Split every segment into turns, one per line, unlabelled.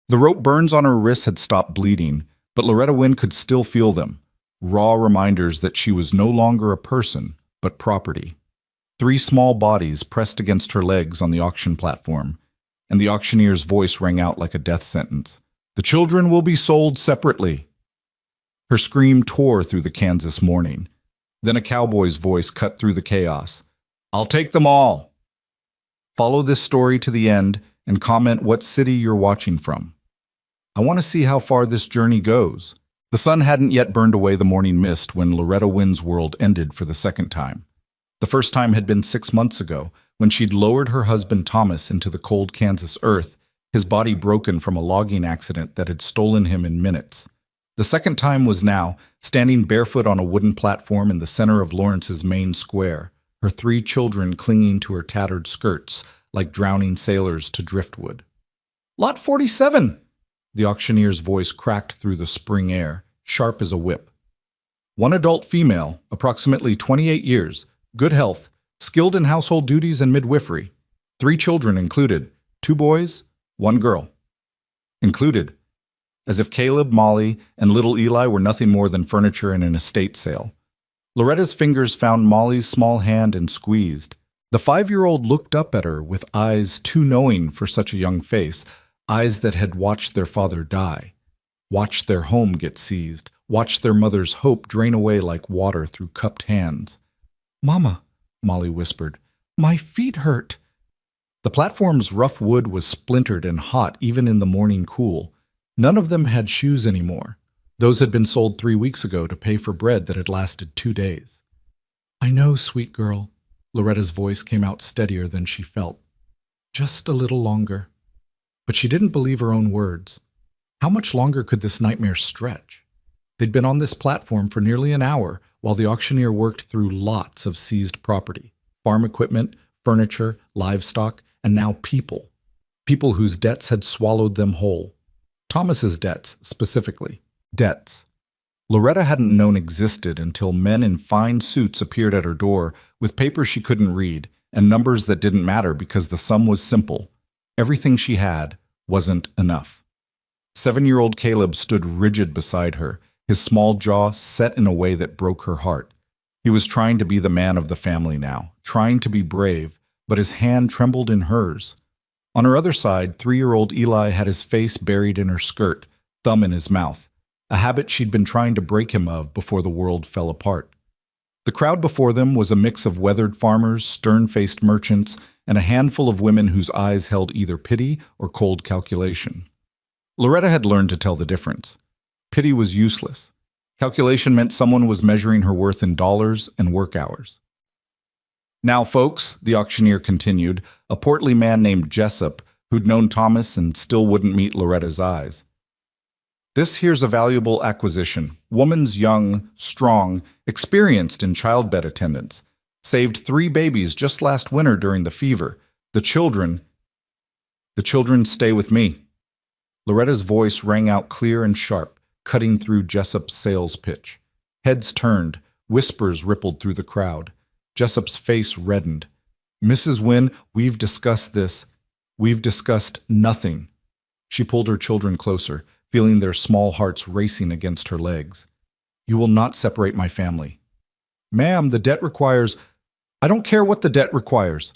The rope burns on her wrists had stopped bleeding, but Loretta Wynn could still feel them, raw reminders that she was no longer a person, but property. 3 small bodies pressed against her legs on the auction platform, and the auctioneer's voice rang out like a death sentence. "The children will be sold separately." Her scream tore through the Kansas morning. Then a cowboy's voice cut through the chaos. "I'll take them all." Follow this story to the end and comment what city you're watching from. I want to see how far this journey goes. The sun hadn't yet burned away the morning mist when Loretta Wynn's world ended for the second time. The first time had been 6 months ago, when she'd lowered her husband Thomas into the cold Kansas earth, his body broken from a logging accident that had stolen him in minutes. The second time was now, standing barefoot on a wooden platform in the center of Lawrence's main square, her 3 children clinging to her tattered skirts like drowning sailors to driftwood. "Lot 47!" The auctioneer's voice cracked through the spring air, sharp as a whip. "One adult female, approximately 28 years, good health, skilled in household duties and midwifery. 3 children included, 2 boys, 1 girl." Included. As if Caleb, Molly, and little Eli were nothing more than furniture in an estate sale. Loretta's fingers found Molly's small hand and squeezed. The 5-year-old looked up at her with eyes too knowing for such a young face, eyes that had watched their father die, watched their home get seized, watched their mother's hope drain away like water through cupped hands. "Mama," Molly whispered, "my feet hurt." The platform's rough wood was splintered and hot even in the morning cool. None of them had shoes anymore. Those had been sold 3 weeks ago to pay for bread that had lasted 2 days. "I know, sweet girl." Loretta's voice came out steadier than she felt. "Just a little longer." But she didn't believe her own words. How much longer could this nightmare stretch? They'd been on this platform for nearly an hour while the auctioneer worked through lots of seized property, farm equipment, furniture, livestock, and now people. People whose debts had swallowed them whole. Thomas's debts, specifically. Debts Loretta hadn't known existed until men in fine suits appeared at her door with papers she couldn't read and numbers that didn't matter because the sum was simple. Everything she had wasn't enough. 7-year-old Caleb stood rigid beside her, his small jaw set in a way that broke her heart. He was trying to be the man of the family now, trying to be brave, but his hand trembled in hers. On her other side, 3-year-old Eli had his face buried in her skirt, thumb in his mouth, a habit she'd been trying to break him of before the world fell apart. The crowd before them was a mix of weathered farmers, stern-faced merchants, and a handful of women whose eyes held either pity or cold calculation. Loretta had learned to tell the difference. Pity was useless. Calculation meant someone was measuring her worth in dollars and work hours. "Now, folks," the auctioneer continued, a portly man named Jessup, who'd known Thomas and still wouldn't meet Loretta's eyes. "This here's a valuable acquisition. Woman's young, strong, experienced in childbed attendance. Saved 3 babies just last winter during the fever. The children stay with me." Loretta's voice rang out clear and sharp, cutting through Jessup's sales pitch. Heads turned, whispers rippled through the crowd. Jessup's face reddened. "Mrs. Wynn, we've discussed this. We've discussed nothing." She pulled her children closer, feeling their small hearts racing against her legs. "You will not separate my family." "Ma'am, the debt requires—" "I don't care what the debt requires."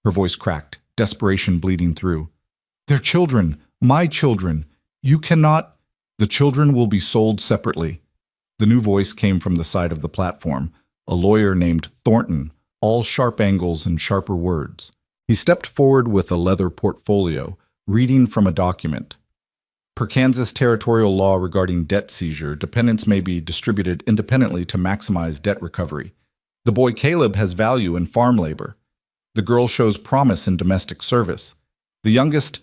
Her voice cracked, desperation bleeding through. "They're children, my children. You cannot—" "The children will be sold separately." The new voice came from the side of the platform, a lawyer named Thornton, all sharp angles and sharper words. He stepped forward with a leather portfolio, reading from a document. Per Kansas territorial law regarding debt seizure, dependents may be distributed independently to maximize debt recovery. The boy Caleb has value in farm labor. The girl shows promise in domestic service. The youngest—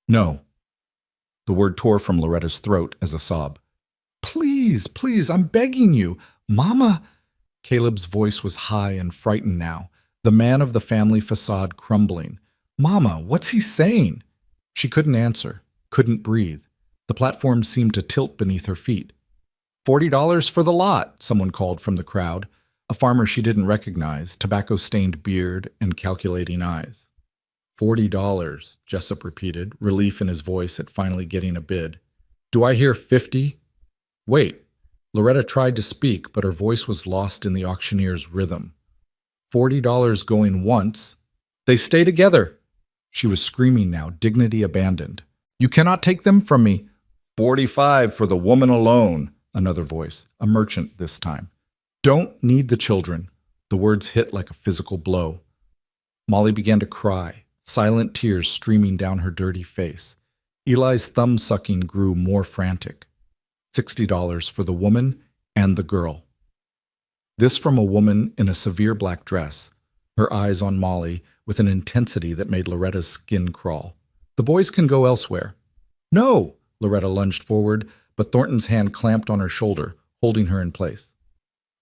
No. The word tore from Loretta's throat as a sob. "Please, please, I'm begging you. Mama—" Caleb's voice was high and frightened now, the man of the family facade crumbling. "Mama, what's he saying?" She couldn't answer, couldn't breathe. The platform seemed to tilt beneath her feet. $40 for the lot, someone called from the crowd, a farmer she didn't recognize, tobacco-stained beard and calculating eyes. $40, Jessup repeated, relief in his voice at finally getting a bid. Do I hear 50? Wait. Loretta tried to speak, but her voice was lost in the auctioneer's rhythm. $40 going once. They stay together. She was screaming now, dignity abandoned. You cannot take them from me. 45 for the woman alone, another voice, a merchant this time. Don't need the children. The words hit like a physical blow. Molly began to cry, silent tears streaming down her dirty face. Eli's thumb-sucking grew more frantic. $60 for the woman and the girl. This from a woman in a severe black dress, her eyes on Molly with an intensity that made Loretta's skin crawl. The boys can go elsewhere. No! Loretta lunged forward, but Thornton's hand clamped on her shoulder, holding her in place.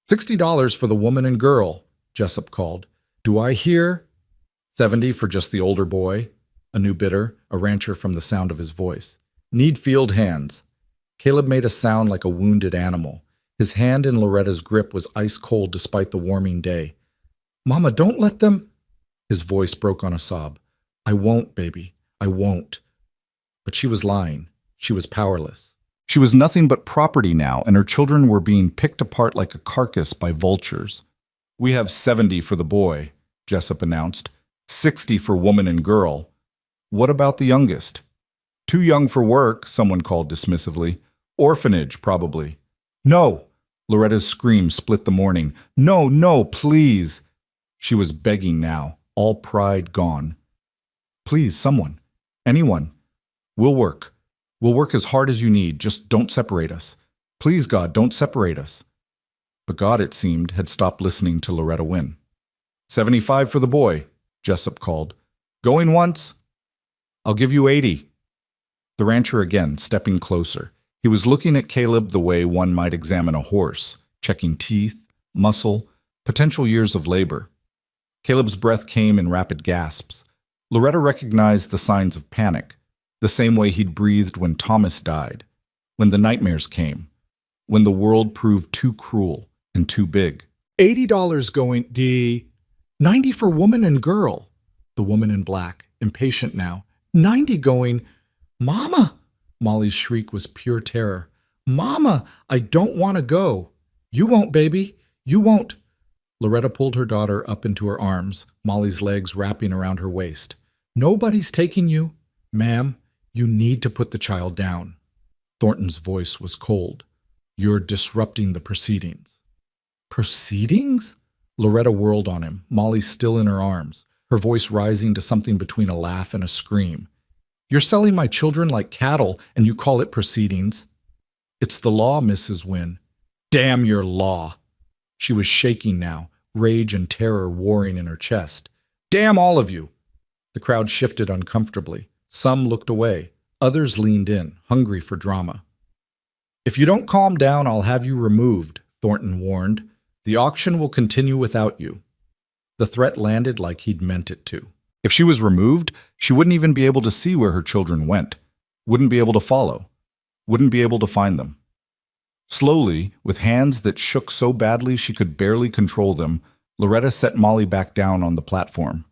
$60 for the woman and girl, Jessup called. Do I hear? 70 for just the older boy, a new bidder, a rancher from the sound of his voice. Need field hands. Caleb made a sound like a wounded animal. His hand in Loretta's grip was ice cold despite the warming day. Mama, don't let them... His voice broke on a sob. I won't, baby. I won't. But she was lying. She was powerless. She was nothing but property now, and her children were being picked apart like a carcass by vultures. We have 70 for the boy, Jessup announced. 60 for woman and girl. What about the youngest? Too young for work, someone called dismissively. Orphanage, probably. No! Loretta's scream split the morning. No, no, please! She was begging now, all pride gone. Please, someone. Anyone. We'll work. We'll work as hard as you need, just don't separate us. Please, God, don't separate us. But God, it seemed, had stopped listening to Loretta Wynn. 75 for the boy, Jessup called. Going once? I'll give you 80. The rancher again, stepping closer. He was looking at Caleb the way one might examine a horse, checking teeth, muscle, potential years of labor. Caleb's breath came in rapid gasps. Loretta recognized the signs of panic, the same way he'd breathed when Thomas died, when the nightmares came, when the world proved too cruel and too big. $80 going, D. 90 for woman and girl. The woman in black, impatient now. 90 going, Mama! Molly's shriek was pure terror. Mama, I don't want to go. You won't, baby. You won't. Loretta pulled her daughter up into her arms, Molly's legs wrapping around her waist. Nobody's taking you. Ma'am, you need to put the child down. Thornton's voice was cold. You're disrupting the proceedings. Proceedings? Loretta whirled on him, Molly still in her arms, her voice rising to something between a laugh and a scream. You're selling my children like cattle, and you call it proceedings. It's the law, Mrs. Wynn. Damn your law. She was shaking now, rage and terror warring in her chest. Damn all of you. The crowd shifted uncomfortably. Some looked away. Others leaned in, hungry for drama. If you don't calm down, I'll have you removed, Thornton warned. The auction will continue without you. The threat landed like he'd meant it to. If she was removed, she wouldn't even be able to see where her children went, wouldn't be able to follow, wouldn't be able to find them. Slowly, with hands that shook so badly she could barely control them, Loretta set Molly back down on the platform.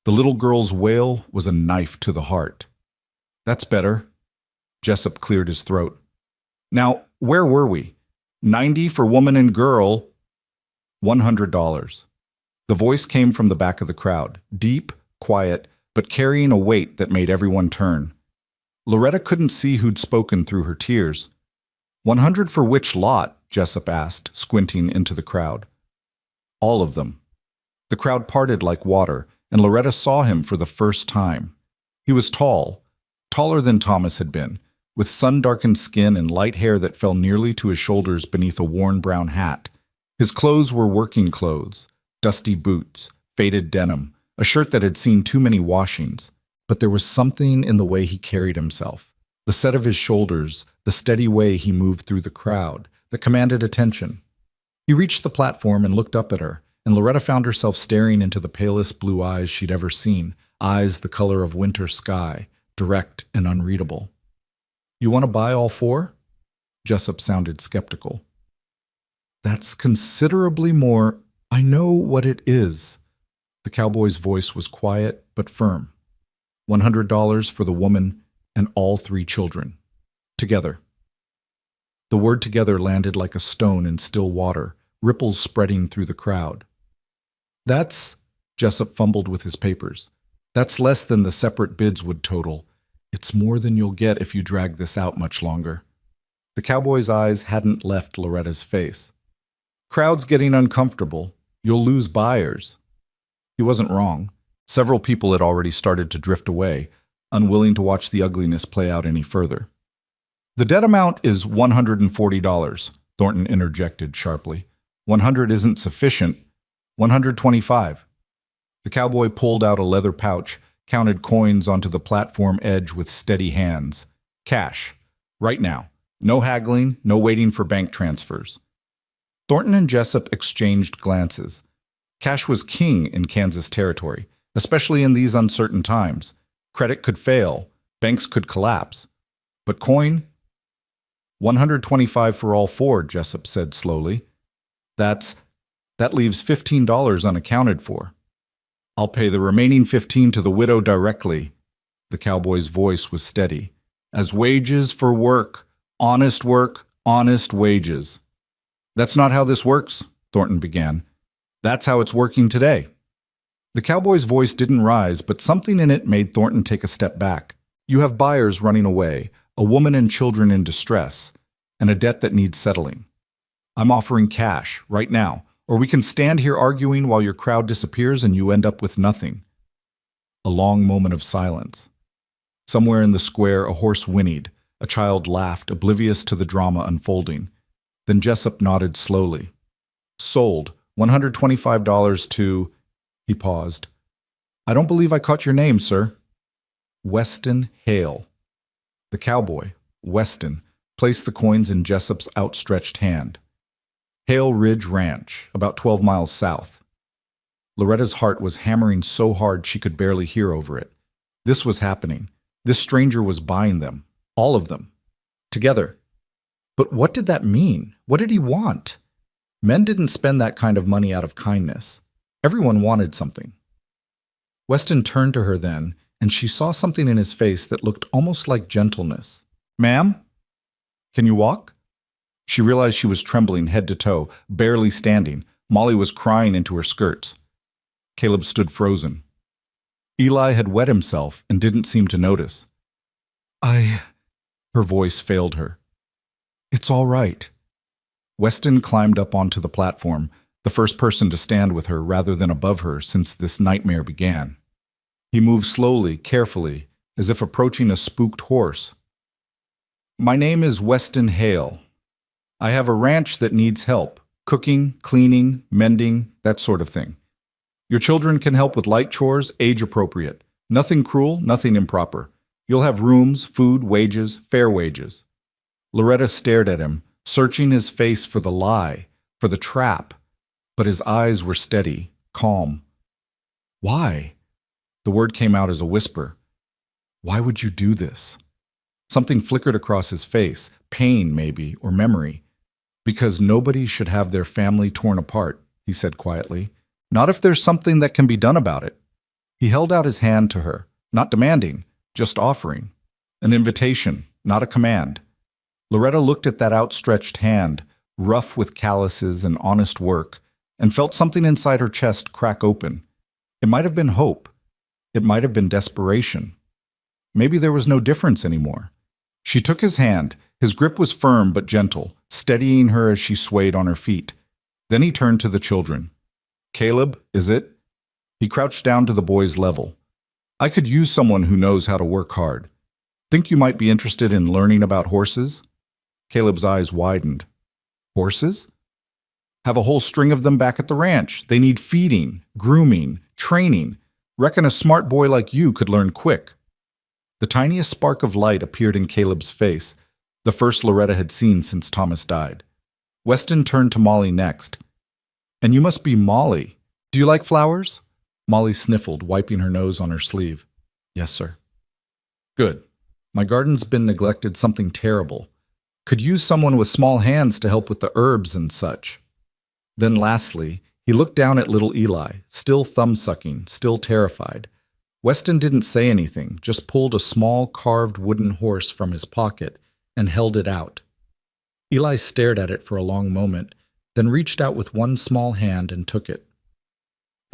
The little girl's wail was a knife to the heart. That's better. Jessup cleared his throat. Now, where were we? 90 for woman and girl. $100. The voice came from the back of the crowd, deep, quiet, but carrying a weight that made everyone turn. Loretta couldn't see who'd spoken through her tears. 100 for which lot? Jessup asked, squinting into the crowd. All of them. The crowd parted like water, and Loretta saw him for the first time. He was tall, taller than Thomas had been, with sun-darkened skin and light hair that fell nearly to his shoulders beneath a worn brown hat. His clothes were working clothes, dusty boots, faded denim, a shirt that had seen too many washings. But there was something in the way he carried himself, the set of his shoulders, the steady way he moved through the crowd, that commanded attention. He reached the platform and looked up at her, and Loretta found herself staring into the palest blue eyes she'd ever seen, eyes the color of winter sky, direct and unreadable. You want to buy all 4? Jessup sounded skeptical. That's considerably more. I know what it is. The cowboy's voice was quiet but firm. $100 for the woman and all 3 children. Together. The word together landed like a stone in still water, ripples spreading through the crowd. That's, Jessup fumbled with his papers. That's less than the separate bids would total. It's more than you'll get if you drag this out much longer. The cowboy's eyes hadn't left Loretta's face. Crowd's getting uncomfortable. You'll lose buyers. He wasn't wrong. Several people had already started to drift away, unwilling to watch the ugliness play out any further. The debt amount is $140, Thornton interjected sharply. 100 isn't sufficient. 125. The cowboy pulled out a leather pouch, counted coins onto the platform edge with steady hands. Cash. Right now. No haggling, no waiting for bank transfers. Thornton and Jessup exchanged glances. Cash was king in Kansas territory, especially in these uncertain times. Credit could fail, banks could collapse. But coin? 125 for all 4, Jessup said slowly. That leaves $15 unaccounted for. I'll pay the remaining 15 to the widow directly. The cowboy's voice was steady. As wages for work, honest wages. That's not how this works, Thornton began. That's how it's working today. The cowboy's voice didn't rise, but something in it made Thornton take a step back. You have buyers running away, a woman and children in distress, and a debt that needs settling. I'm offering cash, right now, or we can stand here arguing while your crowd disappears and you end up with nothing. A long moment of silence. Somewhere in the square, a horse whinnied. A child laughed, oblivious to the drama unfolding. Then Jessup nodded slowly. Sold, $125 to... He paused. I don't believe I caught your name, sir. Weston Hale. The cowboy, Weston, placed the coins in Jessup's outstretched hand. Hale Ridge Ranch, about 12 miles south. Loretta's heart was hammering so hard she could barely hear over it. This was happening. This stranger was buying them. All of them. Together. But what did that mean? What did he want? Men didn't spend that kind of money out of kindness. Everyone wanted something. Weston turned to her then, and she saw something in his face that looked almost like gentleness. Ma'am? Can you walk? She realized she was trembling head to toe, barely standing. Molly was crying into her skirts. Caleb stood frozen. Eli had wet himself and didn't seem to notice. Her voice failed her. It's all right. Weston climbed up onto the platform, the first person to stand with her rather than above her since this nightmare began. He moved slowly, carefully, as if approaching a spooked horse. My name is Weston Hale. I have a ranch that needs help. Cooking, cleaning, mending, that sort of thing. Your children can help with light chores, age appropriate. Nothing cruel, nothing improper. You'll have rooms, food, wages, fair wages. Loretta stared at him, searching his face for the lie, for the trap. But his eyes were steady, calm. Why? The word came out as a whisper. Why would you do this? Something flickered across his face, pain maybe, or memory. Because nobody should have their family torn apart, he said quietly. Not if there's something that can be done about it. He held out his hand to her, not demanding, just offering. An invitation, not a command. Loretta looked at that outstretched hand, rough with calluses and honest work, and felt something inside her chest crack open. It might have been hope. It might have been desperation. Maybe there was no difference anymore. She took his hand. His grip was firm but gentle, steadying her as she swayed on her feet. Then he turned to the children. Caleb, is it? He crouched down to the boy's level. I could use someone who knows how to work hard. Think you might be interested in learning about horses? Caleb's eyes widened. Horses? Have a whole string of them back at the ranch. They need feeding, grooming, training. Reckon a smart boy like you could learn quick. The tiniest spark of light appeared in Caleb's face, the first Loretta had seen since Thomas died. Weston turned to Molly next. And you must be Molly. Do you like flowers? Molly sniffled, wiping her nose on her sleeve. Yes, sir. Good. My garden's been neglected something terrible. Could use someone with small hands to help with the herbs and such. Then lastly, he looked down at little Eli, still thumb-sucking, still terrified. Weston didn't say anything, just pulled a small carved wooden horse from his pocket and held it out. Eli stared at it for a long moment, then reached out with one small hand and took it.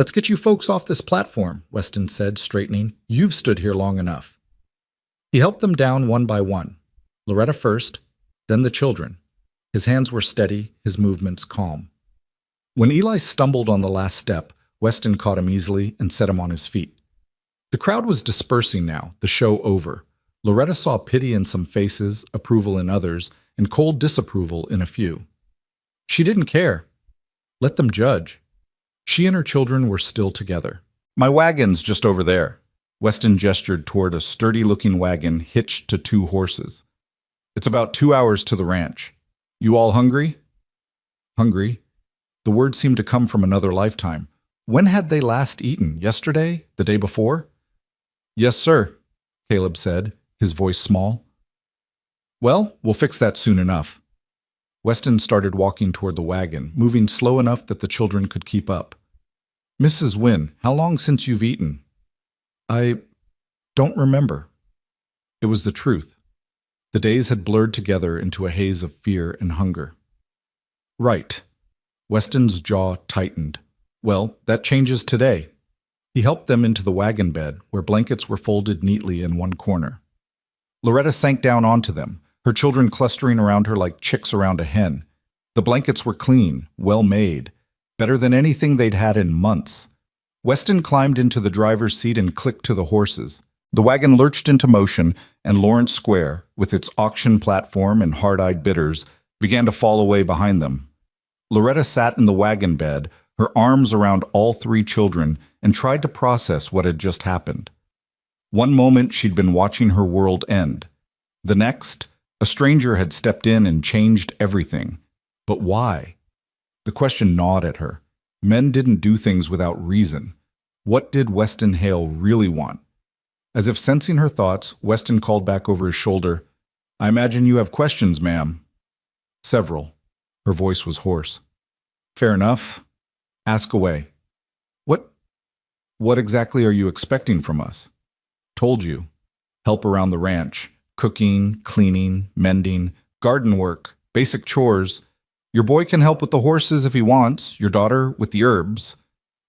"Let's get you folks off this platform," Weston said, straightening. "You've stood here long enough." He helped them down one by one. Loretta first, then the children. His hands were steady, his movements calm. When Eli stumbled on the last step, Weston caught him easily and set him on his feet. The crowd was dispersing now, the show over. Loretta saw pity in some faces, approval in others, and cold disapproval in a few. She didn't care. Let them judge. She and her children were still together. "My wagon's just over there." Weston gestured toward a sturdy-looking wagon hitched to 2 horses. "It's about 2 hours to the ranch. You all hungry?" Hungry? The word seemed to come from another lifetime. When had they last eaten? Yesterday? The day before? "Yes, sir," Caleb said, his voice small. "Well, we'll fix that soon enough." Weston started walking toward the wagon, moving slow enough that the children could keep up. "Mrs. Wynne, how long since you've eaten?" "I don't remember." It was the truth. The days had blurred together into a haze of fear and hunger. "Right." Weston's jaw tightened. "Well, that changes today." He helped them into the wagon bed, where blankets were folded neatly in one corner. Loretta sank down onto them, her children clustering around her like chicks around a hen. The blankets were clean, well made, better than anything they'd had in months. Weston climbed into the driver's seat and clicked to the horses. The wagon lurched into motion, and Lawrence Square, with its auction platform and hard-eyed bidders, began to fall away behind them. Loretta sat in the wagon bed, her arms around all 3 children, and tried to process what had just happened. One moment she'd been watching her world end. The next, a stranger had stepped in and changed everything. But why? The question gnawed at her. Men didn't do things without reason. What did Weston Hale really want? As if sensing her thoughts, Weston called back over his shoulder, "I imagine you have questions, ma'am." "Several." Her voice was hoarse. "Fair enough. Ask away." What exactly are you expecting from us?" "Told you. Help around the ranch. Cooking, cleaning, mending, garden work, basic chores. Your boy can help with the horses if he wants, your daughter with the herbs.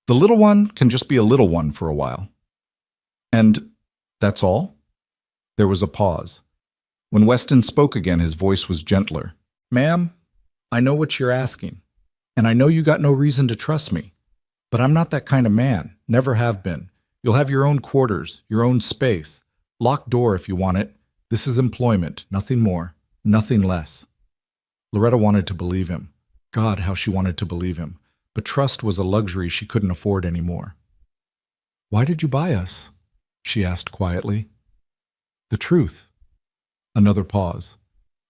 The little one can just be a little one for a while." "And that's all?" There was a pause. When Weston spoke again, his voice was gentler. "Ma'am, I know what you're asking, and I know you got no reason to trust me. But I'm not that kind of man, never have been. You'll have your own quarters, your own space. Locked door if you want it. This is employment, nothing more, nothing less." Loretta wanted to believe him. God, how she wanted to believe him. But trust was a luxury she couldn't afford anymore. "Why did you buy us?" she asked quietly. "The truth." Another pause.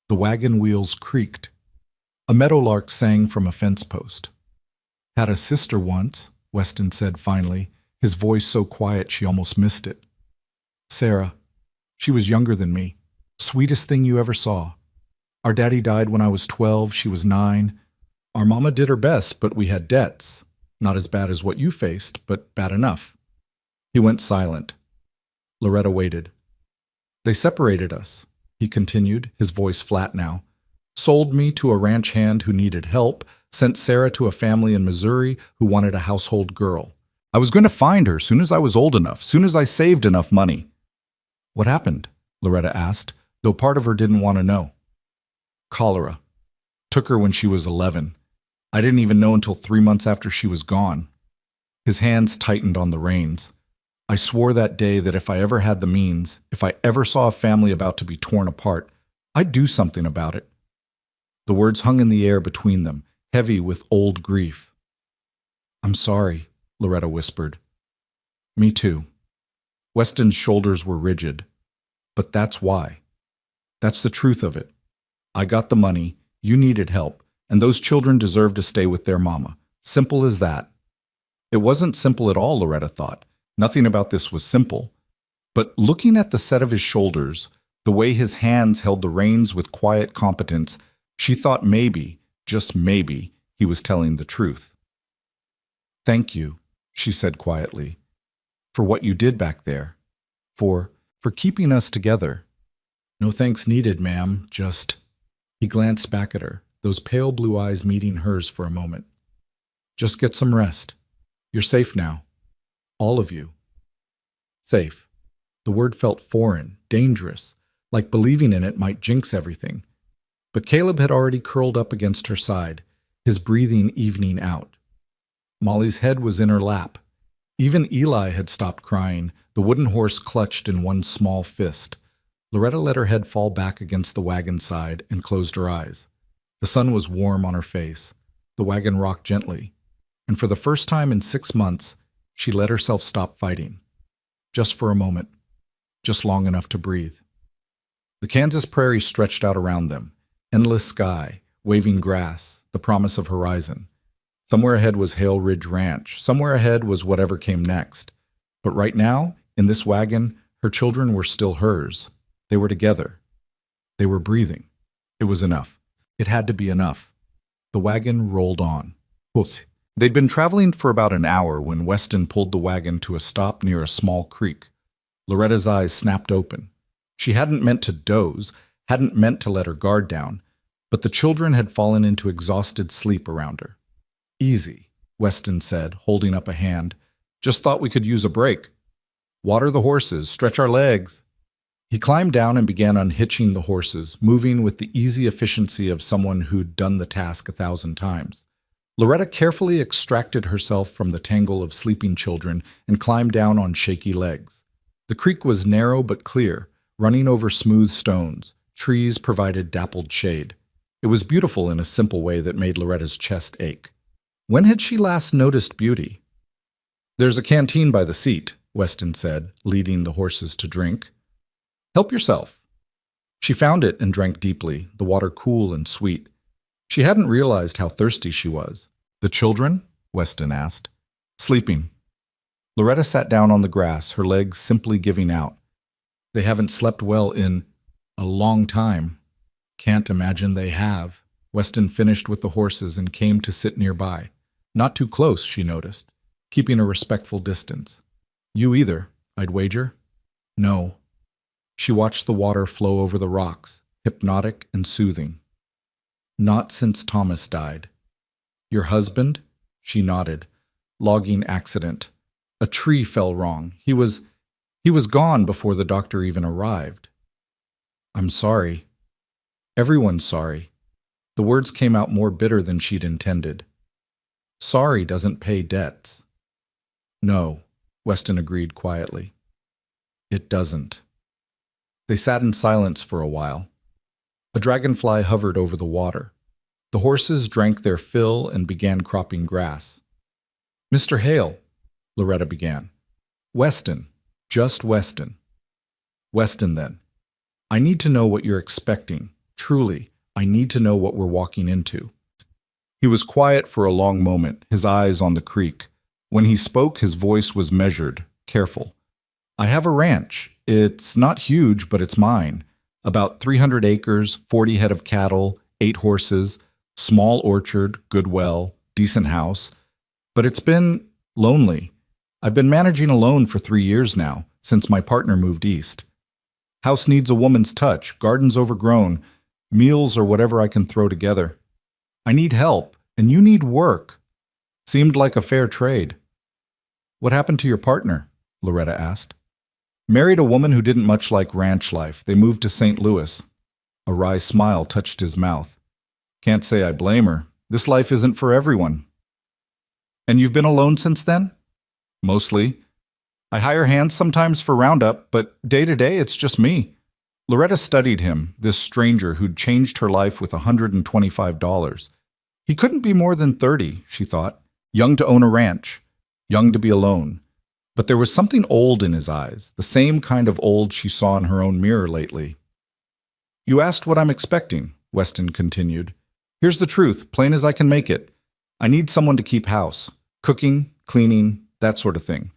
The wagon wheels creaked. A meadowlark sang from a fence post. "Had a sister once," Weston said finally, his voice so quiet she almost missed it. "Sarah. She was younger than me. Sweetest thing you ever saw. Our daddy died when I was 12, she was 9. Our mama did her best, but we had debts. Not as bad as what you faced, but bad enough." He went silent. Loretta waited. "They separated us," he continued, his voice flat now. "Sold me to a ranch hand who needed help, sent Sarah to a family in Missouri who wanted a household girl. I was going to find her soon as I was old enough, soon as I saved enough money." "What happened?" Loretta asked, though part of her didn't want to know. "Cholera. Took her when she was 11. I didn't even know until 3 months after she was gone." His hands tightened on the reins. "I swore that day that if I ever had the means, if I ever saw a family about to be torn apart, I'd do something about it." The words hung in the air between them, heavy with old grief. "I'm sorry," Loretta whispered. "Me too." Weston's shoulders were rigid. "But that's why. That's the truth of it. I got the money, you needed help, and those children deserve to stay with their mama. Simple as that." It wasn't simple at all, Loretta thought. Nothing about this was simple. But looking at the set of his shoulders, the way his hands held the reins with quiet competence, she thought maybe, just maybe, he was telling the truth. "Thank you," she said quietly. For what you did back there. For keeping us together. No thanks needed, ma'am. Just... He glanced back at her, those pale blue eyes meeting hers for a moment. Just get some rest. You're safe now. All of you. Safe. The word felt foreign, dangerous, like believing in it might jinx everything. But Caleb had already curled up against her side, his breathing evening out. Molly's head was in her lap. Even Eli had stopped crying, the wooden horse clutched in one small fist. Loretta let her head fall back against the wagon side and closed her eyes. The sun was warm on her face. The wagon rocked gently. And for the first time in 6 months, she let herself stop fighting. Just for a moment. Just long enough to breathe. The Kansas prairie stretched out around them. Endless sky, waving grass, the promise of horizon. Somewhere ahead was Hale Ridge Ranch. Somewhere ahead was whatever came next. But right now, in this wagon, her children were still hers. They were together. They were breathing. It was enough. It had to be enough. The wagon rolled on. They'd been traveling for about an hour when Weston pulled the wagon to a stop near a small creek. Loretta's eyes snapped open. She hadn't meant to doze, hadn't meant to let her guard down, but the children had fallen into exhausted sleep around her. Easy, Weston said, holding up a hand. Just thought we could use a break. Water the horses, stretch our legs. He climbed down and began unhitching the horses, moving with the easy efficiency of someone who'd done the task 1,000 times. Loretta carefully extracted herself from the tangle of sleeping children and climbed down on shaky legs. The creek was narrow but clear, running over smooth stones. Trees provided dappled shade. It was beautiful in a simple way that made Loretta's chest ache. When had she last noticed beauty? There's a canteen by the seat, Weston said, leading the horses to drink. Help yourself. She found it and drank deeply, the water cool and sweet. She hadn't realized how thirsty she was. The children? Weston asked. Sleeping. Loretta sat down on the grass, her legs simply giving out. They haven't slept well in a long time. Can't imagine they have. Weston finished with the horses and came to sit nearby. Not too close, she noticed, keeping a respectful distance. You either, I'd wager? No. She watched the water flow over the rocks, hypnotic and soothing. Not since Thomas died. Your husband? She nodded. Logging accident. A tree fell wrong. He was gone before the doctor even arrived. I'm sorry. Everyone's sorry. The words came out more bitter than she'd intended. Sorry doesn't pay debts. No, Weston agreed quietly. It doesn't. They sat in silence for a while. A dragonfly hovered over the water. The horses drank their fill and began cropping grass. Mr. Hale, Loretta began. Weston, just Weston. Weston, then. I need to know what you're expecting. Truly, I need to know what we're walking into. He was quiet for a long moment, his eyes on the creek. When he spoke, his voice was measured, careful. I have a ranch. It's not huge, but it's mine. About 300 acres, 40 head of cattle, 8 horses, small orchard, good well, decent house. But it's been lonely. I've been managing alone for 3 years now, since my partner moved east. House needs a woman's touch, gardens overgrown, meals or whatever I can throw together. I need help, and you need work. Seemed like a fair trade. What happened to your partner? Loretta asked. Married a woman who didn't much like ranch life. They moved to St. Louis. A wry smile touched his mouth. Can't say I blame her. This life isn't for everyone. And you've been alone since then? Mostly. I hire hands sometimes for roundup, but day to day it's just me. Loretta studied him, this stranger who'd changed her life with $125. He couldn't be more than 30, she thought. Young to own a ranch. Young to be alone. But there was something old in his eyes, the same kind of old she saw in her own mirror lately. You asked what I'm expecting, Weston continued. Here's the truth, plain as I can make it. I need someone to keep house. Cooking, cleaning, that sort of thing.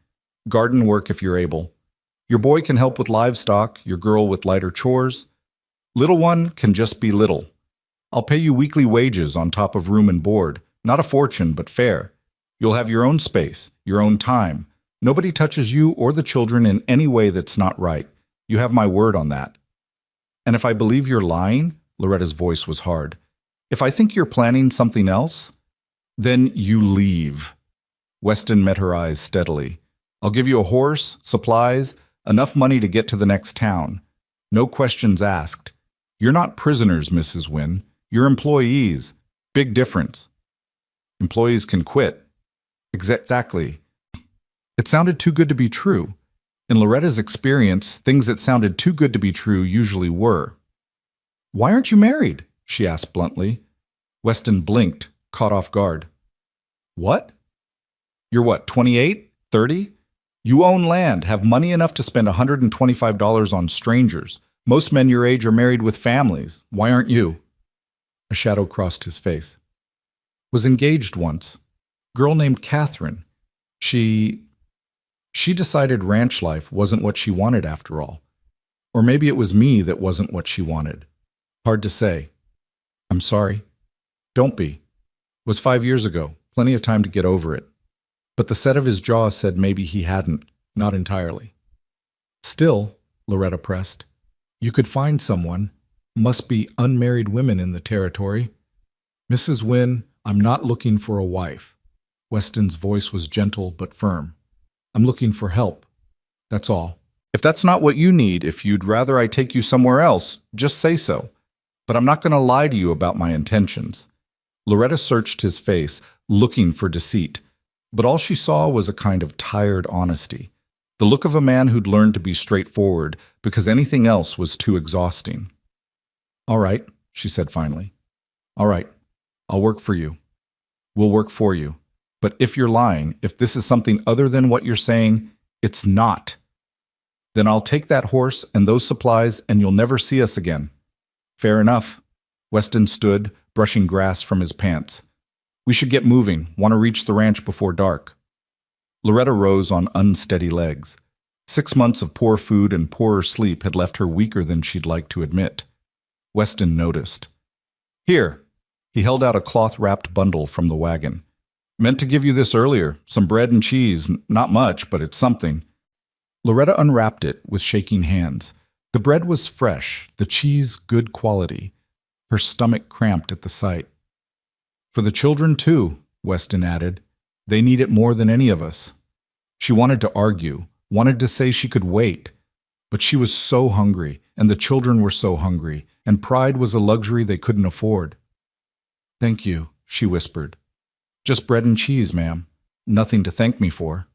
Garden work if you're able. Your boy can help with livestock, your girl with lighter chores. Little one can just be little. I'll pay you weekly wages on top of room and board. Not a fortune, but fair. You'll have your own space, your own time. Nobody touches you or the children in any way that's not right. You have my word on that. And if I believe you're lying, Loretta's voice was hard. If I think you're planning something else, then you leave. Weston met her eyes steadily. I'll give you a horse, supplies, enough money to get to the next town. No questions asked. You're not prisoners, Mrs. Wynne. You're employees. Big difference. Employees can quit. Exactly. It sounded too good to be true. In Loretta's experience, things that sounded too good to be true usually were. Why aren't you married? She asked bluntly. Weston blinked, caught off guard. What? You're what, 28? 30? You own land, have money enough to spend $125 on strangers. Most men your age are married with families. Why aren't you? A shadow crossed his face. Was engaged once. Girl named Catherine. She decided ranch life wasn't what she wanted after all. Or maybe it was me that wasn't what she wanted. Hard to say. I'm sorry. Don't be. It was 5 years ago. Plenty of time to get over it. But the set of his jaw said maybe he hadn't. Not entirely. Still, Loretta pressed, you could find someone. Must be unmarried women in the territory. Mrs. Wynne, I'm not looking for a wife. Weston's voice was gentle but firm. I'm looking for help. That's all. If that's not what you need, if you'd rather I take you somewhere else, just say so. But I'm not going to lie to you about my intentions. Loretta searched his face, looking for deceit. But all she saw was a kind of tired honesty. The look of a man who'd learned to be straightforward because anything else was too exhausting. All right, she said finally. All right, I'll work for you. We'll work for you. But if you're lying, if this is something other than what you're saying, it's not. Then I'll take that horse and those supplies and you'll never see us again. Fair enough. Weston stood, brushing grass from his pants. We should get moving. Want to reach the ranch before dark. Loretta rose on unsteady legs. 6 months of poor food and poorer sleep had left her weaker than she'd like to admit. Weston noticed. Here. He held out a cloth-wrapped bundle from the wagon. Meant to give you this earlier. Some bread and cheese. Not much, but it's something. Loretta unwrapped it with shaking hands. The bread was fresh, the cheese good quality. Her stomach cramped at the sight. For the children, too, Weston added. They need it more than any of us. She wanted to argue, wanted to say she could wait. But she was so hungry, and the children were so hungry, and pride was a luxury they couldn't afford. Thank you, she whispered. Just bread and cheese, ma'am. Nothing to thank me for.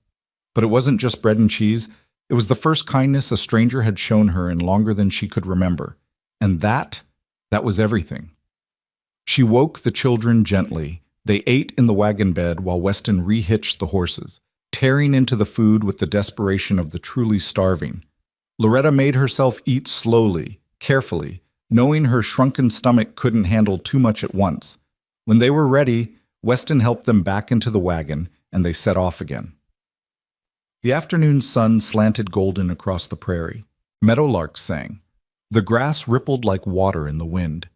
But it wasn't just bread and cheese. It was the first kindness a stranger had shown her in longer than she could remember. And that was everything. She woke the children gently. They ate in the wagon bed while Weston rehitched the horses, tearing into the food with the desperation of the truly starving. Loretta made herself eat slowly, carefully, knowing her shrunken stomach couldn't handle too much at once. When they were ready, Weston helped them back into the wagon, and they set off again. The afternoon sun slanted golden across the prairie. Meadowlarks sang. The grass rippled like water in the wind.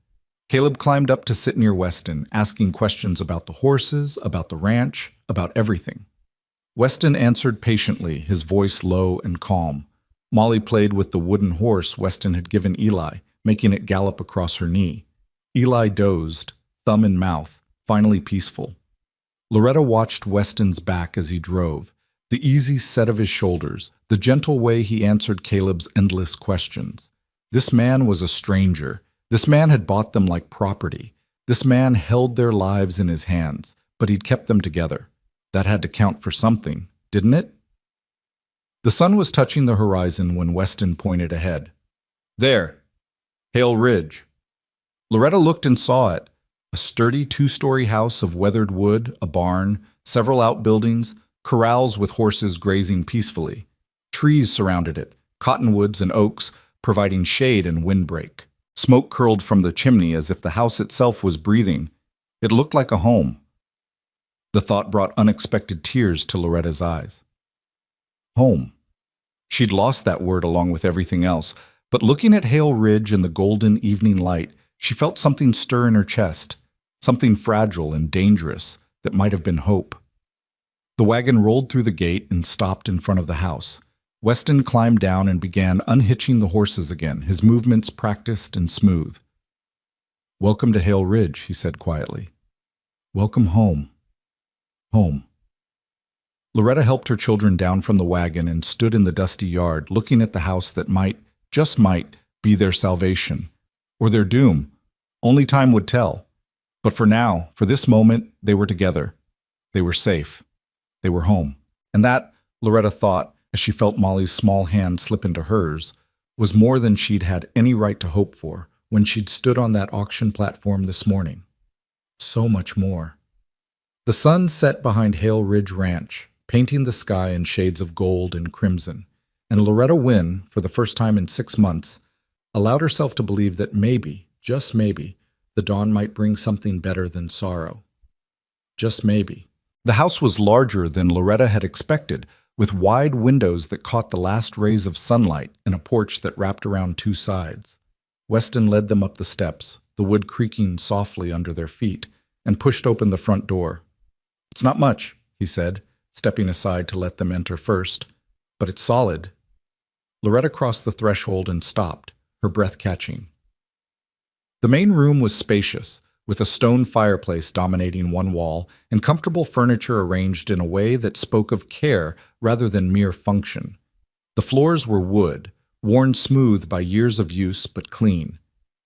Caleb climbed up to sit near Weston, asking questions about the horses, about the ranch, about everything. Weston answered patiently, his voice low and calm. Molly played with the wooden horse Weston had given Eli, making it gallop across her knee. Eli dozed, thumb in mouth, finally peaceful. Loretta watched Weston's back as he drove, the easy set of his shoulders, the gentle way he answered Caleb's endless questions. This man was a stranger. This man had bought them like property. This man held their lives in his hands, but he'd kept them together. That had to count for something, didn't it? The sun was touching the horizon when Weston pointed ahead. There, Hale Ridge. Loretta looked and saw it. A sturdy 2-story house of weathered wood, a barn, several outbuildings, corrals with horses grazing peacefully. Trees surrounded it, cottonwoods and oaks, providing shade and windbreak. Smoke curled from the chimney as if the house itself was breathing. It looked like a home. The thought brought unexpected tears to Loretta's eyes. Home. She'd lost that word along with everything else, but looking at Hale Ridge in the golden evening light, she felt something stir in her chest, something fragile and dangerous that might have been hope. The wagon rolled through the gate and stopped in front of the house. Weston climbed down and began unhitching the horses again, his movements practiced and smooth. "Welcome to Hale Ridge," he said quietly. "Welcome home. Home." Loretta helped her children down from the wagon and stood in the dusty yard, looking at the house that might, just might, be their salvation. Or their doom. Only time would tell. But for now, for this moment, they were together. They were safe. They were home. And that, Loretta thought, as she felt Molly's small hand slip into hers, was more than she'd had any right to hope for when she'd stood on that auction platform this morning. So much more. The sun set behind Hale Ridge Ranch, painting the sky in shades of gold and crimson, and Loretta Wynne, for the first time in 6 months, allowed herself to believe that maybe, just maybe, the dawn might bring something better than sorrow. Just maybe. The house was larger than Loretta had expected, with wide windows that caught the last rays of sunlight and a porch that wrapped around 2 sides. Weston led them up the steps, the wood creaking softly under their feet, and pushed open the front door. "It's not much," he said, stepping aside to let them enter first, "but it's solid." Loretta crossed the threshold and stopped, her breath catching. The main room was spacious, with a stone fireplace dominating one wall and comfortable furniture arranged in a way that spoke of care rather than mere function. The floors were wood, worn smooth by years of use but clean.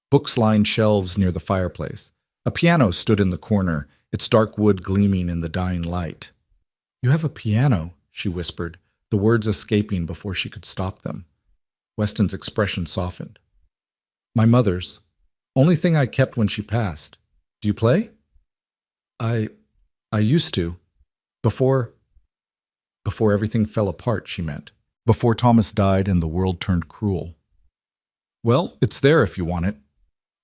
Books lined shelves near the fireplace. A piano stood in the corner, its dark wood gleaming in the dying light. "You have a piano," she whispered, the words escaping before she could stop them. Weston's expression softened. "My mother's. Only thing I kept when she passed. Do you play?" I used to. Before everything fell apart," she meant. "Before Thomas died and the world turned cruel." "Well, it's there if you want it."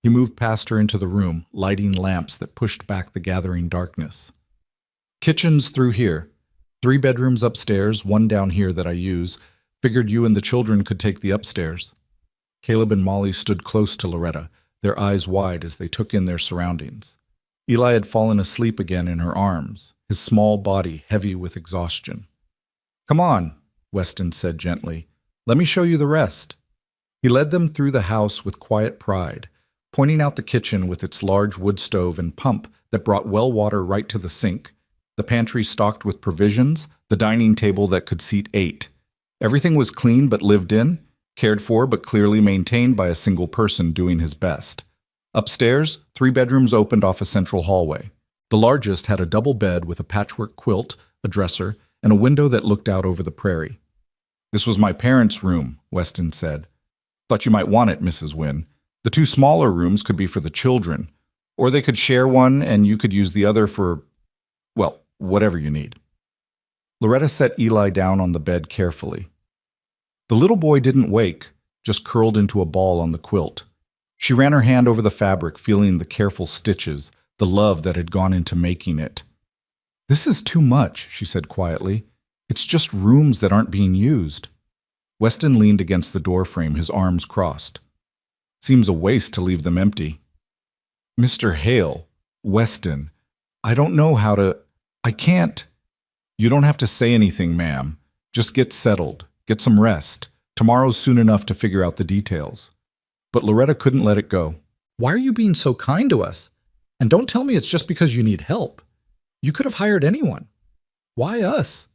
He moved past her into the room, lighting lamps that pushed back the gathering darkness. "Kitchen's through here. 3 bedrooms upstairs, 1 down here that I use. Figured you and the children could take the upstairs." Caleb and Molly stood close to Loretta, their eyes wide as they took in their surroundings. Eli had fallen asleep again in her arms, his small body heavy with exhaustion. "Come on," Weston said gently. "Let me show you the rest." He led them through the house with quiet pride, pointing out the kitchen with its large wood stove and pump that brought well water right to the sink, the pantry stocked with provisions, the dining table that could seat 8. Everything was clean but lived in, cared for but clearly maintained by a single person doing his best. Upstairs, 3 bedrooms opened off a central hallway. The largest had a double bed with a patchwork quilt, a dresser, and a window that looked out over the prairie. "This was my parents' room," Weston said. "Thought you might want it, Mrs. Wynne. The 2 smaller rooms could be for the children, or they could share one and you could use the other for, well, whatever you need." Loretta set Eli down on the bed carefully. The little boy didn't wake, just curled into a ball on the quilt. She ran her hand over the fabric, feeling the careful stitches, the love that had gone into making it. "This is too much," she said quietly. "It's just rooms that aren't being used." Weston leaned against the doorframe, his arms crossed. "Seems a waste to leave them empty." "Mr. Hale, Weston, I don't know how to... I can't..." "You don't have to say anything, ma'am. Just get settled. Get some rest. Tomorrow's soon enough to figure out the details." But Loretta couldn't let it go. "Why are you being so kind to us? And don't tell me it's just because you need help. You could have hired anyone. Why us?"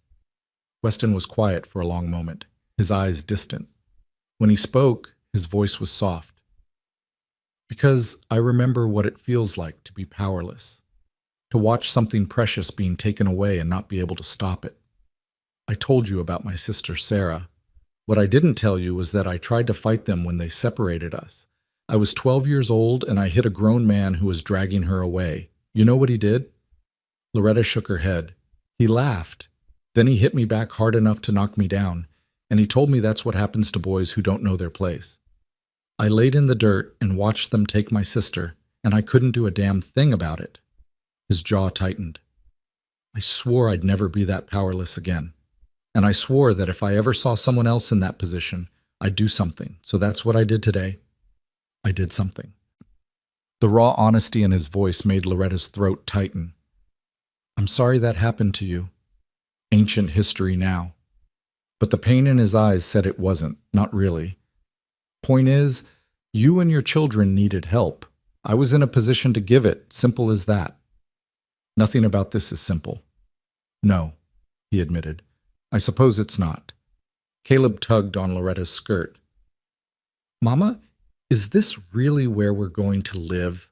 Weston was quiet for a long moment, his eyes distant. When he spoke, his voice was soft. "Because I remember what it feels like to be powerless, to watch something precious being taken away and not be able to stop it. I told you about my sister Sarah. What I didn't tell you was that I tried to fight them when they separated us. I was 12 years old and I hit a grown man who was dragging her away. You know what he did?" Loretta shook her head. "He laughed. Then he hit me back hard enough to knock me down, and he told me that's what happens to boys who don't know their place. I laid in the dirt and watched them take my sister, and I couldn't do a damn thing about it." His jaw tightened. "I swore I'd never be that powerless again. And I swore that if I ever saw someone else in that position, I'd do something. So that's what I did today. I did something." The raw honesty in his voice made Loretta's throat tighten. "I'm sorry that happened to you. ancient history now. But the pain in his eyes said it wasn't, not really. Point is, you and your children needed help. I was in a position to give it, simple as that. Nothing about this is simple. No, he admitted. I suppose it's not. Caleb tugged on Loretta's skirt. Mama, is this really where we're going to live?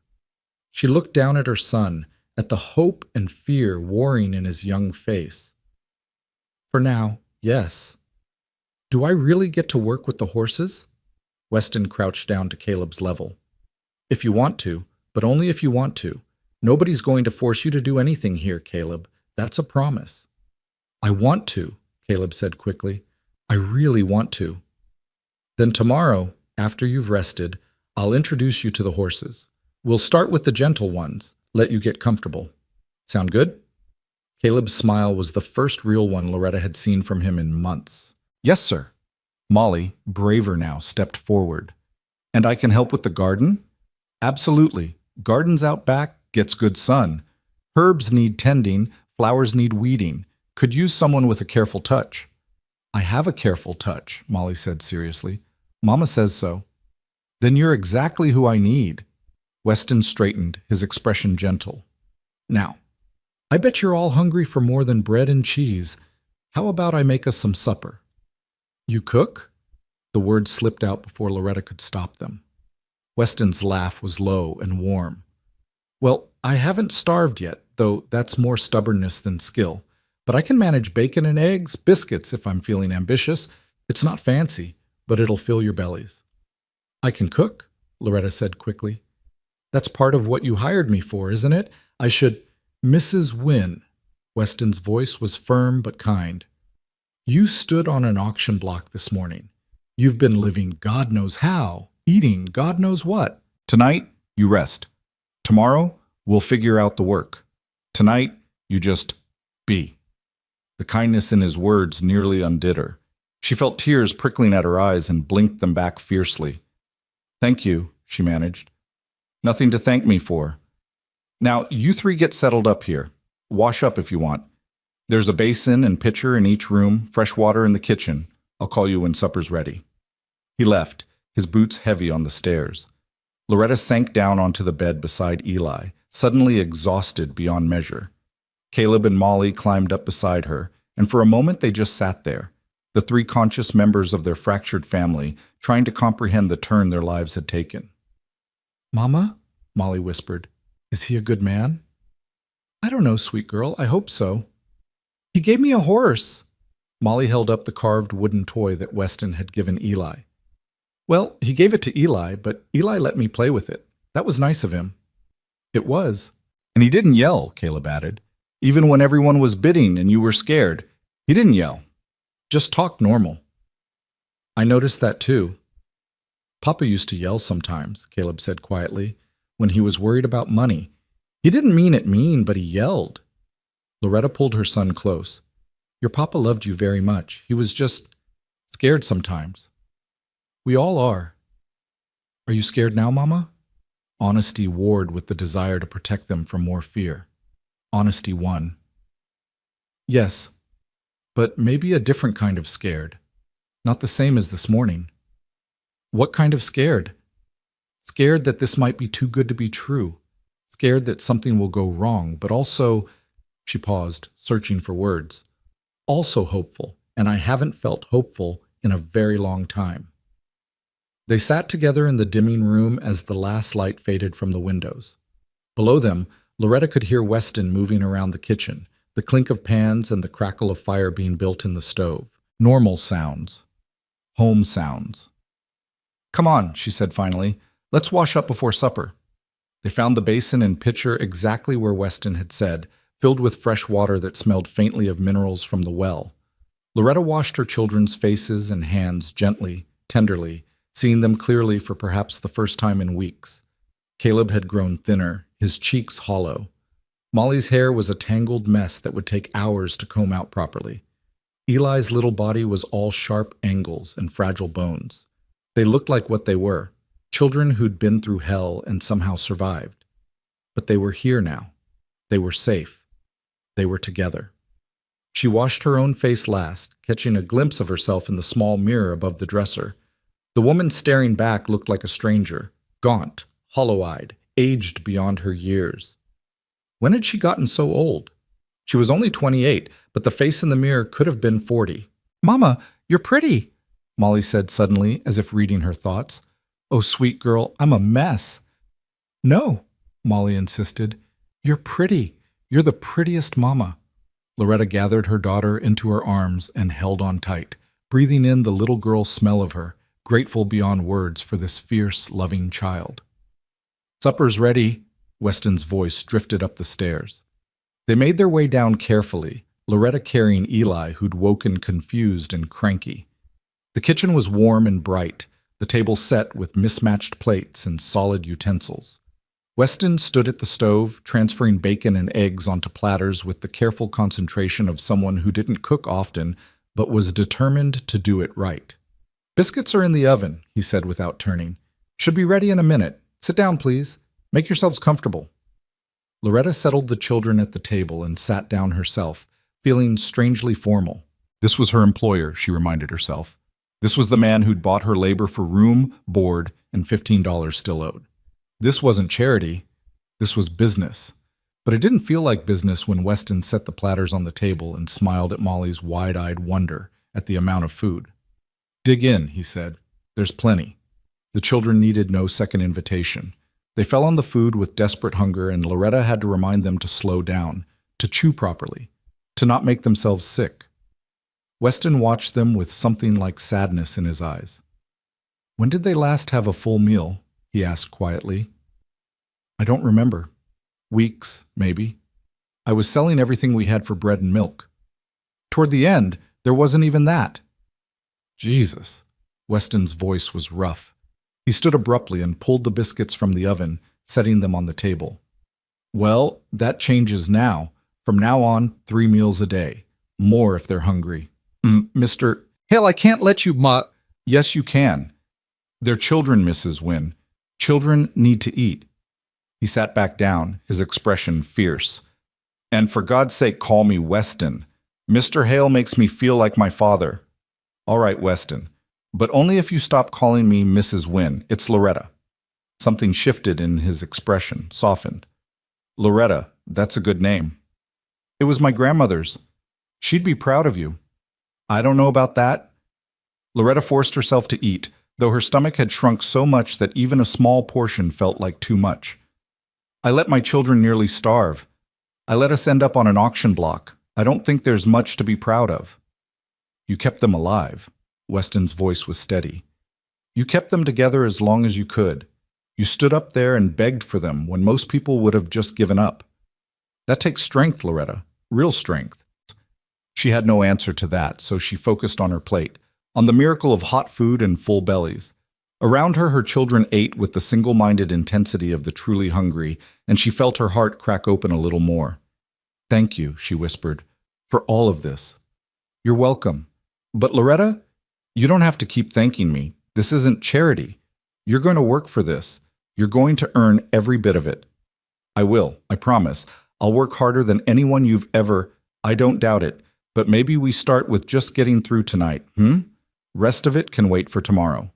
She looked down at her son, at the hope and fear warring in his young face. For now, yes. Do I really get to work with the horses? Weston crouched down to Caleb's level. If you want to, but only if you want to. Nobody's going to force you to do anything here, Caleb. That's a promise. I want to, Caleb said quickly. I really want to. Then tomorrow, after you've rested, I'll introduce you to the horses. We'll start with the gentle ones, let you get comfortable. Sound good? Caleb's smile was the first real one Loretta had seen from him in months. Yes, sir. Molly, braver now, stepped forward. And I can help with the garden? Absolutely. Gardens out back, gets good sun. Herbs need tending, flowers need weeding. Could use someone with a careful touch. I have a careful touch, Molly said seriously. Mama says so. Then you're exactly who I need. Weston straightened, his expression gentle. Now, I bet you're all hungry for more than bread and cheese. How about I make us some supper? You cook? The words slipped out before Loretta could stop them. Weston's laugh was low and warm. Well, I haven't starved yet, though that's more stubbornness than skill. But I can manage bacon and eggs, biscuits if I'm feeling ambitious. It's not fancy, but it'll fill your bellies. I can cook, Loretta said quickly. That's part of what you hired me for, isn't it? I should... Mrs. Wynne. Weston's voice was firm but kind. You stood on an auction block this morning. You've been living God knows how, eating God knows what. Tonight, you rest. Tomorrow, we'll figure out the work. Tonight, you just be. The kindness in his words nearly undid her. She felt tears prickling at her eyes and blinked them back fiercely. Thank you, she managed. Nothing to thank me for. Now, you three get settled up here. Wash up if you want. There's a basin and pitcher in each room, fresh water in the kitchen. I'll call you when supper's ready. He left, his boots heavy on the stairs. Loretta sank down onto the bed beside Eli, suddenly exhausted beyond measure. Caleb and Molly climbed up beside her, and for a moment they just sat there, the three conscious members of their fractured family, trying to comprehend the turn their lives had taken. Mama? Molly whispered. Is he a good man? I don't know, sweet girl. I hope so. He gave me a horse. Molly held up the carved wooden toy that Weston had given Eli. Well, he gave it to Eli, but Eli let me play with it. That was nice of him. It was. And he didn't yell, Caleb added. Even when everyone was bidding and you were scared, he didn't yell. Just talked normal. I noticed that too. Papa used to yell sometimes, Caleb said quietly, when he was worried about money. He didn't mean it mean, but he yelled. Loretta pulled her son close. Your papa loved you very much. He was just scared sometimes. We all are. Are you scared now, Mama? Honesty warred with the desire to protect them from more fear. Honesty won. Yes, but maybe a different kind of scared. Not the same as this morning. What kind of scared? Scared that this might be too good to be true. Scared that something will go wrong, but also, she paused, searching for words, also hopeful, and I haven't felt hopeful in a very long time. They sat together in the dimming room as the last light faded from the windows. Below them, Loretta could hear Weston moving around the kitchen, the clink of pans and the crackle of fire being built in the stove. Normal sounds. Home sounds. Come on, she said finally. Let's wash up before supper. They found the basin and pitcher exactly where Weston had said, filled with fresh water that smelled faintly of minerals from the well. Loretta washed her children's faces and hands gently, tenderly, seeing them clearly for perhaps the first time in weeks. Caleb had grown thinner, his cheeks hollow. Molly's hair was a tangled mess that would take hours to comb out properly. Eli's little body was all sharp angles and fragile bones. They looked like what they were, children who'd been through hell and somehow survived. But they were here now. They were safe. They were together. She washed her own face last, catching a glimpse of herself in the small mirror above the dresser. The woman staring back looked like a stranger, gaunt, hollow-eyed, aged beyond her years. When had she gotten so old? She was only 28, but the face in the mirror could have been 40. "Mama, you're pretty," Molly said suddenly, as if reading her thoughts. "Oh, sweet girl, I'm a mess." "No," Molly insisted. "You're pretty. You're the prettiest mama." Loretta gathered her daughter into her arms and held on tight, breathing in the little girl's smell of her, grateful beyond words for this fierce, loving child. "Supper's ready," Weston's voice drifted up the stairs. They made their way down carefully, Loretta carrying Eli, who'd woken confused and cranky. The kitchen was warm and bright, the table set with mismatched plates and solid utensils. Weston stood at the stove, transferring bacon and eggs onto platters with the careful concentration of someone who didn't cook often, but was determined to do it right. "Biscuits are in the oven," he said without turning. "Should be ready in a minute. Sit down, please. Make yourselves comfortable." Loretta settled the children at the table and sat down herself, feeling strangely formal. This was her employer, she reminded herself. This was the man who'd bought her labor for room, board, and $15 still owed. This wasn't charity. This was business. But it didn't feel like business when Weston set the platters on the table and smiled at Molly's wide-eyed wonder at the amount of food. "Dig in," he said. "There's plenty." The children needed no second invitation. They fell on the food with desperate hunger, and Loretta had to remind them to slow down, to chew properly, to not make themselves sick. Weston watched them with something like sadness in his eyes. "When did they last have a full meal?" he asked quietly. "I don't remember. Weeks, maybe. I was selling everything we had for bread and milk. Toward the end, there wasn't even that." "Jesus." Weston's voice was rough. He stood abruptly and pulled the biscuits from the oven, setting them on the table. "Well, that changes now. From now on, 3 meals a day. More if they're hungry. Mr. Hell, I can't let you, Yes, you can. They're children, Mrs. Wynne. Children need to eat." He sat back down, his expression fierce. "And for God's sake, call me Weston. Mr. Hale makes me feel like my father." "All right, Weston. But only if you stop calling me Mrs. Wynne. It's Loretta." Something shifted in his expression, softened. "Loretta, that's a good name." "It was my grandmother's. She'd be proud of you." "I don't know about that." Loretta forced herself to eat, though her stomach had shrunk so much that even a small portion felt like too much. "I let my children nearly starve. I let us end up on an auction block. I don't think there's much to be proud of." "You kept them alive." Weston's voice was steady. "You kept them together as long as you could. You stood up there and begged for them when most people would have just given up. That takes strength, Loretta. Real strength." She had no answer to that, so she focused on her plate, on the miracle of hot food and full bellies. Around her, her children ate with the single-minded intensity of the truly hungry, and she felt her heart crack open a little more. "Thank you," she whispered, "for all of this." "You're welcome. But Loretta, you don't have to keep thanking me. This isn't charity. You're going to work for this. You're going to earn every bit of it." "I will, I promise. I'll work harder than anyone you've ever—" "I don't doubt it. But maybe we start with just getting through tonight, Rest of it can wait for tomorrow."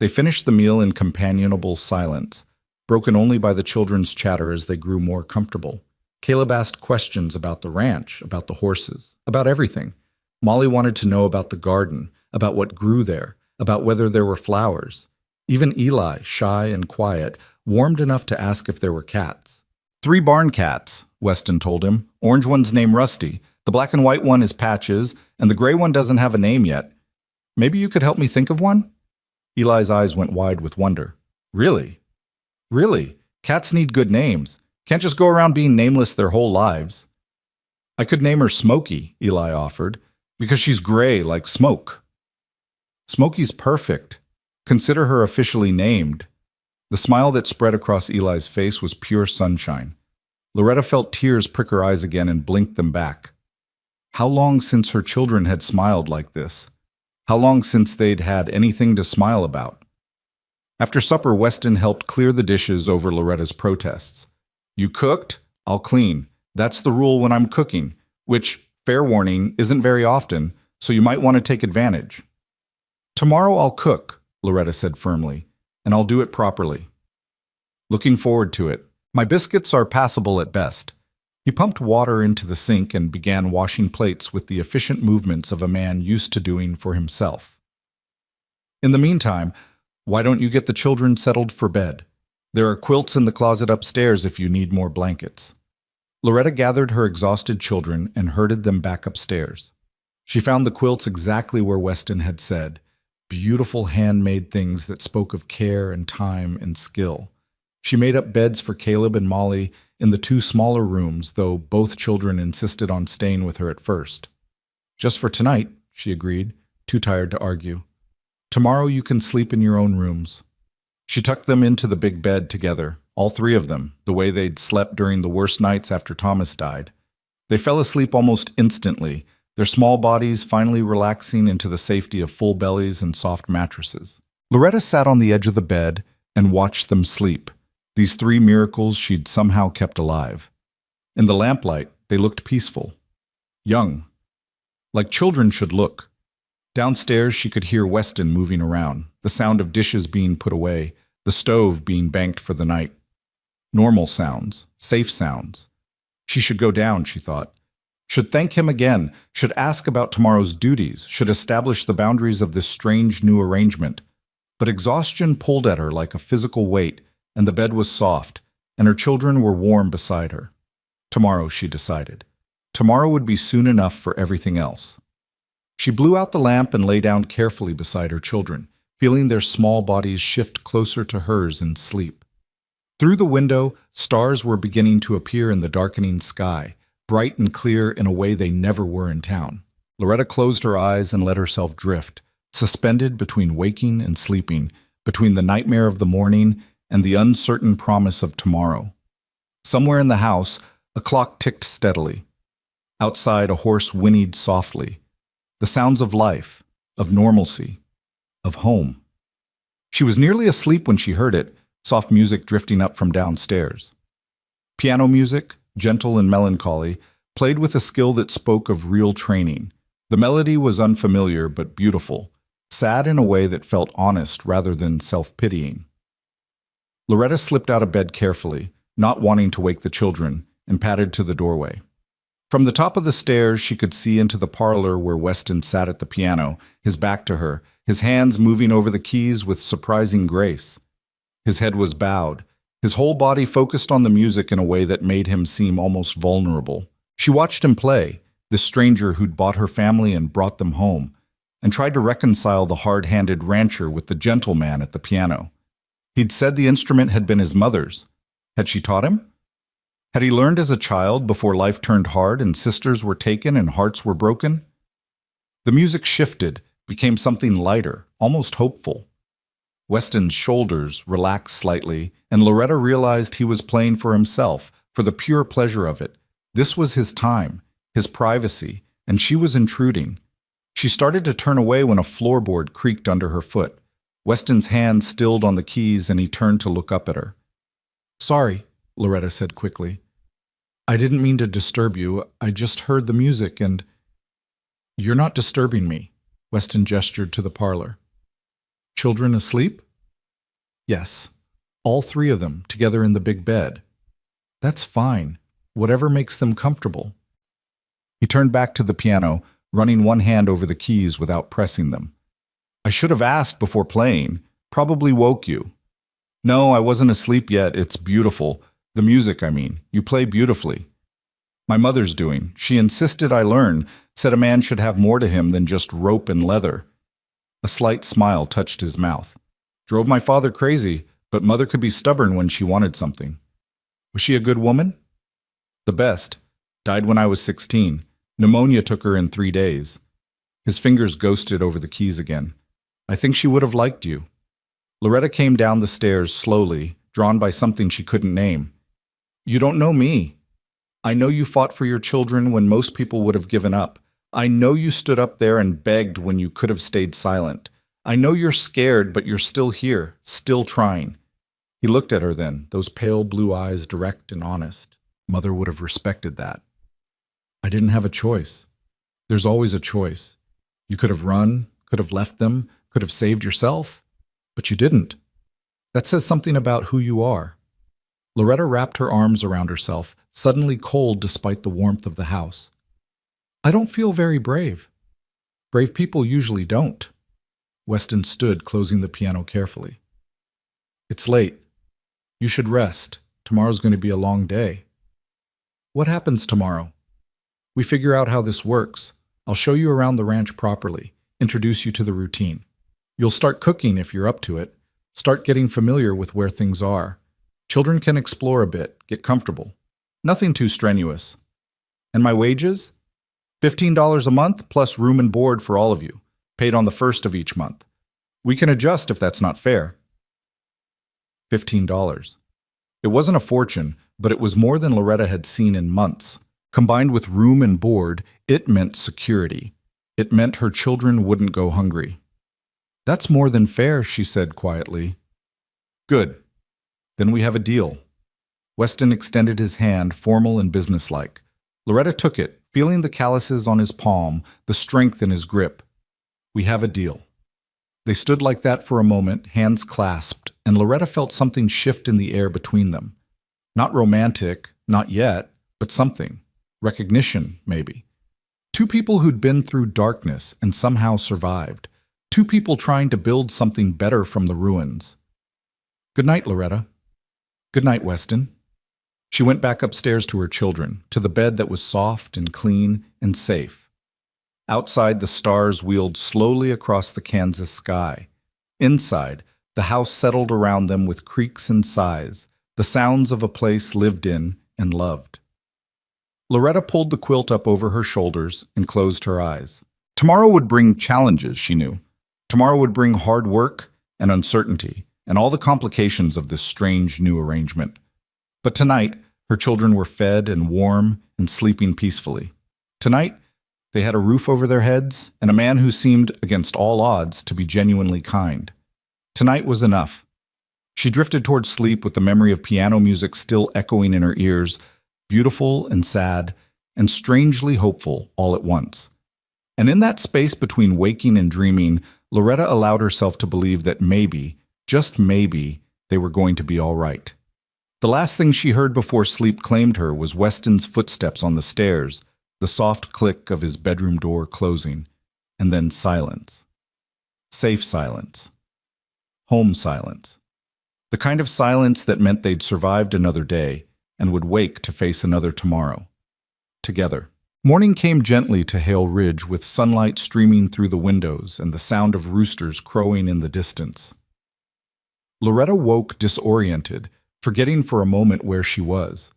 They finished the meal in companionable silence, broken only by the children's chatter as they grew more comfortable. Caleb asked questions about the ranch, about the horses, about everything. Molly wanted to know about the garden, about what grew there, about whether there were flowers. Even Eli, shy and quiet, warmed enough to ask if there were cats. 3 barn cats, Weston told him. Orange one's named Rusty. The black and white one is Patches, and the gray one doesn't have a name yet. Maybe you could help me think of one? Eli's eyes went wide with wonder. Really? Really? Cats need good names. Can't just go around being nameless their whole lives. I could name her Smokey, Eli offered, because she's gray like smoke. Smokey's perfect. Consider her officially named. The smile that spread across Eli's face was pure sunshine. Loretta felt tears prick her eyes again and blinked them back. How long since her children had smiled like this? How long since they'd had anything to smile about? After supper, Weston helped clear the dishes over Loretta's protests. You cooked? I'll clean. That's the rule when I'm cooking. Which, Fair warning isn't very often, so you might want to take advantage. Tomorrow I'll cook, Loretta said firmly, and I'll do it properly. Looking forward to it. My biscuits are passable at best. He pumped water into the sink and began washing plates with the efficient movements of a man used to doing for himself. In the meantime, why don't you get the children settled for bed? There are quilts in the closet upstairs if you need more blankets. Loretta gathered her exhausted children and herded them back upstairs. She found the quilts exactly where Weston had said, beautiful handmade things that spoke of care and time and skill. She made up beds for Caleb and Molly in the two smaller rooms, though both children insisted on staying with her at first. Just for tonight, she agreed, too tired to argue. Tomorrow you can sleep in your own rooms. She tucked them into the big bed together, all three of them, the way they'd slept during the worst nights after Thomas died. They fell asleep almost instantly, their small bodies finally relaxing into the safety of full bellies and soft mattresses. Loretta sat on the edge of the bed and watched them sleep, these three miracles she'd somehow kept alive. In the lamplight, they looked peaceful, young, like children should look. Downstairs, she could hear Weston moving around, the sound of dishes being put away, the stove being banked for the night. Normal sounds, safe sounds. She should go down, she thought. Should thank him again, should ask about tomorrow's duties, should establish the boundaries of this strange new arrangement. But exhaustion pulled at her like a physical weight, and the bed was soft, and her children were warm beside her. Tomorrow, she decided. Tomorrow would be soon enough for everything else. She blew out the lamp and lay down carefully beside her children, feeling their small bodies shift closer to hers in sleep. Through the window, stars were beginning to appear in the darkening sky, bright and clear in a way they never were in town. Loretta closed her eyes and let herself drift, suspended between waking and sleeping, between the nightmare of the morning and the uncertain promise of tomorrow. Somewhere in the house, a clock ticked steadily. Outside, a horse whinnied softly. The sounds of life, of normalcy, of home. She was nearly asleep when she heard it, soft music drifting up from downstairs. Piano music, gentle and melancholy, played with a skill that spoke of real training. The melody was unfamiliar but beautiful, sad in a way that felt honest rather than self-pitying. Loretta slipped out of bed carefully, not wanting to wake the children, and padded to the doorway. From the top of the stairs, she could see into the parlor where Weston sat at the piano, his back to her, his hands moving over the keys with surprising grace. His head was bowed, his whole body focused on the music in a way that made him seem almost vulnerable. She watched him play, this stranger who'd bought her family and brought them home, and tried to reconcile the hard-handed rancher with the gentleman at the piano. He'd said the instrument had been his mother's. Had she taught him? Had he learned as a child before life turned hard and sisters were taken and hearts were broken? The music shifted, became something lighter, almost hopeful. Weston's shoulders relaxed slightly, and Loretta realized he was playing for himself, for the pure pleasure of it. This was his time, his privacy, and she was intruding. She started to turn away when a floorboard creaked under her foot. Weston's hand stilled on the keys and he turned to look up at her. "Sorry," Loretta said quickly. "I didn't mean to disturb you. I just heard the music and—" "You're not disturbing me," Weston gestured to the parlor. "Children asleep?" "Yes. All three of them, together in the big bed." "That's fine. Whatever makes them comfortable." He turned back to the piano, running one hand over the keys without pressing them. "I should have asked before playing. Probably woke you." "No, I wasn't asleep yet. It's beautiful. The music, I mean. You play beautifully." "My mother's doing. She insisted I learn, said a man should have more to him than just rope and leather." A slight smile touched his mouth. "Drove my father crazy, but mother could be stubborn when she wanted something." "Was she a good woman?" "The best. Died when I was 16. Pneumonia took her in 3 days." His fingers ghosted over the keys again. "I think she would have liked you." Loretta came down the stairs slowly, drawn by something she couldn't name. "You don't know me. I know you fought for your children when most people would have given up. I know you stood up there and begged when you could have stayed silent. I know you're scared, but you're still here, still trying." He looked at her then, those pale blue eyes direct and honest. Mother would have respected that. "I didn't have a choice," There's always a choice. You could have run, could have left them, could have saved yourself, but you didn't. That says something about who you are. Loretta wrapped her arms around herself, suddenly cold despite the warmth of the house. I don't feel very brave. Brave people usually don't. Weston stood, closing the piano carefully. It's late. You should rest. Tomorrow's going to be a long day. What happens tomorrow? We figure out how this works. I'll show you around the ranch properly, introduce you to the routine. You'll start cooking if you're up to it. Start getting familiar with where things are. Children can explore a bit, get comfortable. Nothing too strenuous. And my wages? $15 a month plus room and board for all of you, paid on the first of each month. We can adjust if that's not fair. $15. It wasn't a fortune, but it was more than Loretta had seen in months. Combined with room and board, it meant security. It meant her children wouldn't go hungry. That's more than fair, she said quietly. Good. Then we have a deal. Weston extended his hand, formal and businesslike. Loretta took it, feeling the calluses on his palm, the strength in his grip. We have a deal. They stood like that for a moment, hands clasped, and Loretta felt something shift in the air between them. Not romantic, not yet, but something. Recognition, maybe. Two people who'd been through darkness and somehow survived. Two people trying to build something better from the ruins. Good night, Loretta. Good night, Weston. She went back upstairs to her children, to the bed that was soft and clean and safe. Outside, the stars wheeled slowly across the Kansas sky. Inside, the house settled around them with creaks and sighs, the sounds of a place lived in and loved. Loretta pulled the quilt up over her shoulders and closed her eyes. Tomorrow would bring challenges, she knew. Tomorrow would bring hard work and uncertainty and all the complications of this strange new arrangement. But tonight, her children were fed and warm and sleeping peacefully. Tonight, they had a roof over their heads and a man who seemed, against all odds, to be genuinely kind. Tonight was enough. She drifted toward sleep with the memory of piano music still echoing in her ears, beautiful and sad, and strangely hopeful all at once. And in that space between waking and dreaming, Loretta allowed herself to believe that maybe, just maybe, they were going to be all right. The last thing she heard before sleep claimed her was Weston's footsteps on the stairs, the soft click of his bedroom door closing, and then silence. Safe silence. Home silence. The kind of silence that meant they'd survived another day and would wake to face another tomorrow. Together. Morning came gently to Hale Ridge with sunlight streaming through the windows and the sound of roosters crowing in the distance. Loretta woke disoriented, forgetting for a moment where she was.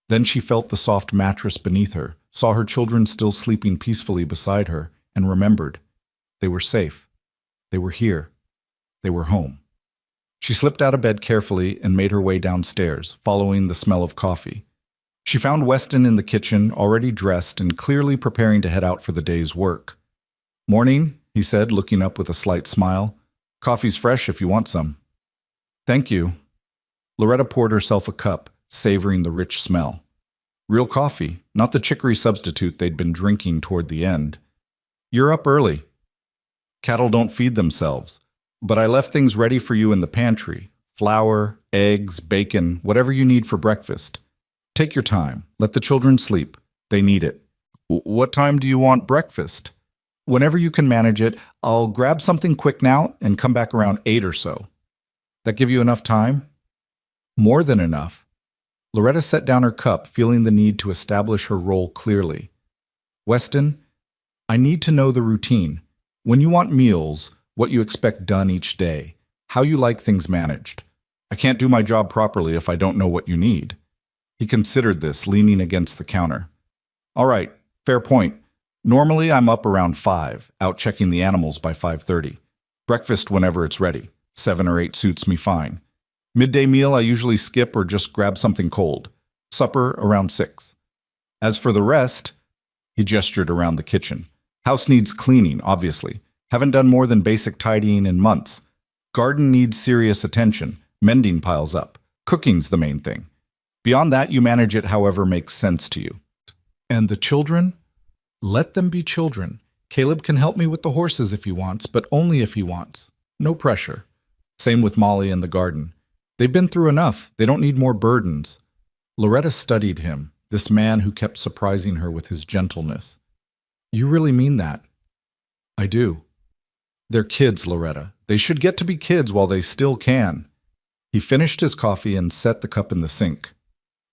Then she felt the soft mattress beneath her, saw her children still sleeping peacefully beside her, and remembered. They were safe. They were here. They were home. She slipped out of bed carefully and made her way downstairs, following the smell of coffee. She found Weston in the kitchen, already dressed and clearly preparing to head out for the day's work. "Morning," he said, looking up with a slight smile. "Coffee's fresh if you want some." "Thank you." Loretta poured herself a cup, savoring the rich smell. Real coffee, not the chicory substitute they'd been drinking toward the end. "You're up early." "Cattle don't feed themselves, but I left things ready for you in the pantry. Flour, eggs, bacon, whatever you need for breakfast. Take your time. Let the children sleep. They need it." "What time do you want breakfast?" "Whenever you can manage it. I'll grab something quick now and come back around 8 or so." "That give you enough time?" "More than enough." Loretta set down her cup, feeling the need to establish her role clearly. "Weston, I need to know the routine. When you want meals, what you expect done each day, how you like things managed. I can't do my job properly if I don't know what you need." He considered this, leaning against the counter. "All right, fair point. Normally I'm up around 5, out checking the animals by 5:30. Breakfast whenever it's ready. 7 or 8 suits me fine. Midday meal I usually skip or just grab something cold. Supper around 6. As for the rest," he gestured around the kitchen. "House needs cleaning, obviously. Haven't done more than basic tidying in months. Garden needs serious attention. Mending piles up. Cooking's the main thing. Beyond that, you manage it however makes sense to you." "And the children?" Let them be children. Caleb can help me with the horses if he wants, but only if he wants. No pressure. Same with Molly and the garden. They've been through enough. They don't need more burdens. Loretta studied him, this man who kept surprising her with his gentleness. You really mean that? I do. They're kids, Loretta. They should get to be kids while they still can. He finished his coffee and set the cup in the sink.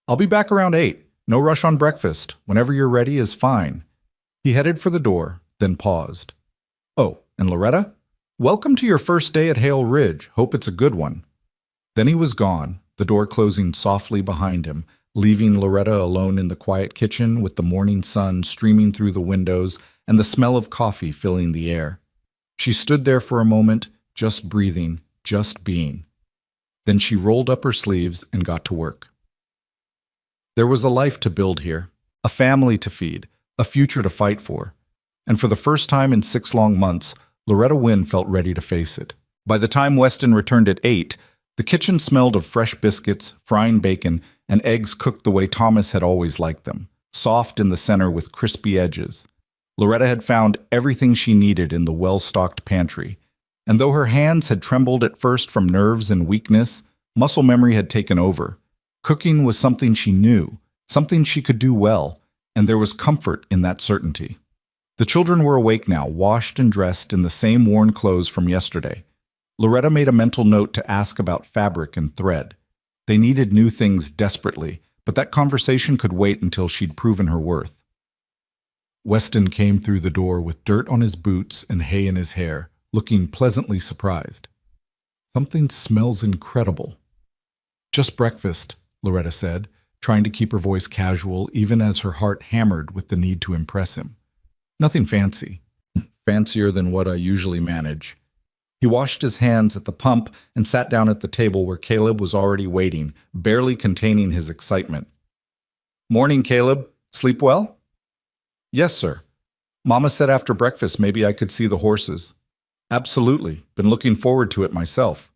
I'll be back around 8. No rush on breakfast. Whenever you're ready is fine. He headed for the door, then paused. Oh, and Loretta? Welcome to your first day at Hale Ridge. Hope it's a good one. Then he was gone, the door closing softly behind him, leaving Loretta alone in the quiet kitchen with the morning sun streaming through the windows and the smell of coffee filling the air. She stood there for a moment, just breathing, just being. Then she rolled up her sleeves and got to work. There was a life to build here, a family to feed, a future to fight for. And for the first time in 6 long months, Loretta Wynn felt ready to face it. By the time Weston returned at 8, the kitchen smelled of fresh biscuits, frying bacon, and eggs cooked the way Thomas had always liked them, soft in the center with crispy edges. Loretta had found everything she needed in the well-stocked pantry, and though her hands had trembled at first from nerves and weakness, muscle memory had taken over. Cooking was something she knew, something she could do well, and there was comfort in that certainty. The children were awake now, washed and dressed in the same worn clothes from yesterday. Loretta made a mental note to ask about fabric and thread. They needed new things desperately, but that conversation could wait until she'd proven her worth. Weston came through the door with dirt on his boots and hay in his hair, looking pleasantly surprised. Something smells incredible. Just breakfast, Loretta said, trying to keep her voice casual even as her heart hammered with the need to impress him. Nothing fancy. Fancier than what I usually manage. He washed his hands at the pump and sat down at the table where Caleb was already waiting, barely containing his excitement. Morning, Caleb. Sleep well? Yes, sir. Mama said after breakfast maybe I could see the horses. Absolutely. Been looking forward to it myself.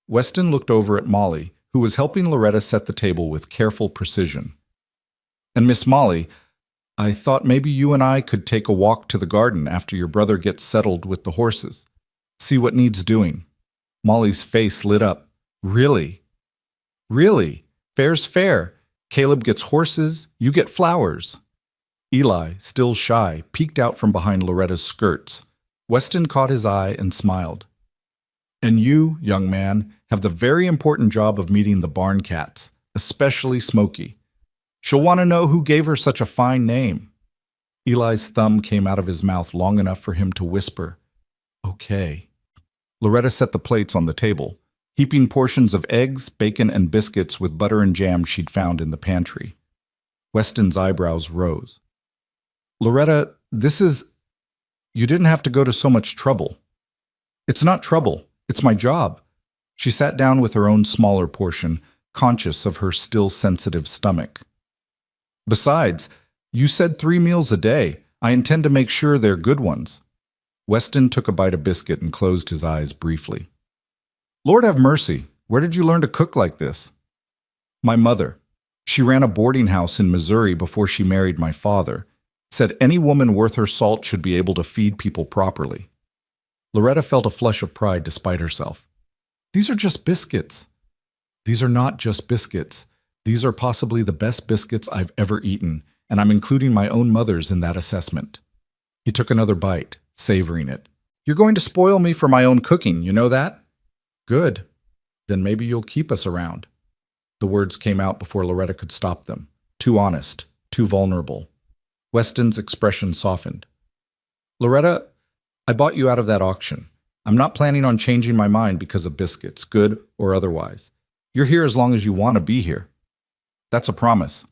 Weston looked over at Molly, who was helping Loretta set the table with careful precision. And Miss Molly, I thought maybe you and I could take a walk to the garden after your brother gets settled with the horses. See what needs doing. Molly's face lit up. Really? Really? Fair's fair. Caleb gets horses, you get flowers. Eli, still shy, peeked out from behind Loretta's skirts. Weston caught his eye and smiled. And you, young man, have the very important job of meeting the barn cats, especially Smokey. She'll want to know who gave her such a fine name. Eli's thumb came out of his mouth long enough for him to whisper, Okay. Loretta set the plates on the table, heaping portions of eggs, bacon, and biscuits with butter and jam she'd found in the pantry. Weston's eyebrows rose. Loretta, you didn't have to go to so much trouble. It's not trouble. It's my job. She sat down with her own smaller portion, conscious of her still sensitive stomach. Besides, you said 3 meals a day. I intend to make sure they're good ones. Weston took a bite of biscuit and closed his eyes briefly. Lord have mercy. Where did you learn to cook like this? My mother. She ran a boarding house in Missouri before she married my father. Said any woman worth her salt should be able to feed people properly. Loretta felt a flush of pride despite herself. These are just biscuits. These are not just biscuits. These are possibly the best biscuits I've ever eaten, and I'm including my own mother's in that assessment. He took another bite, savoring it. You're going to spoil me for my own cooking, you know that? Good. Then maybe you'll keep us around. The words came out before Loretta could stop them. Too honest, too vulnerable. Weston's expression softened. Loretta, I bought you out of that auction. I'm not planning on changing my mind because of biscuits, good or otherwise. You're here as long as you want to be here. That's a promise.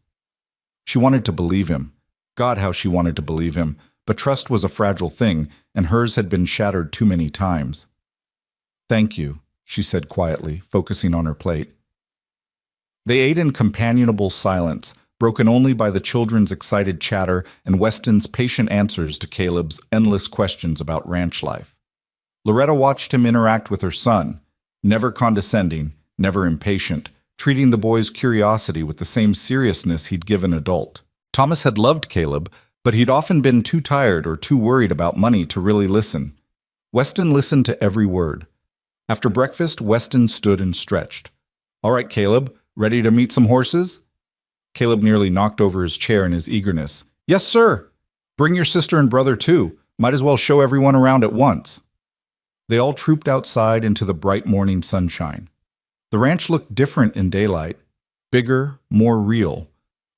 She wanted to believe him. God, how she wanted to believe him. But trust was a fragile thing, and hers had been shattered too many times. Thank you, she said quietly, focusing on her plate. They ate in companionable silence, broken only by the children's excited chatter and Weston's patient answers to Caleb's endless questions about ranch life. Loretta watched him interact with her son, never condescending, never impatient, treating the boy's curiosity with the same seriousness he'd given adult. Thomas had loved Caleb, But he'd often been too tired or too worried about money to really listen. Weston listened to every word. After breakfast, Weston stood and stretched. "All right, Caleb, ready to meet some horses?" Caleb nearly knocked over his chair in his eagerness. "Yes, sir! Bring your sister and brother, too. Might as well show everyone around at once." They all trooped outside into the bright morning sunshine. The ranch looked different in daylight, bigger, more real.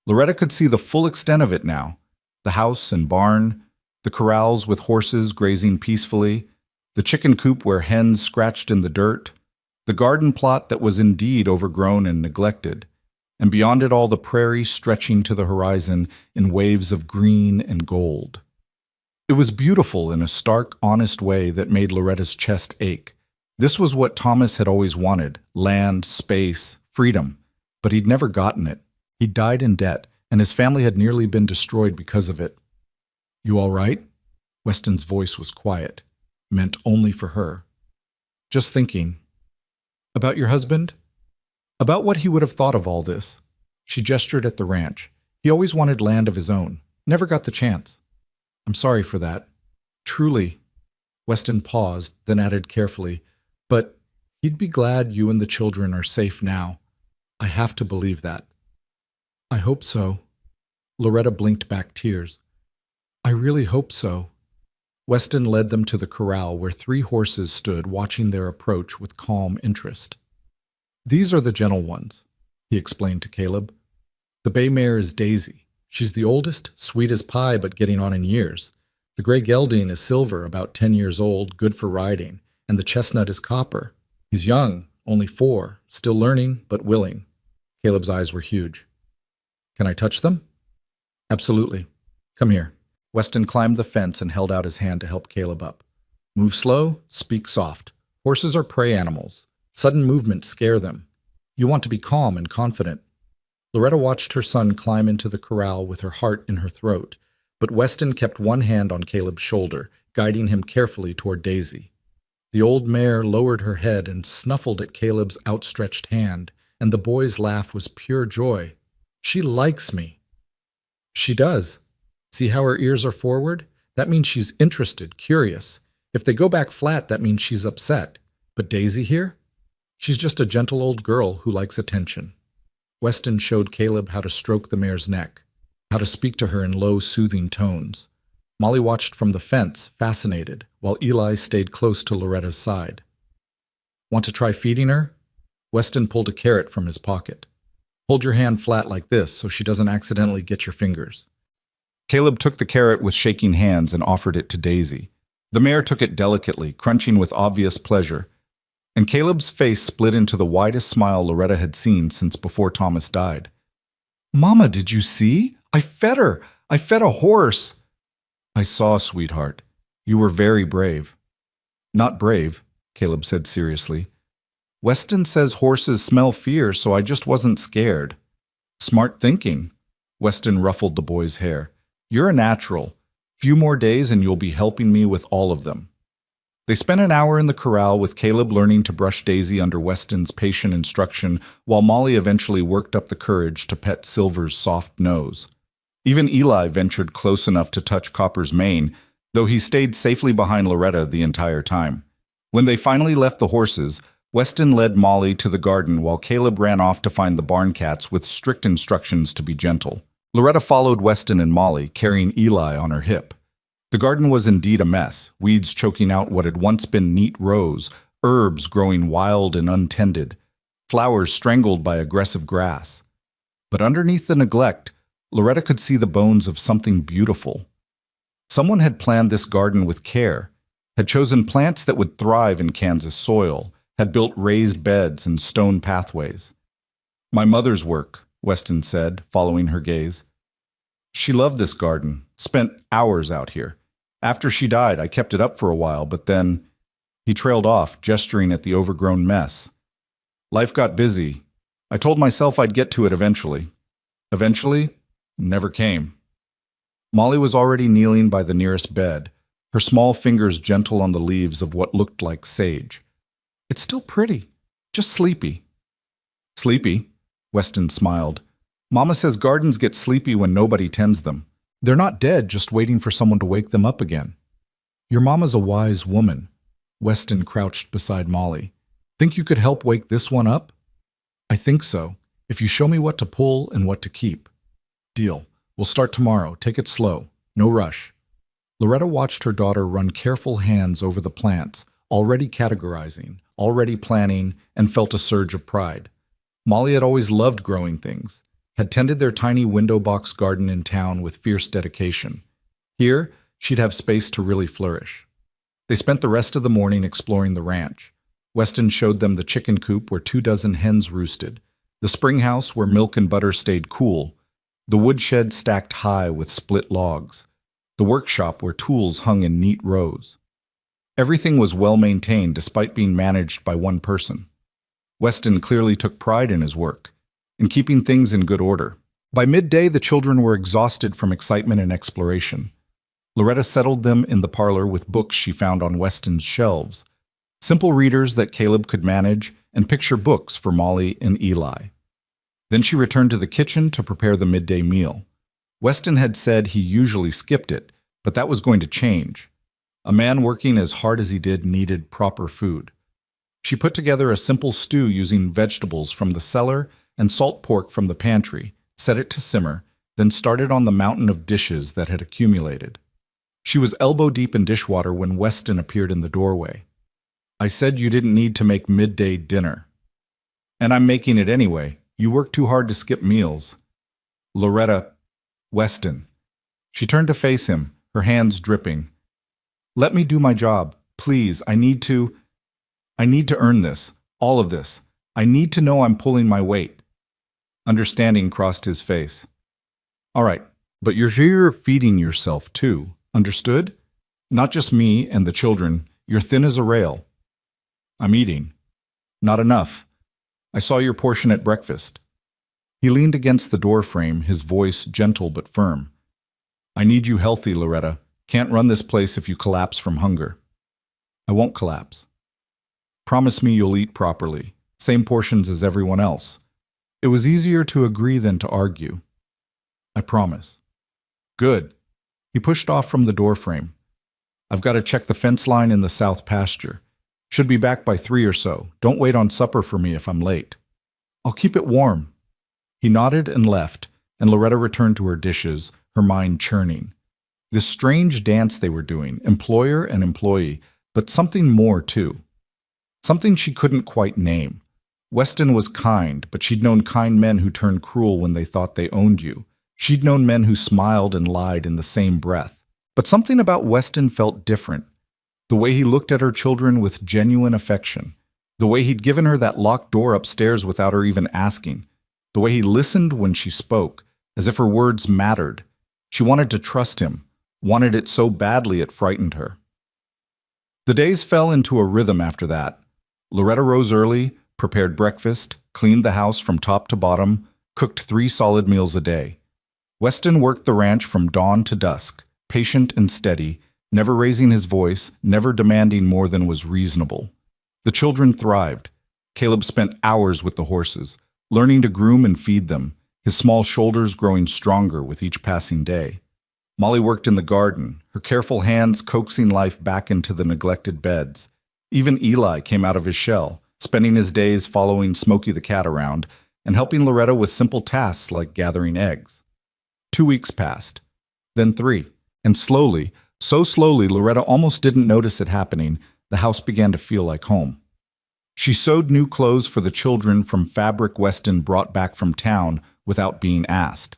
Loretta could see the full extent of it now. The house and barn, the corrals with horses grazing peacefully, the chicken coop where hens scratched in the dirt, the garden plot that was indeed overgrown and neglected, and beyond it all the prairie stretching to the horizon in waves of green and gold. It was beautiful in a stark, honest way that made Loretta's chest ache. This was what Thomas had always wanted: land, space, freedom. But he'd never gotten it. He'd died in debt, and his family had nearly been destroyed because of it. "You all right?" Weston's voice was quiet, meant only for her. "Just thinking." "About your husband?" "About what he would have thought of all this." She gestured at the ranch. "He always wanted land of his own. Never got the chance." "I'm sorry for that." "Truly." Weston paused, then added carefully, "But he'd be glad you and the children are safe now. I have to believe that." "I hope so." Loretta blinked back tears. "I really hope so." Weston led them to the corral where 3 horses stood watching their approach with calm interest. "These are the gentle ones," he explained to Caleb. "The bay mare is Daisy. She's the oldest, sweet as pie, but getting on in years. The gray gelding is Silver, about 10 years old, good for riding, and the chestnut is Copper. He's young, only 4, still learning, but willing." Caleb's eyes were huge. "Can I touch them?" "Absolutely. Come here." Weston climbed the fence and held out his hand to help Caleb up. "Move slow, speak soft. Horses are prey animals. Sudden movements scare them. You want to be calm and confident." Loretta watched her son climb into the corral with her heart in her throat, but Weston kept one hand on Caleb's shoulder, guiding him carefully toward Daisy. The old mare lowered her head and snuffled at Caleb's outstretched hand, and the boy's laugh was pure joy. "She likes me." "She does. See how her ears are forward? That means she's interested, curious. If they go back flat, that means she's upset. But Daisy here? She's just a gentle old girl who likes attention." Weston showed Caleb how to stroke the mare's neck, how to speak to her in low, soothing tones. Molly watched from the fence, fascinated, while Eli stayed close to Loretta's side. "Want to try feeding her?" Weston pulled a carrot from his pocket. "Hold your hand flat like this so she doesn't accidentally get your fingers." Caleb took the carrot with shaking hands and offered it to Daisy. The mare took it delicately, crunching with obvious pleasure, and Caleb's face split into the widest smile Loretta had seen since before Thomas died. "Mama, did you see? I fed her! I fed a horse!" "I saw, sweetheart. You were very brave." "Not brave," Caleb said seriously. "Weston says horses smell fear, so I just wasn't scared." "Smart thinking." Weston ruffled the boy's hair. "You're a natural. Few more days and you'll be helping me with all of them." They spent an hour in the corral with Caleb learning to brush Daisy under Weston's patient instruction, while Molly eventually worked up the courage to pet Silver's soft nose. Even Eli ventured close enough to touch Copper's mane, though he stayed safely behind Loretta the entire time. When they finally left the horses, Weston led Molly to the garden while Caleb ran off to find the barn cats with strict instructions to be gentle. Loretta followed Weston and Molly, carrying Eli on her hip. The garden was indeed a mess, weeds choking out what had once been neat rows, herbs growing wild and untended, flowers strangled by aggressive grass. But underneath the neglect, Loretta could see the bones of something beautiful. Someone had planned this garden with care, had chosen plants that would thrive in Kansas soil, had built raised beds and stone pathways. "My mother's work," Weston said, following her gaze. "She loved this garden, spent hours out here. After she died, I kept it up for a while, but then—" He trailed off, gesturing at the overgrown mess. "Life got busy. I told myself I'd get to it eventually. Eventually, never came." Molly was already kneeling by the nearest bed, her small fingers gentle on the leaves of what looked like sage. "It's still pretty, just sleepy." "Sleepy?" Weston smiled. "Mama says gardens get sleepy when nobody tends them. They're not dead, just waiting for someone to wake them up again. Your mama's a wise woman. Weston crouched beside Molly. Think you could help wake this one up? I think so, if you show me what to pull and what to keep. Deal. We'll start tomorrow. Take it slow. No rush. Loretta watched her daughter run careful hands over the plants, already categorizing, already planning, and felt a surge of pride. Molly had always loved growing things, had tended their tiny window box garden in town with fierce dedication. Here, she'd have space to really flourish. They spent the rest of the morning exploring the ranch. Weston showed them the chicken coop where 24 hens roosted, the spring house where milk and butter stayed cool, the woodshed stacked high with split logs, the workshop where tools hung in neat rows. Everything was well maintained despite being managed by one person. Weston clearly took pride in his work, in keeping things in good order. By midday, the children were exhausted from excitement and exploration. Loretta settled them in the parlor with books she found on Weston's shelves, simple readers that Caleb could manage, and picture books for Molly and Eli. Then she returned to the kitchen to prepare the midday meal. Weston had said he usually skipped it, but that was going to change. A man working as hard as he did needed proper food. She put together a simple stew using vegetables from the cellar and salt pork from the pantry, set it to simmer, then started on the mountain of dishes that had accumulated. She was elbow-deep in dishwater when Weston appeared in the doorway. I said you didn't need to make midday dinner. And I'm making it anyway. You work too hard to skip meals. Loretta, Weston. She turned to face him, her hands dripping. Let me do my job, please. I need to earn this, all of this. I need to know I'm pulling my weight. Understanding crossed his face. All right, but you're here feeding yourself too, understood? Not just me and the children. You're thin as a rail. I'm eating. Not enough. I saw your portion at breakfast. He leaned against the doorframe, his voice gentle but firm. I need you healthy, Loretta. Can't run this place if you collapse from hunger. I won't collapse. Promise me you'll eat properly, same portions as everyone else. It was easier to agree than to argue. I promise. Good. He pushed off from the doorframe. I've got to check the fence line in the south pasture. Should be back by 3 or so. Don't wait on supper for me if I'm late. I'll keep it warm. He nodded and left, and Loretta returned to her dishes, her mind churning. This strange dance they were doing, employer and employee, but something more too. Something she couldn't quite name. Weston was kind, but she'd known kind men who turned cruel when they thought they owned you. She'd known men who smiled and lied in the same breath. But something about Weston felt different. The way he looked at her children with genuine affection. The way he'd given her that locked door upstairs without her even asking. The way he listened when she spoke, as if her words mattered. She wanted to trust him, wanted it so badly it frightened her. The days fell into a rhythm after that. Loretta rose early, prepared breakfast, cleaned the house from top to bottom, cooked 3 solid meals a day. Weston worked the ranch from dawn to dusk, patient and steady, never raising his voice, never demanding more than was reasonable. The children thrived. Caleb spent hours with the horses, learning to groom and feed them, his small shoulders growing stronger with each passing day. Molly worked in the garden, her careful hands coaxing life back into the neglected beds. Even Eli came out of his shell, spending his days following Smokey the cat around and helping Loretta with simple tasks like gathering eggs. 2 weeks passed, then 3, and slowly, so slowly Loretta almost didn't notice it happening, the house began to feel like home. She sewed new clothes for the children from fabric Weston brought back from town without being asked.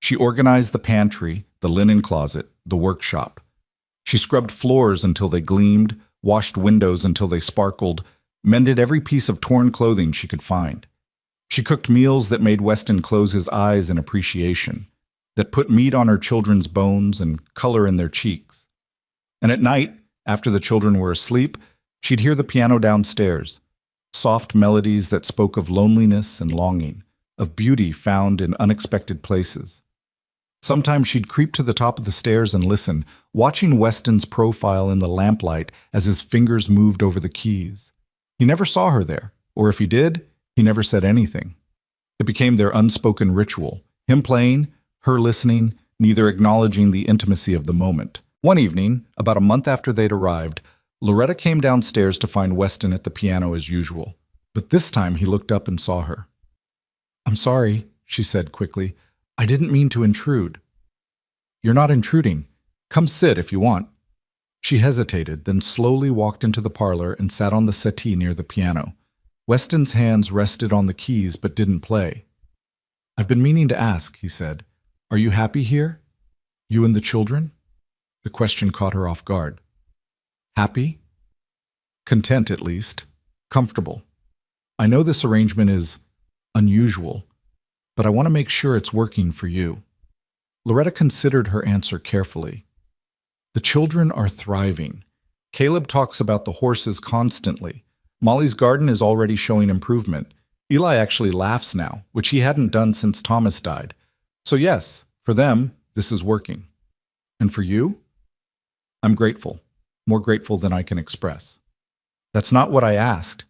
She organized the pantry, the linen closet, the workshop. She scrubbed floors until they gleamed, washed windows until they sparkled, mended every piece of torn clothing she could find. She cooked meals that made Weston close his eyes in appreciation, that put meat on her children's bones and color in their cheeks. And at night, after the children were asleep, she'd hear the piano downstairs, soft melodies that spoke of loneliness and longing, of beauty found in unexpected places. Sometimes she'd creep to the top of the stairs and listen, watching Weston's profile in the lamplight as his fingers moved over the keys. He never saw her there, or if he did, he never said anything. It became their unspoken ritual, him playing, her listening, neither acknowledging the intimacy of the moment. One evening, about a month after they'd arrived, Loretta came downstairs to find Weston at the piano as usual. But this time he looked up and saw her. "I'm sorry," she said quickly. "I didn't mean to intrude." "You're not intruding. Come sit if you want." She hesitated, then slowly walked into the parlor and sat on the settee near the piano. Weston's hands rested on the keys but didn't play. "I've been meaning to ask," he said. "Are you happy here? You and the children?" The question caught her off guard. "Happy?" "Content, at least. Comfortable. I know this arrangement is unusual, but I want to make sure it's working for you." Loretta considered her answer carefully. "The children are thriving. Caleb talks about the horses constantly. Molly's garden is already showing improvement. Eli actually laughs now, which he hadn't done since Thomas died. So yes, for them, this is working. And for you? I'm grateful. More grateful than I can express." "That's not what I asked."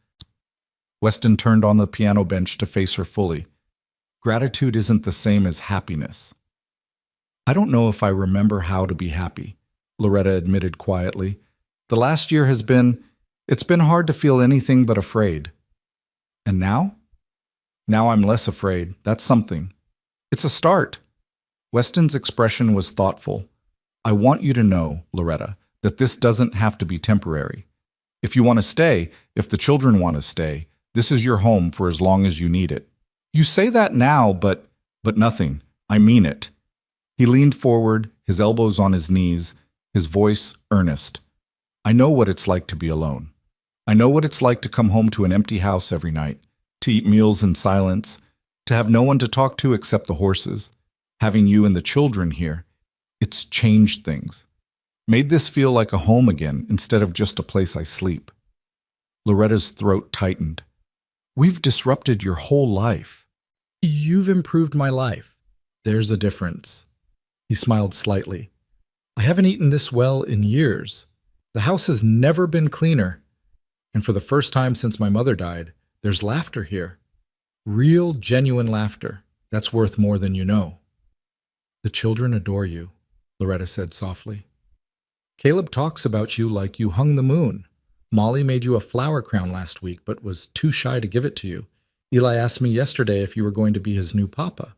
Weston turned on the piano bench to face her fully. "Gratitude isn't the same as happiness." "I don't know if I remember how to be happy," Loretta admitted quietly. "The last year it's been hard to feel anything but afraid." "And now?" "Now I'm less afraid. That's something. It's a start." Weston's expression was thoughtful. "I want you to know, Loretta, that this doesn't have to be temporary. If you want to stay, if the children want to stay, this is your home for as long as you need it." "You say that now, but nothing. I mean it." He leaned forward, his elbows on his knees, his voice earnest. "I know what it's like to be alone. I know what it's like to come home to an empty house every night, to eat meals in silence, to have no one to talk to except the horses. Having you and the children here, it's changed things. Made this feel like a home again instead of just a place I sleep." Loretta's throat tightened. "We've disrupted your whole life." "You've improved my life. There's a difference." He smiled slightly. "I haven't eaten this well in years. The house has never been cleaner. And for the first time since my mother died, there's laughter here. Real, genuine laughter. That's worth more than you know." "The children adore you," Loretta said softly. "Caleb talks about you like you hung the moon. Molly made you a flower crown last week, but was too shy to give it to you. Eli asked me yesterday if you were going to be his new papa."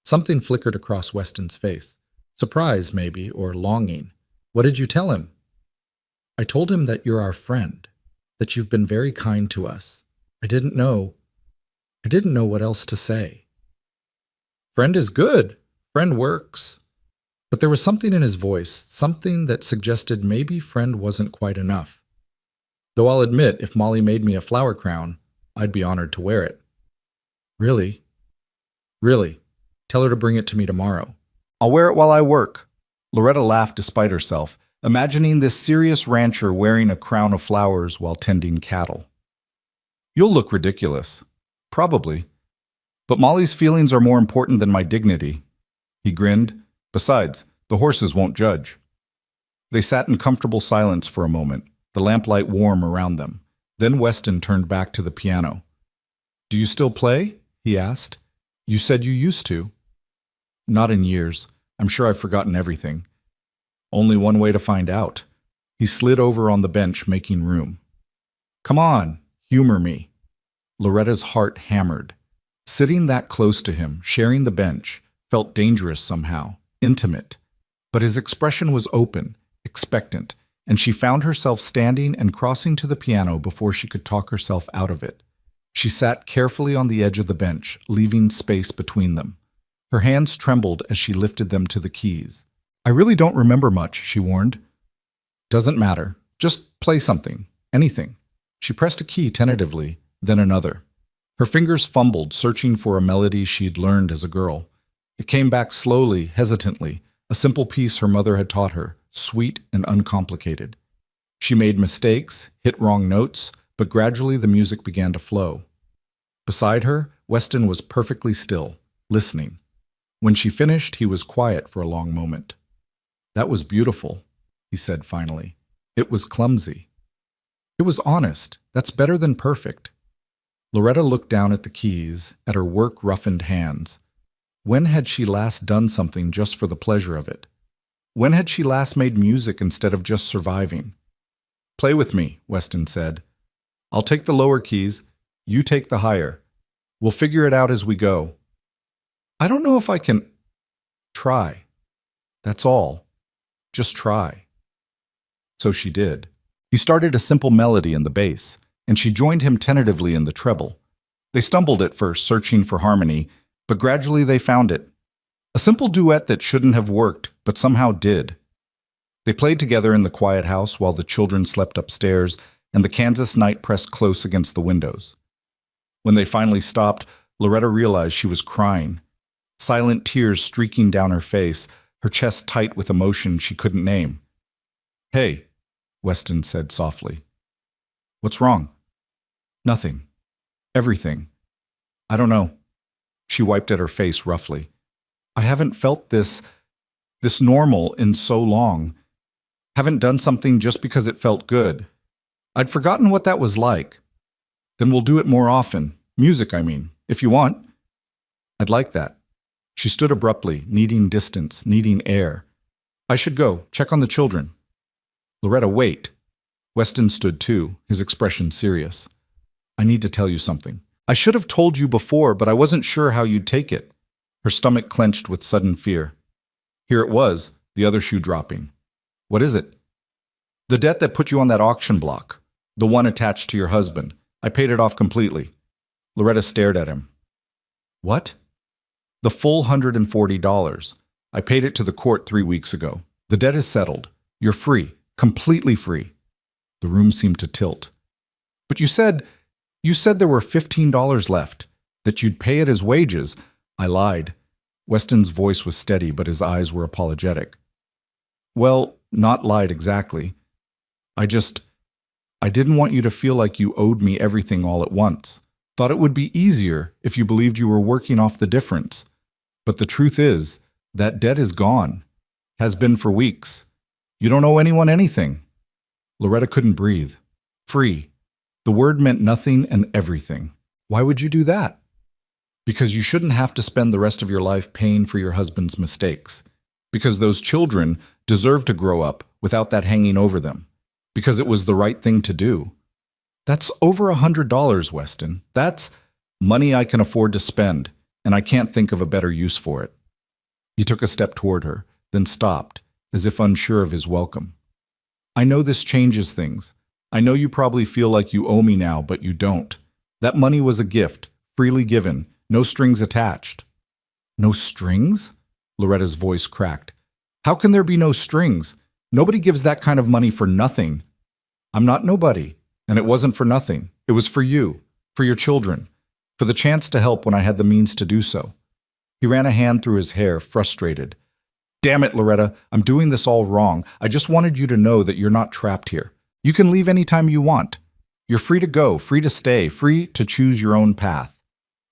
Something flickered across Weston's face. Surprise, maybe, or longing. "What did you tell him?" "I told him that you're our friend, that you've been very kind to us. I didn't know what else to say." "Friend is good. Friend works." But there was something in his voice, something that suggested maybe friend wasn't quite enough. "Though I'll admit, if Molly made me a flower crown, I'd be honored to wear it." "Really?" "Really. Tell her to bring it to me tomorrow." "I'll wear it while I work." Loretta laughed despite herself, imagining this serious rancher wearing a crown of flowers while tending cattle. "You'll look ridiculous." "Probably. But Molly's feelings are more important than my dignity." He grinned. "Besides, the horses won't judge." They sat in comfortable silence for a moment, the lamplight warm around them. Then Weston turned back to the piano. "Do you still play?" he asked. "You said you used to." "Not in years. I'm sure I've forgotten everything." "Only one way to find out." He slid over on the bench, making room. "Come on, humor me." Loretta's heart hammered. Sitting that close to him, sharing the bench, felt dangerous somehow, intimate. But his expression was open, expectant, and she found herself standing and crossing to the piano before she could talk herself out of it. She sat carefully on the edge of the bench, leaving space between them. Her hands trembled as she lifted them to the keys. "I really don't remember much," she warned. "Doesn't matter. Just play something. Anything." She pressed a key tentatively, then another. Her fingers fumbled, searching for a melody she'd learned as a girl. It came back slowly, hesitantly, a simple piece her mother had taught her, sweet and uncomplicated. She made mistakes, hit wrong notes, but gradually the music began to flow. Beside her, Weston was perfectly still, listening. When she finished, he was quiet for a long moment. "That was beautiful," he said finally. "It was clumsy." "It was honest. That's better than perfect." Loretta looked down at the keys, at her work-roughened hands. When had she last done something just for the pleasure of it? When had she last made music instead of just surviving? Play with me, Weston said. I'll take the lower keys, you take the higher. We'll figure it out as we go. I don't know if I can. Try. That's all. Just try. So she did. He started a simple melody in the bass, and she joined him tentatively in the treble. They stumbled at first, searching for harmony, but gradually they found it. A simple duet that shouldn't have worked, but somehow did. They played together in the quiet house while the children slept upstairs and the Kansas night pressed close against the windows. When they finally stopped, Loretta realized she was crying. Silent tears streaking down her face, her chest tight with emotion she couldn't name. Hey, Weston said softly. What's wrong? Nothing. Everything. I don't know. She wiped at her face roughly. I haven't felt this normal in so long. Haven't done something just because it felt good. I'd forgotten what that was like. Then we'll do it more often. Music, I mean, if you want. I'd like that. She stood abruptly, needing distance, needing air. I should go, check on the children. Loretta, wait. Weston stood too, his expression serious. I need to tell you something. I should have told you before, but I wasn't sure how you'd take it. Her stomach clenched with sudden fear. Here it was, the other shoe dropping. What is it? The debt that put you on that auction block. The one attached to your husband. I paid it off completely. Loretta stared at him. What? The full $140. I paid it to the court 3 weeks ago. The debt is settled. You're free. Completely free. The room seemed to tilt. But you said there were $15 left, that you'd pay it as wages. I lied. Weston's voice was steady, but his eyes were apologetic. Well, not lied exactly. I didn't want you to feel like you owed me everything all at once. Thought it would be easier if you believed you were working off the difference. But the truth is, that debt is gone. Has been for weeks. You don't owe anyone anything. Loretta couldn't breathe. Free. The word meant nothing and everything. Why would you do that? Because you shouldn't have to spend the rest of your life paying for your husband's mistakes. Because those children deserve to grow up without that hanging over them. Because it was the right thing to do. That's over $100, Weston. That's money I can afford to spend, and I can't think of a better use for it. He took a step toward her, then stopped, as if unsure of his welcome. I know this changes things. I know you probably feel like you owe me now, but you don't. That money was a gift, freely given, no strings attached. No strings? Loretta's voice cracked. How can there be no strings? Nobody gives that kind of money for nothing. I'm not nobody, and it wasn't for nothing. It was for you, for your children, for the chance to help when I had the means to do so. He ran a hand through his hair, frustrated. Damn it, Loretta, I'm doing this all wrong. I just wanted you to know that you're not trapped here. You can leave anytime you want. You're free to go, free to stay, free to choose your own path.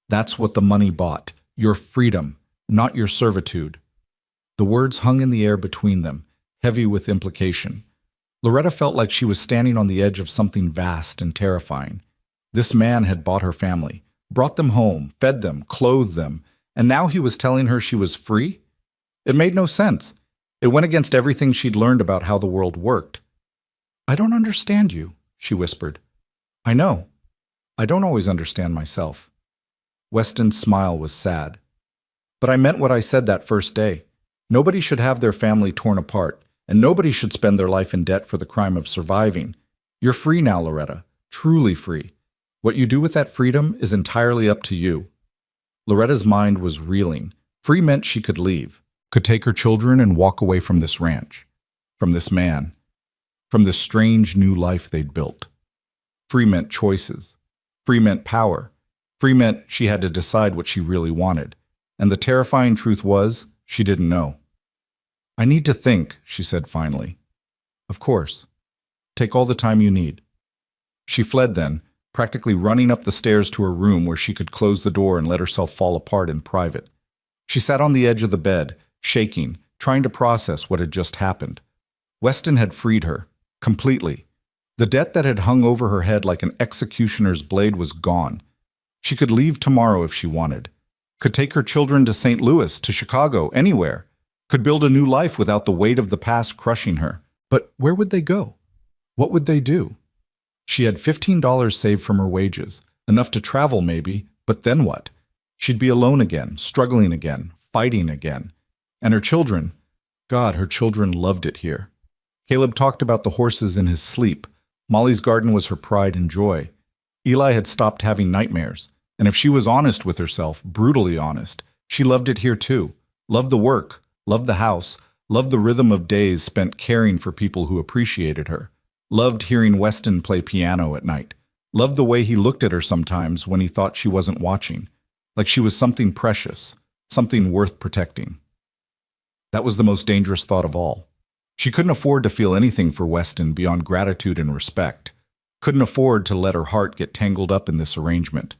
That's what the money bought, your freedom, not your servitude. The words hung in the air between them, heavy with implication. Loretta felt like she was standing on the edge of something vast and terrifying. This man had bought her family, brought them home, fed them, clothed them, and now he was telling her she was free? It made no sense. It went against everything she'd learned about how the world worked. I don't understand you, she whispered. I know. I don't always understand myself. Weston's smile was sad. But I meant what I said that first day. Nobody should have their family torn apart, and nobody should spend their life in debt for the crime of surviving. You're free now, Loretta, truly free. What you do with that freedom is entirely up to you. Loretta's mind was reeling. Free meant she could leave, could take her children and walk away from this ranch, from this man, from this strange new life they'd built. Free meant choices. Free meant power. Free meant she had to decide what she really wanted. And the terrifying truth was, she didn't know. I need to think, she said finally. Of course. Take all the time you need. She fled then, practically running up the stairs to her room where she could close the door and let herself fall apart in private. She sat on the edge of the bed, shaking, trying to process what had just happened. Weston had freed her, completely. The debt that had hung over her head like an executioner's blade was gone. She could leave tomorrow if she wanted. could take her children to St. Louis, to Chicago, anywhere, could build a new life without the weight of the past crushing her. But where would they go? What would they do? She had $15 saved from her wages, enough to travel maybe, but then what? She'd be alone again, struggling again, fighting again. And her children, God, her children loved it here. Caleb talked about the horses in his sleep. Molly's garden was her pride and joy. Eli had stopped having nightmares, and if she was honest with herself, brutally honest, she loved it here too. Loved the work, loved the house, loved the rhythm of days spent caring for people who appreciated her. Loved hearing Weston play piano at night. Loved the way he looked at her sometimes when he thought she wasn't watching, like she was something precious, something worth protecting. That was the most dangerous thought of all. She couldn't afford to feel anything for Weston beyond gratitude and respect. Couldn't afford to let her heart get tangled up in this arrangement.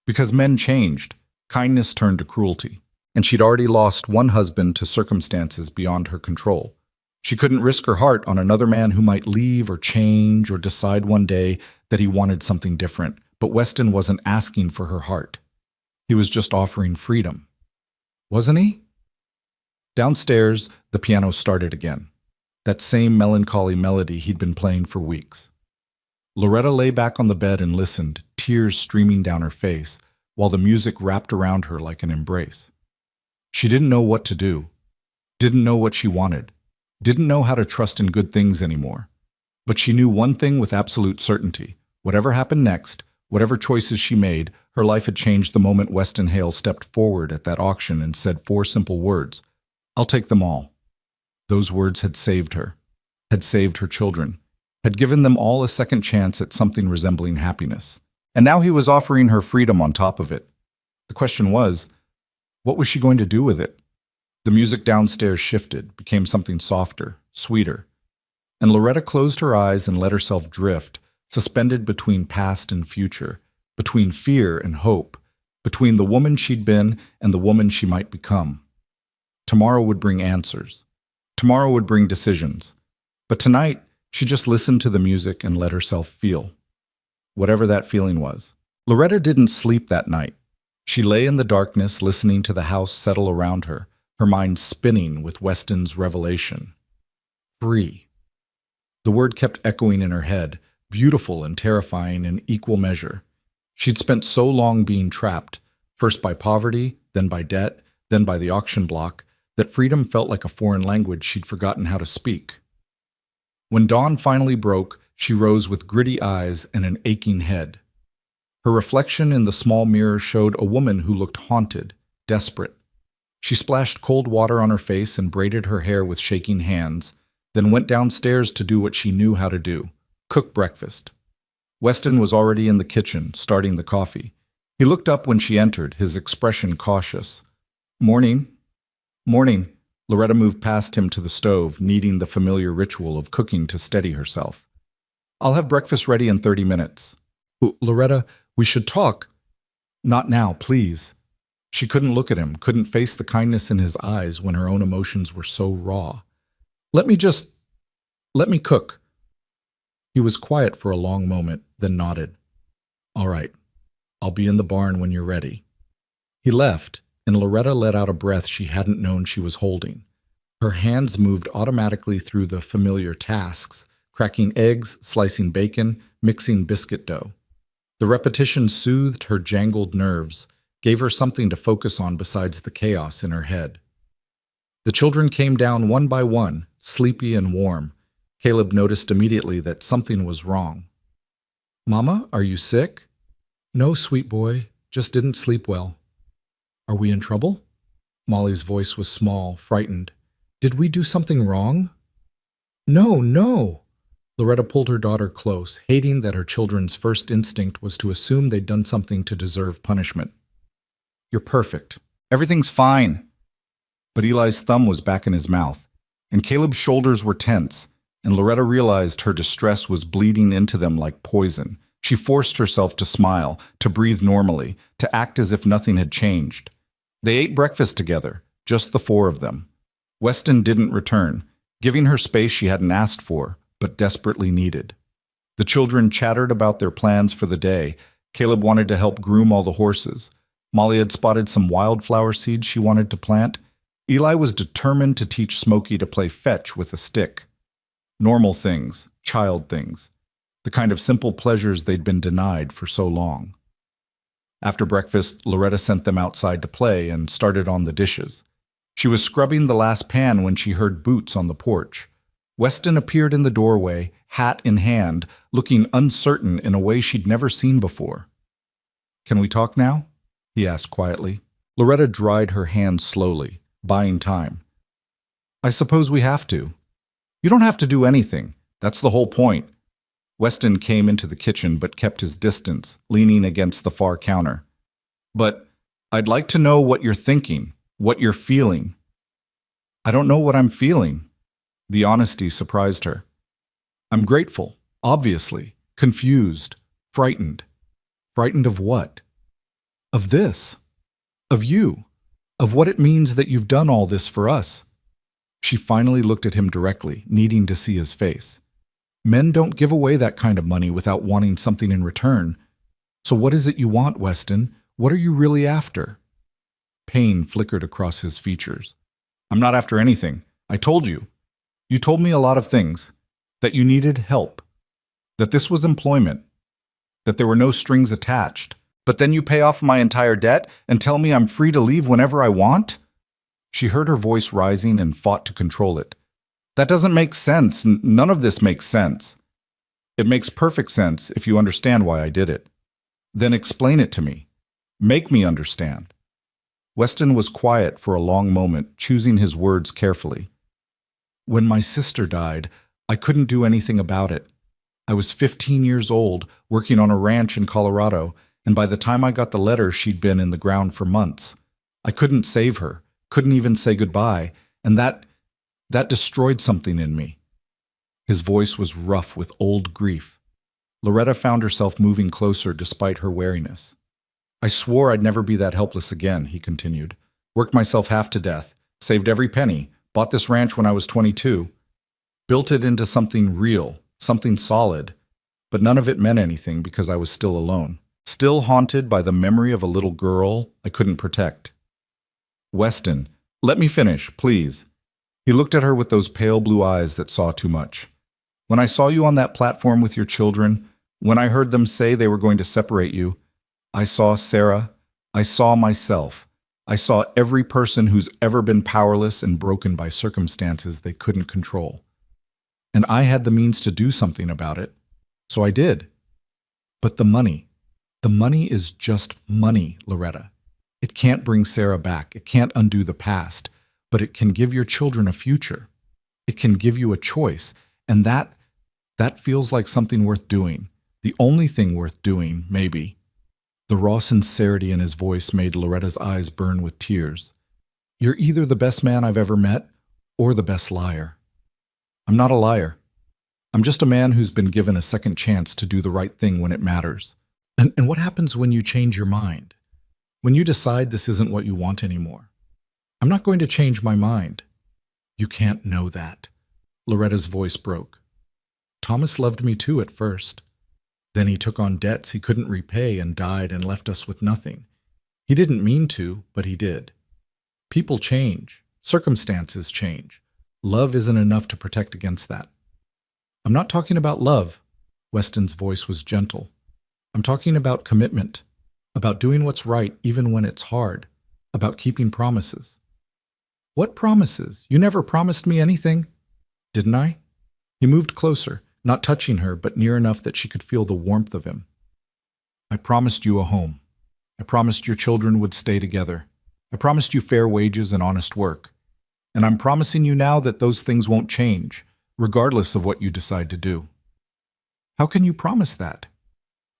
Because men changed, kindness turned to cruelty, and she'd already lost one husband to circumstances beyond her control. She couldn't risk her heart on another man who might leave or change or decide one day that he wanted something different, but Weston wasn't asking for her heart. He was just offering freedom. Wasn't he? Downstairs, the piano started again. That same melancholy melody he'd been playing for weeks. Loretta lay back on the bed and listened, tears streaming down her face, while the music wrapped around her like an embrace. She didn't know what to do, didn't know what she wanted, didn't know how to trust in good things anymore. But she knew one thing with absolute certainty. Whatever happened next, whatever choices she made, her life had changed the moment Weston Hale stepped forward at that auction and said 4 simple words, "I'll take them all." Those words had saved her children, had given them all a second chance at something resembling happiness. And now he was offering her freedom on top of it. The question was, what was she going to do with it? The music downstairs shifted, became something softer, sweeter. And Loretta closed her eyes and let herself drift, suspended between past and future, between fear and hope, between the woman she'd been and the woman she might become. Tomorrow would bring answers. Tomorrow would bring decisions. But tonight, she just listened to the music and let herself feel. Whatever that feeling was. Loretta didn't sleep that night. She lay in the darkness listening to the house settle around her, her mind spinning with Weston's revelation. Free. The word kept echoing in her head, beautiful and terrifying in equal measure. She'd spent so long being trapped, first by poverty, then by debt, then by the auction block, that freedom felt like a foreign language she'd forgotten how to speak. When dawn finally broke, she rose with gritty eyes and an aching head. Her reflection in the small mirror showed a woman who looked haunted, desperate. She splashed cold water on her face and braided her hair with shaking hands, then went downstairs to do what she knew how to do, cook breakfast. Weston was already in the kitchen, starting the coffee. He looked up when she entered, his expression cautious. "Morning." "Morning." Loretta moved past him to the stove, needing the familiar ritual of cooking to steady herself. "I'll have breakfast ready in 30 minutes. Loretta, we should talk." "Not now, please." She couldn't look at him, couldn't face the kindness in his eyes when her own emotions were so raw. Let me cook." He was quiet for a long moment, then nodded. "All right, I'll be in the barn when you're ready." He left, and Loretta let out a breath she hadn't known she was holding. Her hands moved automatically through the familiar tasks, cracking eggs, slicing bacon, mixing biscuit dough. The repetition soothed her jangled nerves, gave her something to focus on besides the chaos in her head. The children came down one by one, sleepy and warm. Caleb noticed immediately that something was wrong. "Mama, are you sick?" "No, sweet boy, just didn't sleep well." "Are we in trouble?" Molly's voice was small, frightened. "Did we do something wrong?" "No, no." Loretta pulled her daughter close, hating that her children's first instinct was to assume they'd done something to deserve punishment. "You're perfect. Everything's fine." But Eli's thumb was back in his mouth, and Caleb's shoulders were tense, and Loretta realized her distress was bleeding into them like poison. She forced herself to smile, to breathe normally, to act as if nothing had changed. They ate breakfast together, just the 4 of them. Weston didn't return, giving her space she hadn't asked for, but desperately needed. The children chattered about their plans for the day. Caleb wanted to help groom all the horses. Molly had spotted some wildflower seeds she wanted to plant. Eli was determined to teach Smokey to play fetch with a stick. Normal things, child things, the kind of simple pleasures they'd been denied for so long. After breakfast, Loretta sent them outside to play and started on the dishes. She was scrubbing the last pan when she heard boots on the porch. Weston appeared in the doorway, hat in hand, looking uncertain in a way she'd never seen before. "Can we talk now?" he asked quietly. Loretta dried her hands slowly, buying time. "I suppose we have to." "You don't have to do anything. That's the whole point." Weston came into the kitchen but kept his distance, leaning against the far counter. "But I'd like to know what you're thinking, what you're feeling." "I don't know what I'm feeling." The honesty surprised her. "I'm grateful, obviously, confused, frightened." "Frightened of what?" "Of this. Of you. Of what it means that you've done all this for us." She finally looked at him directly, needing to see his face. "Men don't give away that kind of money without wanting something in return. So what is it you want, Weston? What are you really after?" Pain flickered across his features. "I'm not after anything. I told you. You told me a lot of things. That you needed help. That this was employment. That there were no strings attached. But then you pay off my entire debt and tell me I'm free to leave whenever I want?" She heard her voice rising and fought to control it. "That doesn't make sense. None of this makes sense." "It makes perfect sense if you understand why I did it." "Then explain it to me. Make me understand." Weston was quiet for a long moment, choosing his words carefully. "When my sister died, I couldn't do anything about it. I was 15 years old, working on a ranch in Colorado, and by the time I got the letter, she'd been in the ground for months. I couldn't save her, couldn't even say goodbye, and that destroyed something in me." His voice was rough with old grief. Loretta found herself moving closer despite her wariness. "I swore I'd never be that helpless again," he continued. "Worked myself half to death, saved every penny, bought this ranch when I was 22, built it into something real, something solid, but none of it meant anything because I was still alone, still haunted by the memory of a little girl I couldn't protect." "Weston, let me finish, please." He looked at her with those pale blue eyes that saw too much. "When I saw you on that platform with your children, when I heard them say they were going to separate you, I saw Sarah, I saw myself. I saw every person who's ever been powerless and broken by circumstances they couldn't control. And I had the means to do something about it, so I did. But the money is just money, Loretta. It can't bring Sarah back, it can't undo the past, but it can give your children a future. It can give you a choice, and that feels like something worth doing. The only thing worth doing, maybe." The raw sincerity in his voice made Loretta's eyes burn with tears. "You're either the best man I've ever met, or the best liar." "I'm not a liar. I'm just a man who's been given a second chance to do the right thing when it matters." And what happens when you change your mind? When you decide this isn't what you want anymore? "I'm not going to change my mind." "You can't know that." Loretta's voice broke. "Thomas loved me too at first. Then he took on debts he couldn't repay and died and left us with nothing. He didn't mean to, but he did. People change. Circumstances change. Love isn't enough to protect against that." "I'm not talking about love." Weston's voice was gentle. "I'm talking about commitment, about doing what's right even when it's hard, about keeping promises." "What promises? You never promised me anything." "Didn't I?" He moved closer, not touching her, but near enough that she could feel the warmth of him. "I promised you a home. I promised your children would stay together. I promised you fair wages and honest work. And I'm promising you now that those things won't change, regardless of what you decide to do." "How can you promise that?"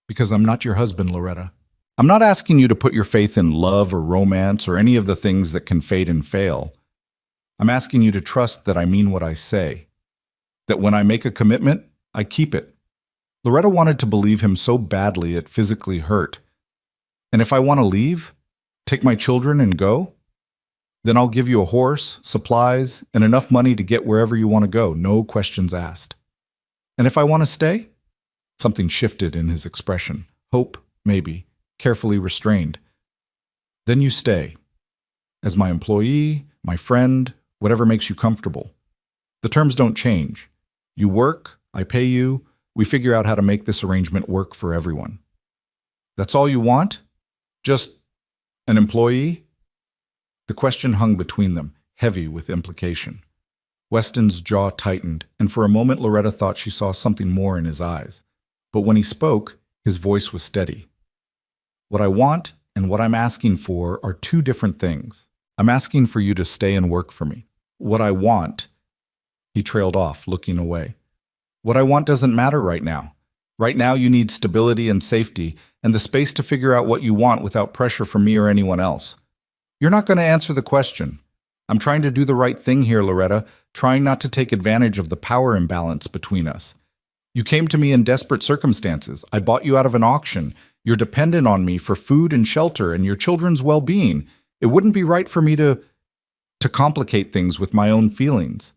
"Because I'm not your husband, Loretta. I'm not asking you to put your faith in love or romance or any of the things that can fade and fail. I'm asking you to trust that I mean what I say. That when I make a commitment, I keep it." Loretta wanted to believe him so badly it physically hurt. "And if I want to leave, take my children and go, then I'll give you a horse, supplies, and enough money to get wherever you want to go, no questions asked. And if I want to stay?" Something shifted in his expression. Hope, maybe, carefully restrained. Then you stay. As my employee, my friend, whatever makes you comfortable. The terms don't change. You work, I pay you, we figure out how to make this arrangement work for everyone. That's all you want? Just an employee? The question hung between them, heavy with implication. Weston's jaw tightened, and for a moment Loretta thought she saw something more in his eyes. But when he spoke, his voice was steady. What I want and what I'm asking for are two different things. I'm asking for you to stay and work for me. What I want, he trailed off, looking away. What I want doesn't matter right now. Right now you need stability and safety and the space to figure out what you want without pressure from me or anyone else. You're not going to answer the question. I'm trying to do the right thing here, Loretta, trying not to take advantage of the power imbalance between us. You came to me in desperate circumstances. I bought you out of an auction. You're dependent on me for food and shelter and your children's well-being. It wouldn't be right for me to complicate things with my own feelings.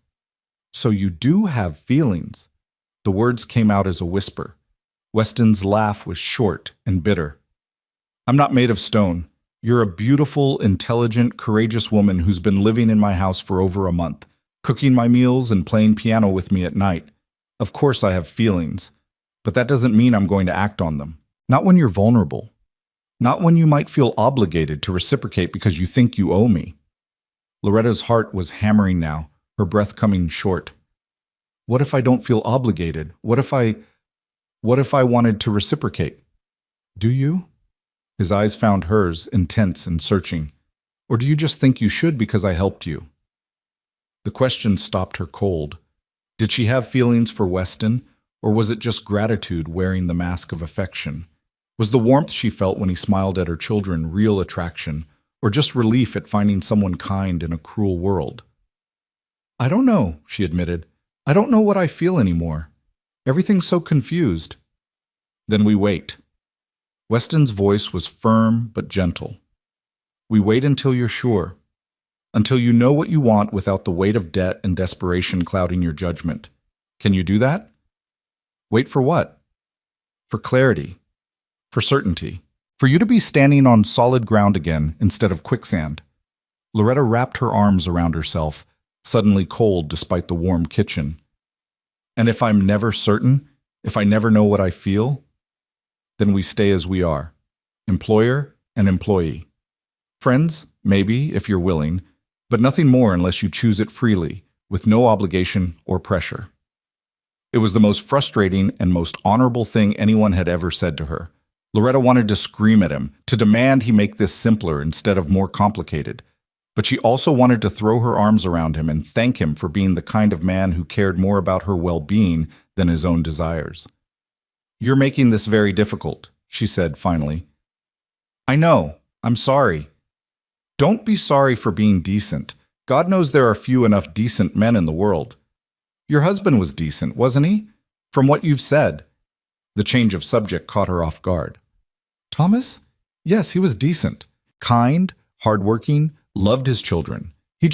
So you do have feelings. The words came out as a whisper. Weston's laugh was short and bitter. I'm not made of stone. You're a beautiful, intelligent, courageous woman who's been living in my house for over a month, cooking my meals and playing piano with me at night. Of course I have feelings, but that doesn't mean I'm going to act on them. Not when you're vulnerable. Not when you might feel obligated to reciprocate because you think you owe me. Loretta's heart was hammering now, her breath coming short. What if I don't feel obligated? What if I wanted to reciprocate? Do you? His eyes found hers, intense and searching. Or do you just think you should because I helped you? The question stopped her cold. Did she have feelings for Weston, or was it just gratitude wearing the mask of affection? Was the warmth she felt when he smiled at her children real attraction, or just relief at finding someone kind in a cruel world? I don't know, she admitted. I don't know what I feel anymore. Everything's so confused. Then we wait. Weston's voice was firm but gentle. We wait until you're sure. Until you know what you want without the weight of debt and desperation clouding your judgment. Can you do that? Wait for what? For clarity. For certainty. For you to be standing on solid ground again instead of quicksand. Loretta wrapped her arms around herself, suddenly cold despite the warm kitchen. And if I'm never certain, if I never know what I feel, then we stay as we are. Employer and employee. Friends, maybe, if you're willing, but nothing more unless you choose it freely, with no obligation or pressure. It was the most frustrating and most honorable thing anyone had ever said to her. Loretta wanted to scream at him, to demand he make this simpler instead of more complicated. But she also wanted to throw her arms around him and thank him for being the kind of man who cared more about her well-being than his own desires. You're making this very difficult, she said finally. I know. I'm sorry. Don't be sorry for being decent. God knows there are few enough decent men in the world. Your husband was decent, wasn't he? From what you've said. The change of subject caught her off guard. Thomas? Yes, he was decent. Kind, hardworking, loved his children. He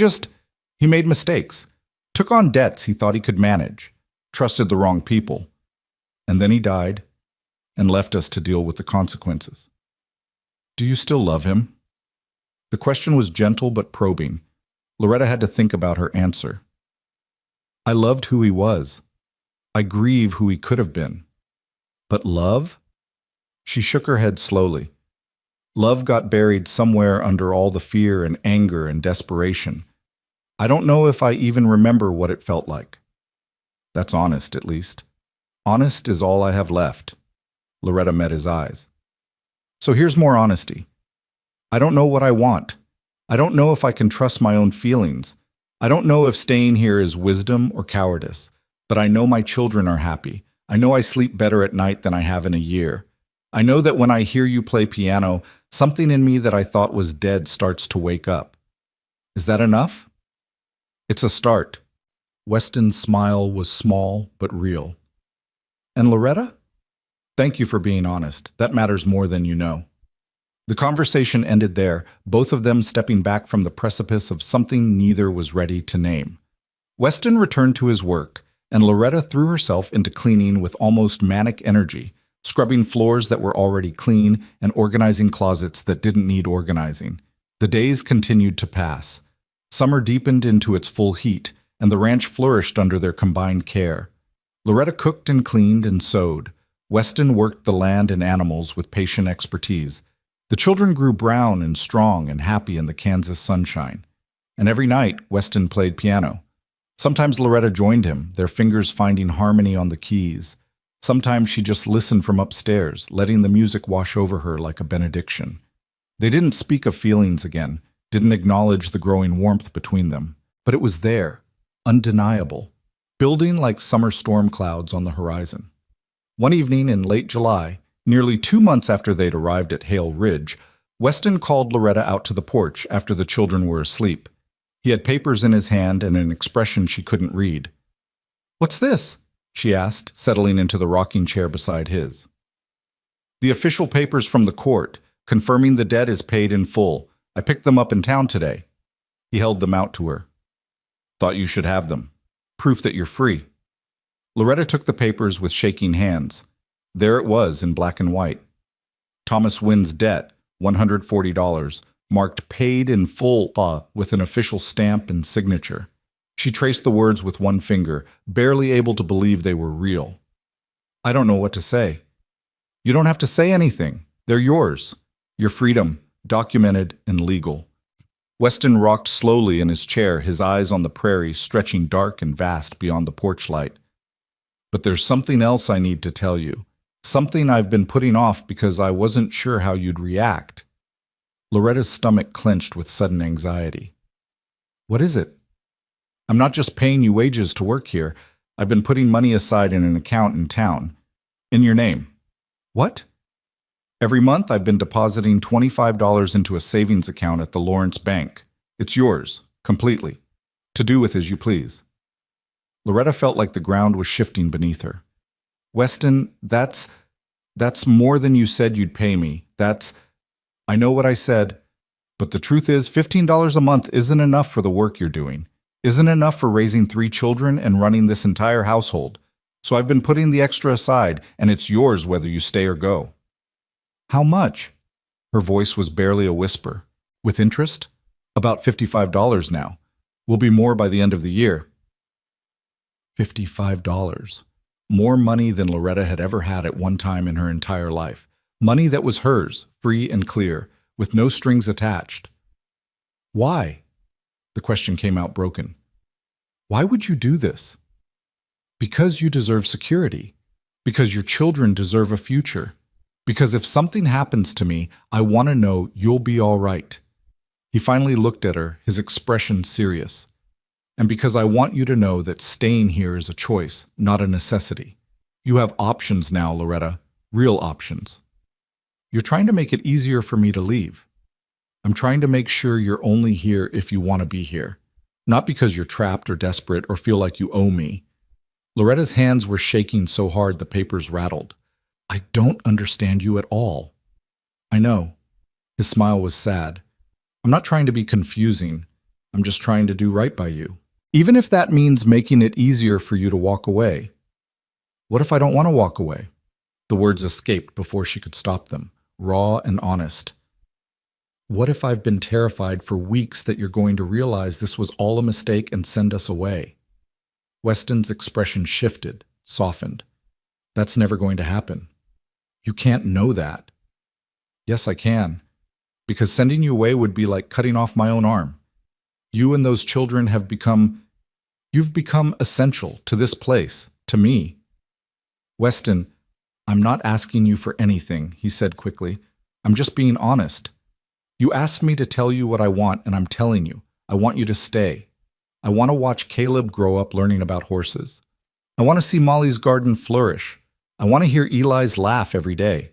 made mistakes. Took on debts he thought he could manage. Trusted the wrong people. And then he died and left us to deal with the consequences. Do you still love him? The question was gentle but probing. Loretta had to think about her answer. I loved who he was. I grieve who he could have been. But love? She shook her head slowly. Love got buried somewhere under all the fear and anger and desperation. I don't know if I even remember what it felt like. That's honest, at least. Honest is all I have left. Loretta met his eyes. So here's more honesty. I don't know what I want. I don't know if I can trust my own feelings. I don't know if staying here is wisdom or cowardice. But I know my children are happy. I know I sleep better at night than I have in a year. I know that when I hear you play piano, something in me that I thought was dead starts to wake up. Is that enough? It's a start. Weston's smile was small but real. And Loretta? Thank you for being honest. That matters more than you know. The conversation ended there, both of them stepping back from the precipice of something neither was ready to name. Weston returned to his work, and Loretta threw herself into cleaning with almost manic energy, scrubbing floors that were already clean and organizing closets that didn't need organizing. The days continued to pass. Summer deepened into its full heat, and the ranch flourished under their combined care. Loretta cooked and cleaned and sewed. Weston worked the land and animals with patient expertise. The children grew brown and strong and happy in the Kansas sunshine. And every night, Weston played piano. Sometimes Loretta joined him, their fingers finding harmony on the keys. Sometimes she just listened from upstairs, letting the music wash over her like a benediction. They didn't speak of feelings again, didn't acknowledge the growing warmth between them. But it was there, undeniable, building like summer storm clouds on the horizon. One evening in late July, nearly 2 months after they'd arrived at Hale Ridge, Weston called Loretta out to the porch after the children were asleep. He had papers in his hand and an expression she couldn't read. "What's this?" she asked, settling into the rocking chair beside his. "The official papers from the court, confirming the debt is paid in full. I picked them up in town today." He held them out to her. "Thought you should have them. Proof that you're free." Loretta took the papers with shaking hands. There it was in black and white. Thomas Wynn's debt, $140, marked paid in full with an official stamp and signature. She traced the words with one finger, barely able to believe they were real. "I don't know what to say." "You don't have to say anything. They're yours. Your freedom, documented and legal." Weston rocked slowly in his chair, his eyes on the prairie stretching dark and vast beyond the porch light. "But there's something else I need to tell you. Something I've been putting off because I wasn't sure how you'd react." Loretta's stomach clenched with sudden anxiety. "What is it?" "I'm not just paying you wages to work here. I've been putting money aside in an account in town. In your name." "What?" "Every month I've been depositing $25 into a savings account at the Lawrence Bank. It's yours, completely. To do with as you please." Loretta felt like the ground was shifting beneath her. "Weston, that's more than you said you'd pay me. I know what I said, but the truth is $15 a month isn't enough for the work you're doing, isn't enough for raising 3 children and running this entire household. So I've been putting the extra aside, and it's yours whether you stay or go." "How much?" Her voice was barely a whisper. "With interest? About $55 now. Will be more by the end of the year." $55. More money than Loretta had ever had at one time in her entire life. Money that was hers, free and clear, with no strings attached. "Why?" The question came out broken. "Why would you do this?" "Because you deserve security. Because your children deserve a future. Because if something happens to me, I want to know you'll be all right." He finally looked at her, his expression serious. "And because I want you to know that staying here is a choice, not a necessity. You have options now, Loretta, real options." "You're trying to make it easier for me to leave." "I'm trying to make sure you're only here if you want to be here, not because you're trapped or desperate or feel like you owe me." Loretta's hands were shaking so hard the papers rattled. "I don't understand you at all." "I know." His smile was sad. "I'm not trying to be confusing. I'm just trying to do right by you. Even if that means making it easier for you to walk away." "What if I don't want to walk away?" The words escaped before she could stop them, raw and honest. "What if I've been terrified for weeks that you're going to realize this was all a mistake and send us away?" Weston's expression shifted, softened. "That's never going to happen." "You can't know that." "Yes, I can. Because sending you away would be like cutting off my own arm. You and those children you've become essential to this place, to me." "Weston, I'm not asking you for anything," he said quickly. "I'm just being honest. You asked me to tell you what I want, and I'm telling you. I want you to stay. I want to watch Caleb grow up learning about horses. I want to see Molly's garden flourish. I want to hear Eli's laugh every day.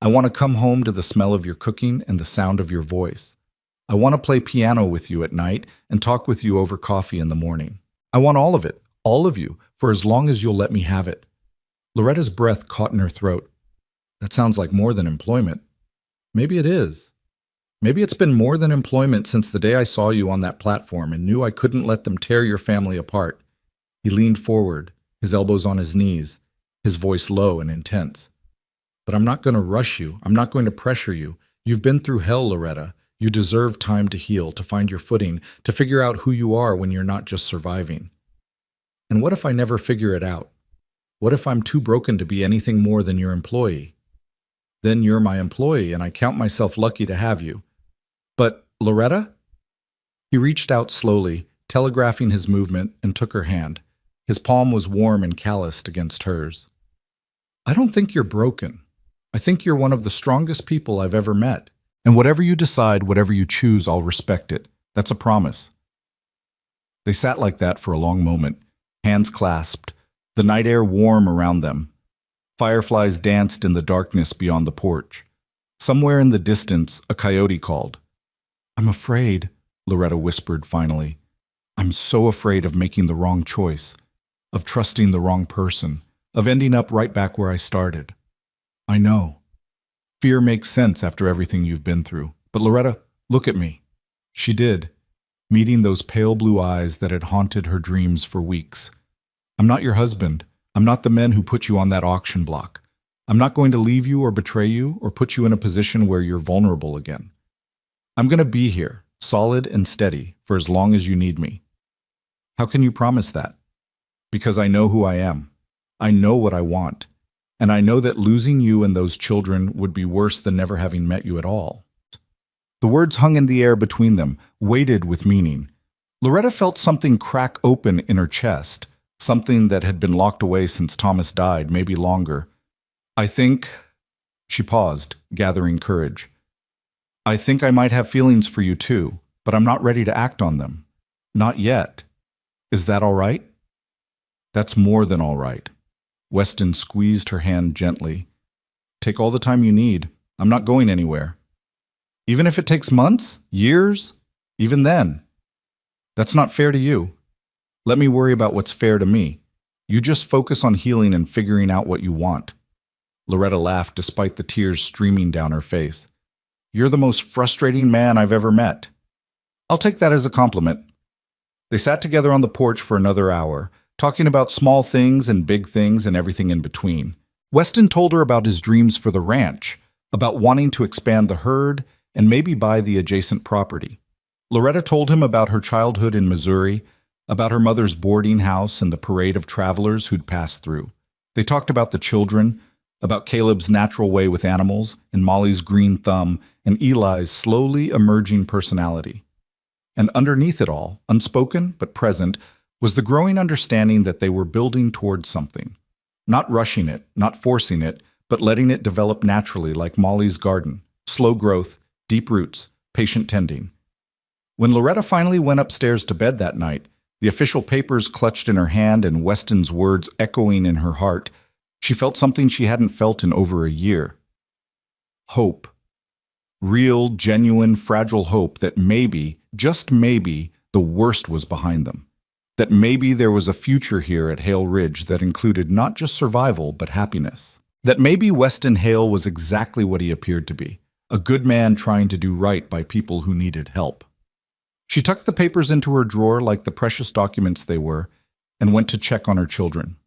I want to come home to the smell of your cooking and the sound of your voice. I want to play piano with you at night and talk with you over coffee in the morning. I want all of it, all of you, for as long as you'll let me have it." Loretta's breath caught in her throat. "That sounds like more than employment." "Maybe it is. Maybe it's been more than employment since the day I saw you on that platform and knew I couldn't let them tear your family apart." He leaned forward, his elbows on his knees, his voice low and intense. "But I'm not going to rush you. I'm not going to pressure you. You've been through hell, Loretta. You deserve time to heal, to find your footing, to figure out who you are when you're not just surviving. And what if I never figure it out? What if I'm too broken to be anything more than your employee? Then you're my employee, and I count myself lucky to have you. But, Loretta? He reached out slowly, telegraphing his movement, and took her hand. His palm was warm and calloused against hers. I don't think you're broken. I think you're one of the strongest people I've ever met. And whatever you decide, whatever you choose, I'll respect it. That's a promise. They sat like that for a long moment, hands clasped, the night air warm around them. Fireflies danced in the darkness beyond the porch. Somewhere in the distance, a coyote called. I'm afraid, Loretta whispered finally. I'm so afraid of making the wrong choice, of trusting the wrong person, of ending up right back where I started. I know. Fear makes sense after everything you've been through. But Loretta, look at me. She did, meeting those pale blue eyes that had haunted her dreams for weeks. I'm not your husband. I'm not the men who put you on that auction block. I'm not going to leave you or betray you or put you in a position where you're vulnerable again. I'm going to be here, solid and steady, for as long as you need me. How can you promise that? Because I know who I am. I know what I want. And I know that losing you and those children would be worse than never having met you at all. The words hung in the air between them, weighted with meaning. Loretta felt something crack open in her chest, something that had been locked away since Thomas died, maybe longer. I think... She paused, gathering courage. I think I might have feelings for you too, but I'm not ready to act on them. Not yet. Is that all right? That's more than all right. Weston squeezed her hand gently. Take all the time you need. I'm not going anywhere. Even if it takes months, years, even then. That's not fair to you. Let me worry about what's fair to me. You just focus on healing and figuring out what you want. Loretta laughed despite the tears streaming down her face. You're the most frustrating man I've ever met. I'll take that as a compliment. They sat together on the porch for another hour, talking about small things and big things and everything in between. Weston told her about his dreams for the ranch, about wanting to expand the herd and maybe buy the adjacent property. Loretta told him about her childhood in Missouri, about her mother's boarding house and the parade of travelers who'd passed through. They talked about the children, about Caleb's natural way with animals, and Molly's green thumb, and Eli's slowly emerging personality. And underneath it all, unspoken but present, was the growing understanding that they were building towards something. Not rushing it, not forcing it, but letting it develop naturally like Molly's garden. Slow growth, deep roots, patient tending. When Loretta finally went upstairs to bed that night, the official papers clutched in her hand and Weston's words echoing in her heart, she felt something she hadn't felt in over a year. Hope. Real, genuine, fragile hope that maybe, just maybe, the worst was behind them. That maybe there was a future here at Hale Ridge that included not just survival, but happiness. That maybe Weston Hale was exactly what he appeared to be, a good man trying to do right by people who needed help. She tucked the papers into her drawer like the precious documents they were, and went to check on her children.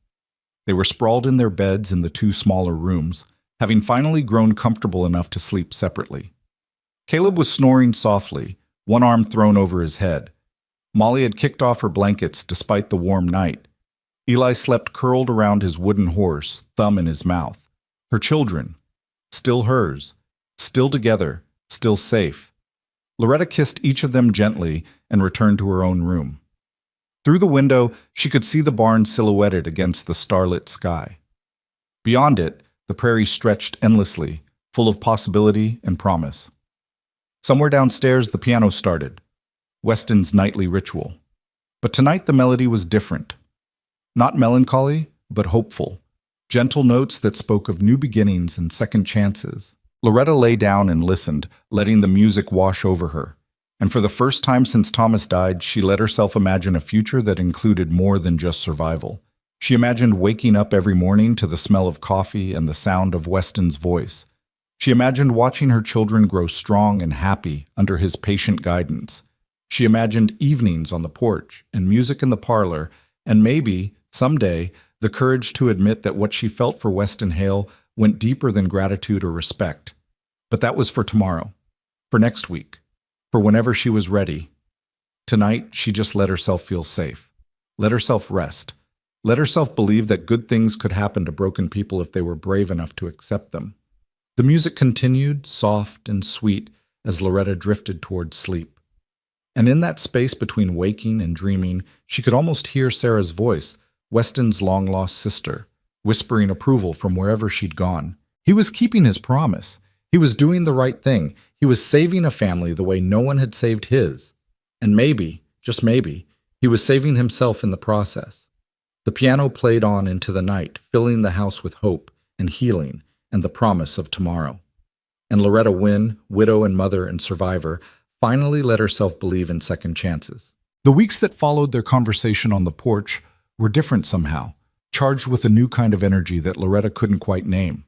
They were sprawled in their beds in the two smaller rooms, having finally grown comfortable enough to sleep separately. Caleb was snoring softly, one arm thrown over his head. Molly had kicked off her blankets despite the warm night. Eli slept curled around his wooden horse, thumb in his mouth. Her children, still hers, still together, still safe. Loretta kissed each of them gently and returned to her own room. Through the window, she could see the barn silhouetted against the starlit sky. Beyond it, the prairie stretched endlessly, full of possibility and promise. Somewhere downstairs, the piano started, Weston's nightly ritual. But tonight the melody was different. Not melancholy, but hopeful. Gentle notes that spoke of new beginnings and second chances. Loretta lay down and listened, letting the music wash over her. And for the first time since Thomas died, she let herself imagine a future that included more than just survival. She imagined waking up every morning to the smell of coffee and the sound of Weston's voice. She imagined watching her children grow strong and happy under his patient guidance. She imagined evenings on the porch and music in the parlor, and maybe, someday, the courage to admit that what she felt for Weston Hale went deeper than gratitude or respect. But that was for tomorrow, for next week. for whenever she was ready. Tonight, she just let herself feel safe. Let herself rest. Let herself believe that good things could happen to broken people if they were brave enough to accept them. The music continued, soft and sweet, as Loretta drifted towards sleep. And in that space between waking and dreaming, she could almost hear Sarah's voice, Weston's long-lost sister, whispering approval from wherever she'd gone. He was keeping his promise. He was doing the right thing. He was saving a family the way no one had saved his. And maybe, just maybe, he was saving himself in the process. The piano played on into the night, filling the house with hope and healing and the promise of tomorrow. And Loretta Wynn, widow and mother and survivor, finally let herself believe in second chances. The weeks that followed their conversation on the porch were different somehow, charged with a new kind of energy that Loretta couldn't quite name.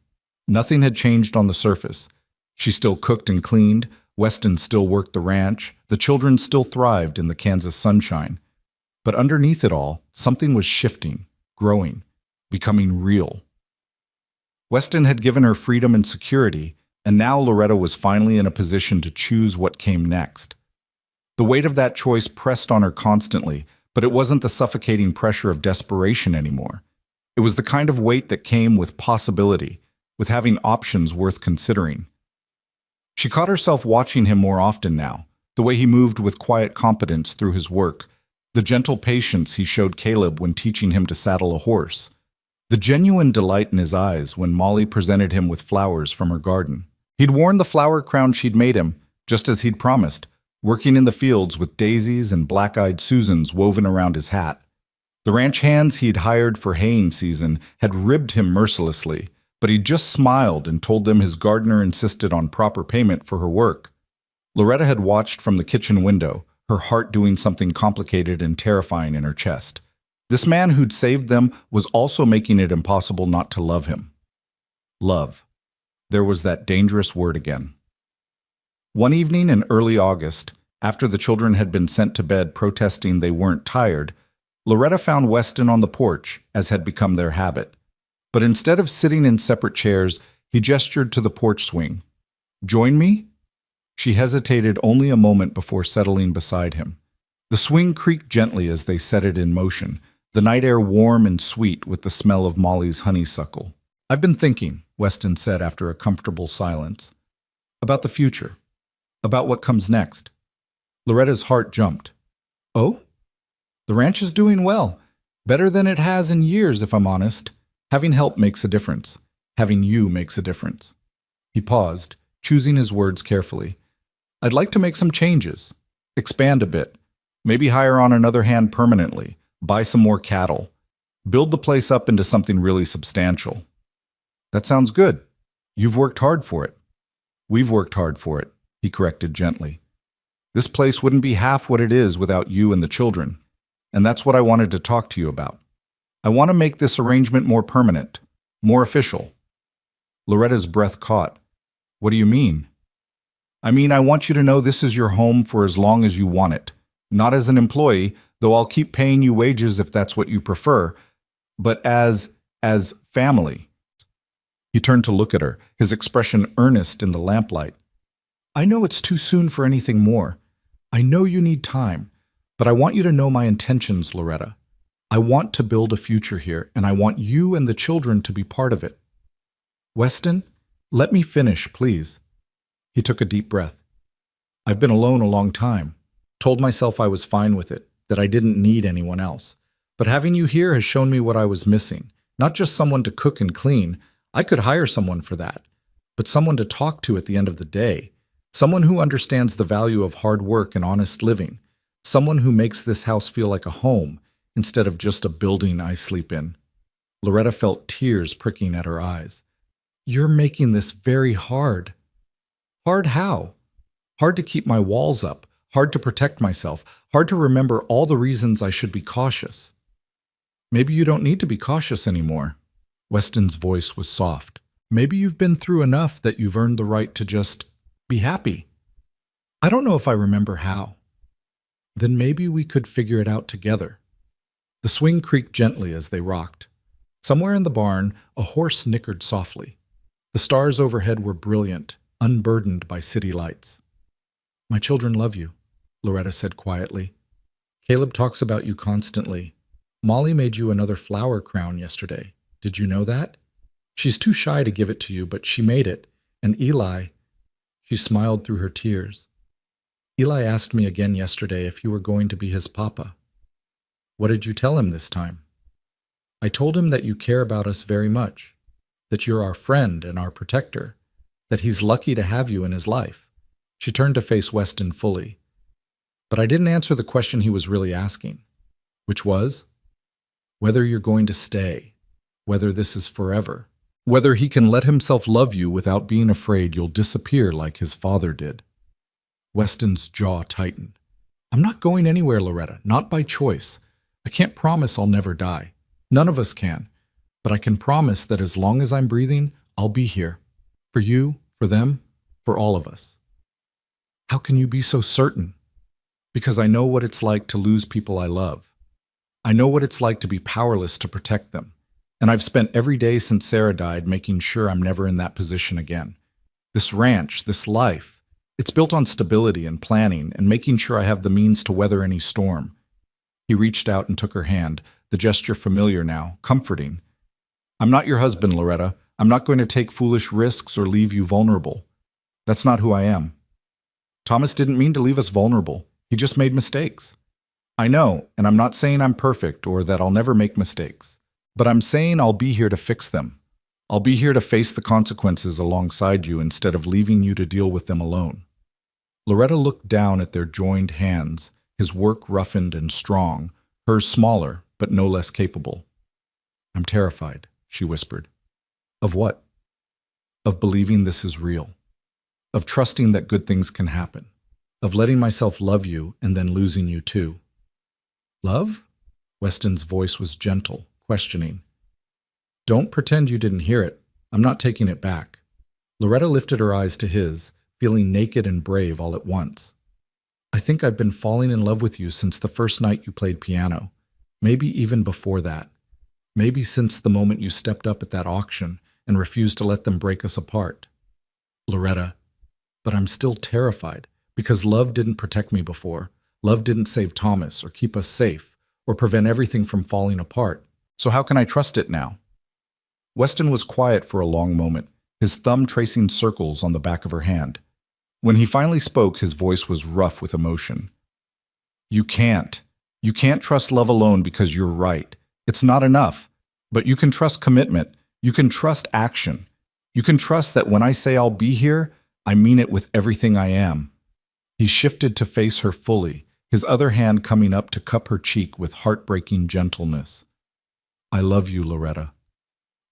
Nothing had changed on the surface. She still cooked and cleaned, Weston still worked the ranch, the children still thrived in the Kansas sunshine. But underneath it all, something was shifting, growing, becoming real. Weston had given her freedom and security, and now Loretta was finally in a position to choose what came next. The weight of that choice pressed on her constantly, but it wasn't the suffocating pressure of desperation anymore. It was the kind of weight that came with possibility, with having options worth considering. She caught herself watching him more often now, the way he moved with quiet competence through his work, the gentle patience he showed Caleb when teaching him to saddle a horse, the genuine delight in his eyes when Molly presented him with flowers from her garden. He'd worn the flower crown she'd made him, just as he'd promised, working in the fields with daisies and black-eyed Susans woven around his hat. The ranch hands he'd hired for haying season had ribbed him mercilessly, but he just smiled and told them his gardener insisted on proper payment for her work. Loretta had watched from the kitchen window, her heart doing something complicated and terrifying in her chest. This man who'd saved them was also making it impossible not to love him. Love. There was that dangerous word again. One evening in early August, after the children had been sent to bed protesting they weren't tired, Loretta found Weston on the porch, as had become their habit. But instead of sitting in separate chairs, he gestured to the porch swing. "Join me?" She hesitated only a moment before settling beside him. The swing creaked gently as they set it in motion, the night air warm and sweet with the smell of Molly's honeysuckle. "I've been thinking," Weston said after a comfortable silence, "about the future, about what comes next." Loretta's heart jumped. "Oh? The ranch is doing well, better than it has in years, if I'm honest. Having help makes a difference. Having you makes a difference." He paused, choosing his words carefully. "I'd like to make some changes, expand a bit, maybe hire on another hand permanently, buy some more cattle, build the place up into something really substantial." "That sounds good. You've worked hard for it." "We've worked hard for it," he corrected gently. "This place wouldn't be half what it is without you and the children, and that's what I wanted to talk to you about. I want to make this arrangement more permanent, more official." Loretta's breath caught. "What do you mean?" "I mean, I want you to know this is your home for as long as you want it. Not as an employee, though I'll keep paying you wages if that's what you prefer, but as family." He turned to look at her, his expression earnest in the lamplight. "I know it's too soon for anything more. I know you need time, but I want you to know my intentions, Loretta. I want to build a future here, and I want you and the children to be part of it." "Weston, let me finish, please." He took a deep breath. "I've been alone a long time. Told myself I was fine with it, that I didn't need anyone else. But having you here has shown me what I was missing. Not just someone to cook and clean. I could hire someone for that. But someone to talk to at the end of the day. Someone who understands the value of hard work and honest living. Someone who makes this house feel like a home, instead of just a building I sleep in." Loretta felt tears pricking at her eyes. "You're making this very hard." "Hard how?" "Hard to keep my walls up, hard to protect myself, hard to remember all the reasons I should be cautious." "Maybe you don't need to be cautious anymore." Weston's voice was soft. "Maybe you've been through enough that you've earned the right to just be happy." "I don't know if I remember how." "Then maybe we could figure it out together." The swing creaked gently as they rocked. Somewhere in the barn, a horse nickered softly. The stars overhead were brilliant, unburdened by city lights. My children love you, Loretta said quietly. Caleb talks about you constantly. Molly made you another flower crown yesterday. Did you know that? She's too shy to give it to you, but she made it. And Eli, she smiled through her tears. Eli asked me again yesterday if you were going to be his papa. What did you tell him this time? I told him that you care about us very much, that you're our friend and our protector, that he's lucky to have you in his life. She turned to face Weston fully. But I didn't answer the question he was really asking, which was whether you're going to stay, whether this is forever, whether he can let himself love you without being afraid you'll disappear like his father did. Weston's jaw tightened. I'm not going anywhere, Loretta, not by choice. I can't promise I'll never die. None of us can. But I can promise that as long as I'm breathing, I'll be here. For you, for them, for all of us. How can you be so certain? Because I know what it's like to lose people I love. I know what it's like to be powerless to protect them. And I've spent every day since Sarah died making sure I'm never in that position again. This ranch, this life, it's built on stability and planning and making sure I have the means to weather any storm. He reached out and took her hand, the gesture familiar now, comforting. I'm not your husband, Loretta. I'm not going to take foolish risks or leave you vulnerable. That's not who I am. Thomas didn't mean to leave us vulnerable. He just made mistakes. I know, and I'm not saying I'm perfect or that I'll never make mistakes, but I'm saying I'll be here to fix them. I'll be here to face the consequences alongside you instead of leaving you to deal with them alone. Loretta looked down at their joined hands, his work roughened and strong, hers smaller, but no less capable. I'm terrified, she whispered. Of what? Of believing this is real. Of trusting that good things can happen. Of letting myself love you and then losing you too. Love? Weston's voice was gentle, questioning. Don't pretend you didn't hear it. I'm not taking it back. Loretta lifted her eyes to his, feeling naked and brave all at once. I think I've been falling in love with you since the first night you played piano. Maybe even before that. Maybe since the moment you stepped up at that auction and refused to let them break us apart. Loretta, but I'm still terrified because love didn't protect me before. Love didn't save Thomas or keep us safe or prevent everything from falling apart. So how can I trust it now? Weston was quiet for a long moment, his thumb tracing circles on the back of her hand. When he finally spoke, his voice was rough with emotion. You can't. You can't trust love alone because you're right. It's not enough. But you can trust commitment. You can trust action. You can trust that when I say I'll be here, I mean it with everything I am. He shifted to face her fully, his other hand coming up to cup her cheek with heartbreaking gentleness. I love you, Loretta.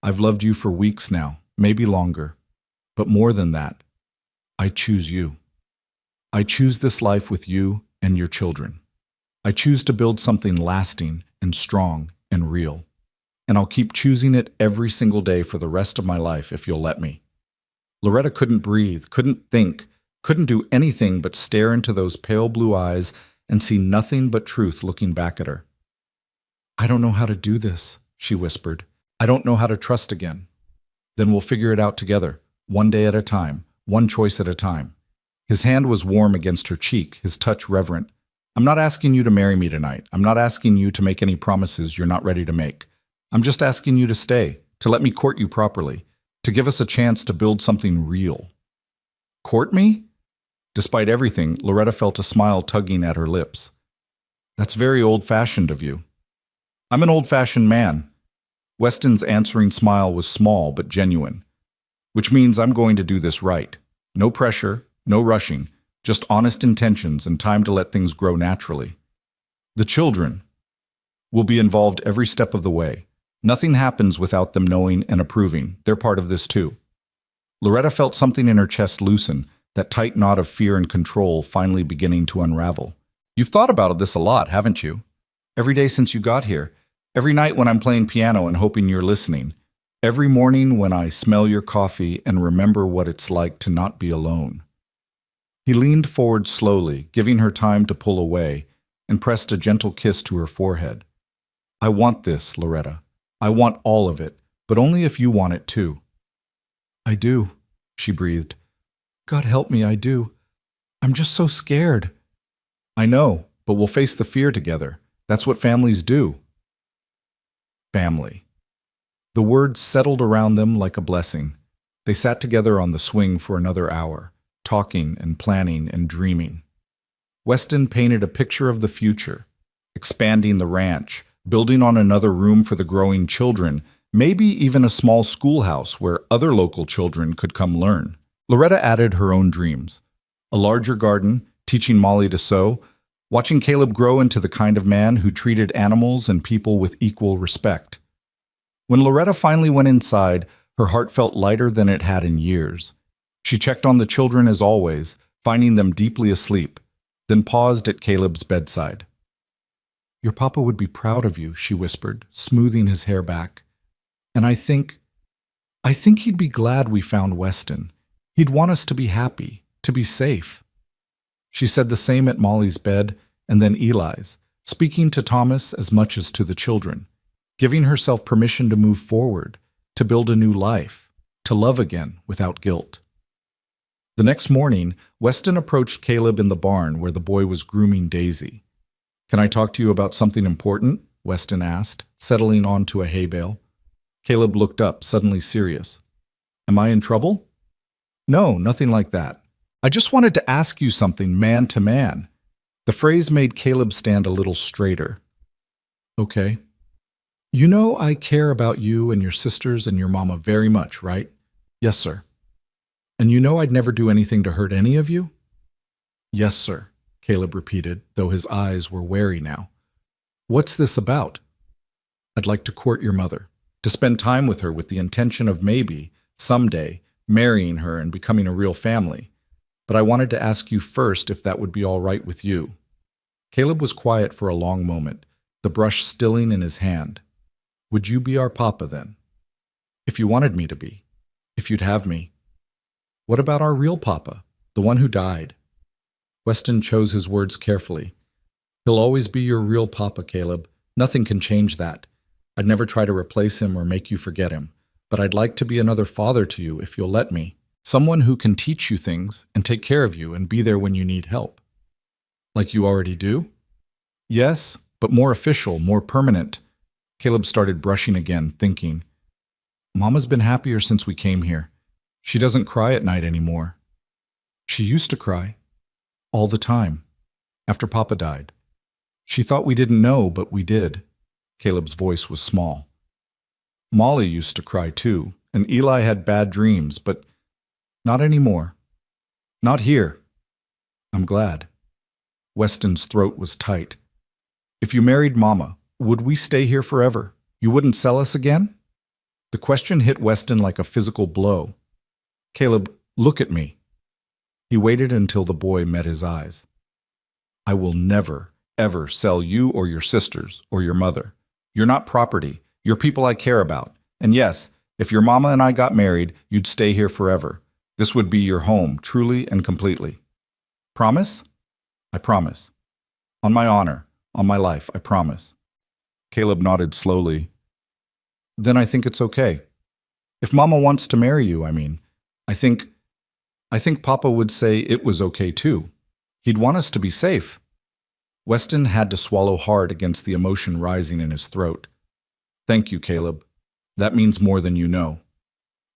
I've loved you for weeks now, maybe longer. But more than that, I choose you. I choose this life with you and your children. I choose to build something lasting and strong and real. And I'll keep choosing it every single day for the rest of my life if you'll let me. Loretta couldn't breathe, couldn't think, couldn't do anything but stare into those pale blue eyes and see nothing but truth looking back at her. I don't know how to do this, she whispered. I don't know how to trust again. Then we'll figure it out together, one day at a time, one choice at a time. His hand was warm against her cheek, his touch reverent. I'm not asking you to marry me tonight. I'm not asking you to make any promises you're not ready to make. I'm just asking you to stay, to let me court you properly, to give us a chance to build something real. Court me? Despite everything, Loretta felt a smile tugging at her lips. That's very old-fashioned of you. I'm an old-fashioned man. Weston's answering smile was small but genuine, which means I'm going to do this right. No pressure, no rushing, just honest intentions and time to let things grow naturally. The children will be involved every step of the way. Nothing happens without them knowing and approving. They're part of this too. Loretta felt something in her chest loosen, that tight knot of fear and control finally beginning to unravel. You've thought about this a lot, haven't you? Every day since you got here. Every night when I'm playing piano and hoping you're listening. Every morning when I smell your coffee and remember what it's like to not be alone. He leaned forward slowly, giving her time to pull away, and pressed a gentle kiss to her forehead. I want this, Loretta. I want all of it, but only if you want it too. I do, she breathed. God help me, I do. I'm just so scared. I know, but we'll face the fear together. That's what families do. Family. The words settled around them like a blessing. They sat together on the swing for another hour, talking and planning and dreaming. Weston painted a picture of the future, expanding the ranch, building on another room for the growing children, maybe even a small schoolhouse where other local children could come learn. Loretta added her own dreams. A larger garden, teaching Molly to sew, watching Caleb grow into the kind of man who treated animals and people with equal respect. When Loretta finally went inside, her heart felt lighter than it had in years. She checked on the children as always, finding them deeply asleep, then paused at Caleb's bedside. Your papa would be proud of you, she whispered, smoothing his hair back. And I think he'd be glad we found Weston. He'd want us to be happy, to be safe. She said the same at Molly's bed, and then Eli's, speaking to Thomas as much as to the children, giving herself permission to move forward, to build a new life, to love again without guilt. The next morning, Weston approached Caleb in the barn where the boy was grooming Daisy. Can I talk to you about something important? Weston asked, settling onto a hay bale. Caleb looked up, suddenly serious. Am I in trouble? No, nothing like that. I just wanted to ask you something man to man. The phrase made Caleb stand a little straighter. Okay. You know I care about you and your sisters and your mama very much, right? Yes, sir. And you know I'd never do anything to hurt any of you? Yes, sir, Caleb repeated, though his eyes were wary now. What's this about? I'd like to court your mother, to spend time with her with the intention of maybe, someday, marrying her and becoming a real family. But I wanted to ask you first if that would be all right with you. Caleb was quiet for a long moment, the brush stilling in his hand. Would you be our papa then? If you wanted me to be. If you'd have me. What about our real papa, the one who died? Weston chose his words carefully. He'll always be your real papa, Caleb. Nothing can change that. I'd never try to replace him or make you forget him. But I'd like to be another father to you if you'll let me. Someone who can teach you things and take care of you and be there when you need help. Like you already do? Yes, but more official, more permanent. Caleb started brushing again, thinking. Mama's been happier since we came here. She doesn't cry at night anymore. She used to cry. All the time. After Papa died. She thought we didn't know, but we did. Caleb's voice was small. Molly used to cry too, and Eli had bad dreams, but not anymore. Not here. I'm glad. Weston's throat was tight. If you married Mama, would we stay here forever? You wouldn't sell us again? The question hit Weston like a physical blow. Caleb, look at me. He waited until the boy met his eyes. I will never, ever sell you or your sisters or your mother. You're not property. You're people I care about. And yes, if your mama and I got married, you'd stay here forever. This would be your home, truly and completely. Promise? I promise. On my honor, on my life, I promise. Caleb nodded slowly. Then I think it's okay. If Mama wants to marry you, I think Papa would say it was okay too. He'd want us to be safe. Weston had to swallow hard against the emotion rising in his throat. Thank you, Caleb. That means more than you know.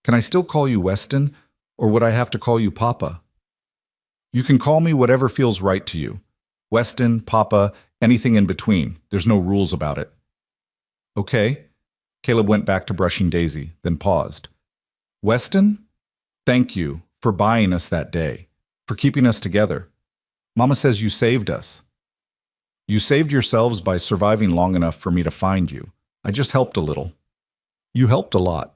Can I still call you Weston, or would I have to call you Papa? You can call me whatever feels right to you. Weston, Papa, anything in between. There's no rules about it. Okay. Caleb went back to brushing Daisy, then paused. Weston, thank you for buying us that day, for keeping us together. Mama says you saved us. You saved yourselves by surviving long enough for me to find you. I just helped a little. You helped a lot.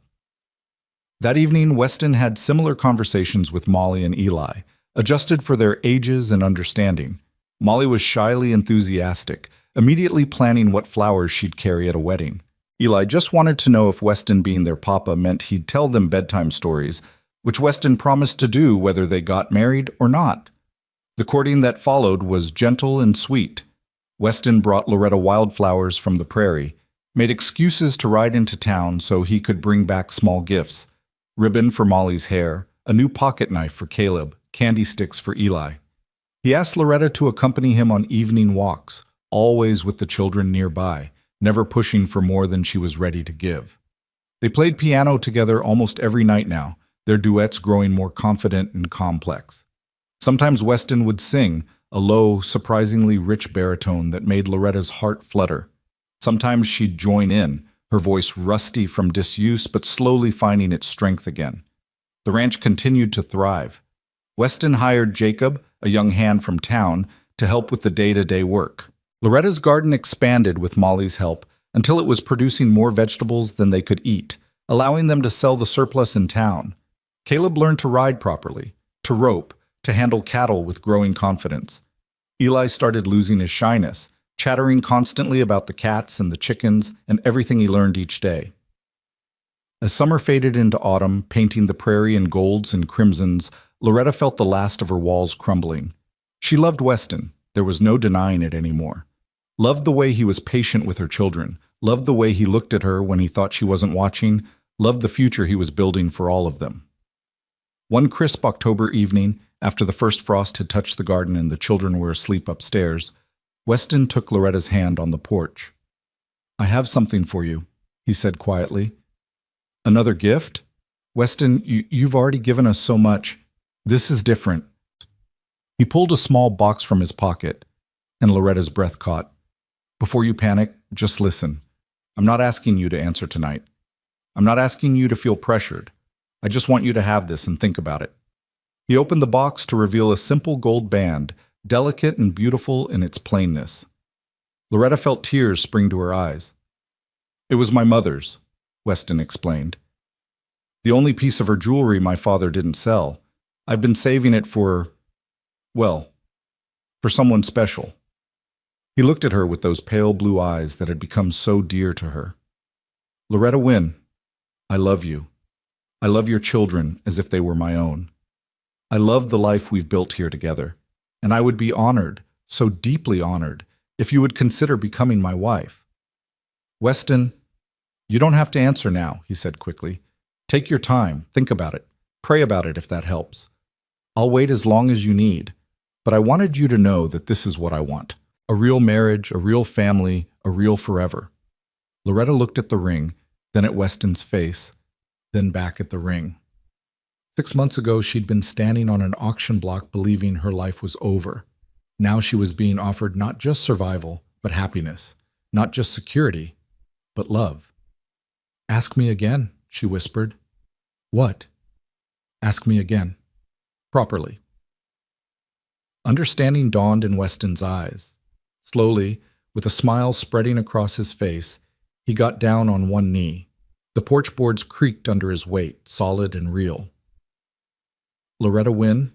That evening, Weston had similar conversations with Molly and Eli, adjusted for their ages and understanding. Molly was shyly enthusiastic, immediately planning what flowers she'd carry at a wedding. Eli just wanted to know if Weston being their papa meant he'd tell them bedtime stories, which Weston promised to do whether they got married or not. The courting that followed was gentle and sweet. Weston brought Loretta wildflowers from the prairie, made excuses to ride into town so he could bring back small gifts, ribbon for Molly's hair, a new pocket knife for Caleb, candy sticks for Eli. He asked Loretta to accompany him on evening walks, always with the children nearby, never pushing for more than she was ready to give. They played piano together almost every night now, their duets growing more confident and complex. Sometimes Weston would sing, a low, surprisingly rich baritone that made Loretta's heart flutter. Sometimes she'd join in, her voice rusty from disuse but slowly finding its strength again. The ranch continued to thrive. Weston hired Jacob, a young hand from town, to help with the day-to-day work. Loretta's garden expanded with Molly's help until it was producing more vegetables than they could eat, allowing them to sell the surplus in town. Caleb learned to ride properly, to rope, to handle cattle with growing confidence. Eli started losing his shyness, chattering constantly about the cats and the chickens and everything he learned each day. As summer faded into autumn, painting the prairie in golds and crimsons, Loretta felt the last of her walls crumbling. She loved Weston, there was no denying it anymore. Loved the way he was patient with her children, loved the way he looked at her when he thought she wasn't watching, loved the future he was building for all of them. One crisp October evening, after the first frost had touched the garden and the children were asleep upstairs, Weston took Loretta's hand on the porch. "I have something for you," he said quietly. "Another gift? Weston, you've already given us so much. This is different." He pulled a small box from his pocket, and Loretta's breath caught. "Before you panic, just listen. I'm not asking you to answer tonight. I'm not asking you to feel pressured. I just want you to have this and think about it." He opened the box to reveal a simple gold band, delicate and beautiful in its plainness. Loretta felt tears spring to her eyes. "It was my mother's," Weston explained. "The only piece of her jewelry my father didn't sell. I've been saving it for someone special." He looked at her with those pale blue eyes that had become so dear to her. "Loretta Wynne, I love you. I love your children as if they were my own. I love the life we've built here together, and I would be honored, so deeply honored, if you would consider becoming my wife." "Weston, you don't have to answer now," he said quickly. "Take your time, think about it, pray about it if that helps. I'll wait as long as you need, but I wanted you to know that this is what I want. A real marriage, a real family, a real forever." Loretta looked at the ring, then at Weston's face, then back at the ring. 6 months ago, she'd been standing on an auction block believing her life was over. Now she was being offered not just survival, but happiness. Not just security, but love. "Ask me again," she whispered. "What?" "Ask me again. Properly." Understanding dawned in Weston's eyes. Slowly, with a smile spreading across his face, he got down on one knee. The porch boards creaked under his weight, solid and real. "Loretta Wynne,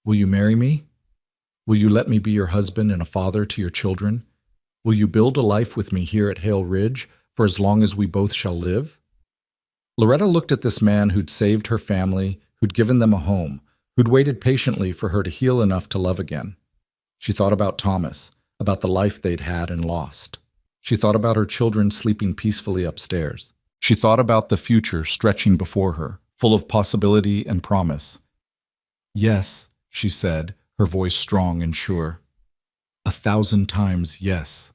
will you marry me? Will you let me be your husband and a father to your children? Will you build a life with me here at Hale Ridge for as long as we both shall live?" Loretta looked at this man who'd saved her family, who'd given them a home, who'd waited patiently for her to heal enough to love again. She thought about Thomas, about the life they'd had and lost. She thought about her children sleeping peacefully upstairs. She thought about the future stretching before her, full of possibility and promise. "Yes," she said, her voice strong and sure. 1,000 times yes.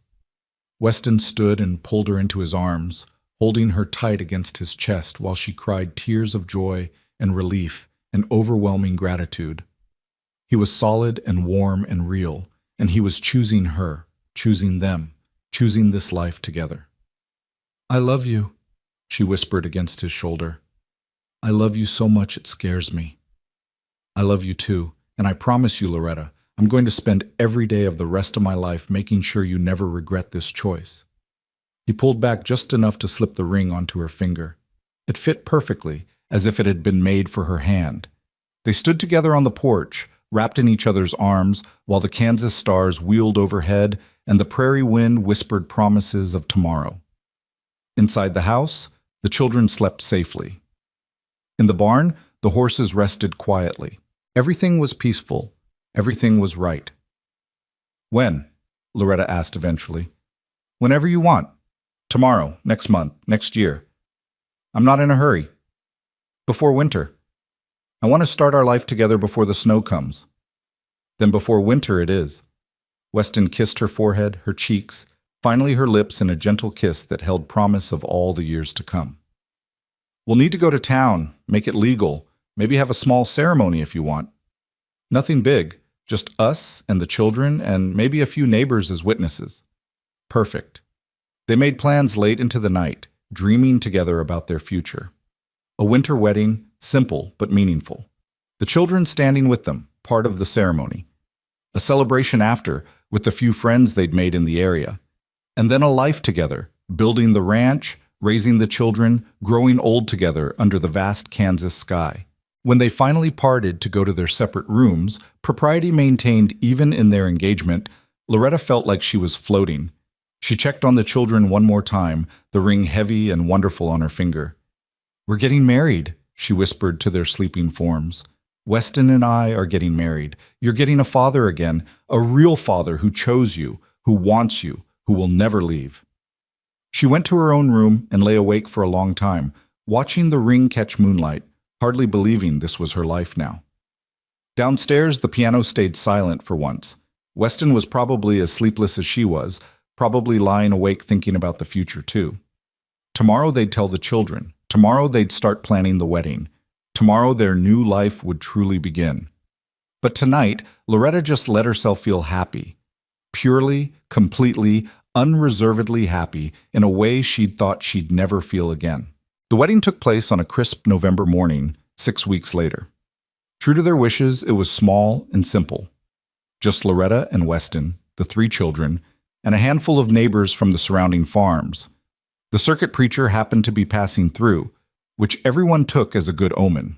Weston stood and pulled her into his arms, holding her tight against his chest while she cried tears of joy and relief and overwhelming gratitude. He was solid and warm and real, and he was choosing her, choosing them, choosing this life together. "I love you," she whispered against his shoulder. "I love you so much it scares me." "I love you too, and I promise you, Loretta, I'm going to spend every day of the rest of my life making sure you never regret this choice." He pulled back just enough to slip the ring onto her finger. It fit perfectly, as if it had been made for her hand. They stood together on the porch, wrapped in each other's arms, while the Kansas stars wheeled overhead and the prairie wind whispered promises of tomorrow. Inside the house, the children slept safely. In the barn, the horses rested quietly. Everything was peaceful. Everything was right. "When?" Loretta asked eventually. "Whenever you want. Tomorrow, next month, next year. I'm not in a hurry. Before winter. I want to start our life together before the snow comes." Then before winter it is. Weston kissed her forehead, her cheeks, finally her lips in a gentle kiss that held promise of all the years to come. We'll need to go to town, make it legal, maybe have a small ceremony if you want. Nothing big, just us and the children and maybe a few neighbors as witnesses. Perfect. They made plans late into the night, dreaming together about their future. A winter wedding, simple but meaningful. The children standing with them, part of the ceremony. A celebration after, with the few friends they'd made in the area. And then a life together, building the ranch, raising the children, growing old together under the vast Kansas sky. When they finally parted to go to their separate rooms, propriety maintained even in their engagement, Loretta felt like she was floating. She checked on the children one more time, the ring heavy and wonderful on her finger. "We're getting married," she whispered to their sleeping forms. "Weston and I are getting married. You're getting a father again, a real father who chose you, who wants you, who will never leave." She went to her own room and lay awake for a long time, watching the ring catch moonlight, hardly believing this was her life now. Downstairs, the piano stayed silent for once. Weston was probably as sleepless as she was, probably lying awake thinking about the future too. Tomorrow they'd tell the children. Tomorrow they'd start planning the wedding. Tomorrow their new life would truly begin. But tonight, Loretta just let herself feel happy. Purely, completely, unreservedly happy in a way she'd thought she'd never feel again. The wedding took place on a crisp November morning, 6 weeks later. True to their wishes, it was small and simple. Just Loretta and Weston, the 3 children, and a handful of neighbors from the surrounding farms. The circuit preacher happened to be passing through, which everyone took as a good omen.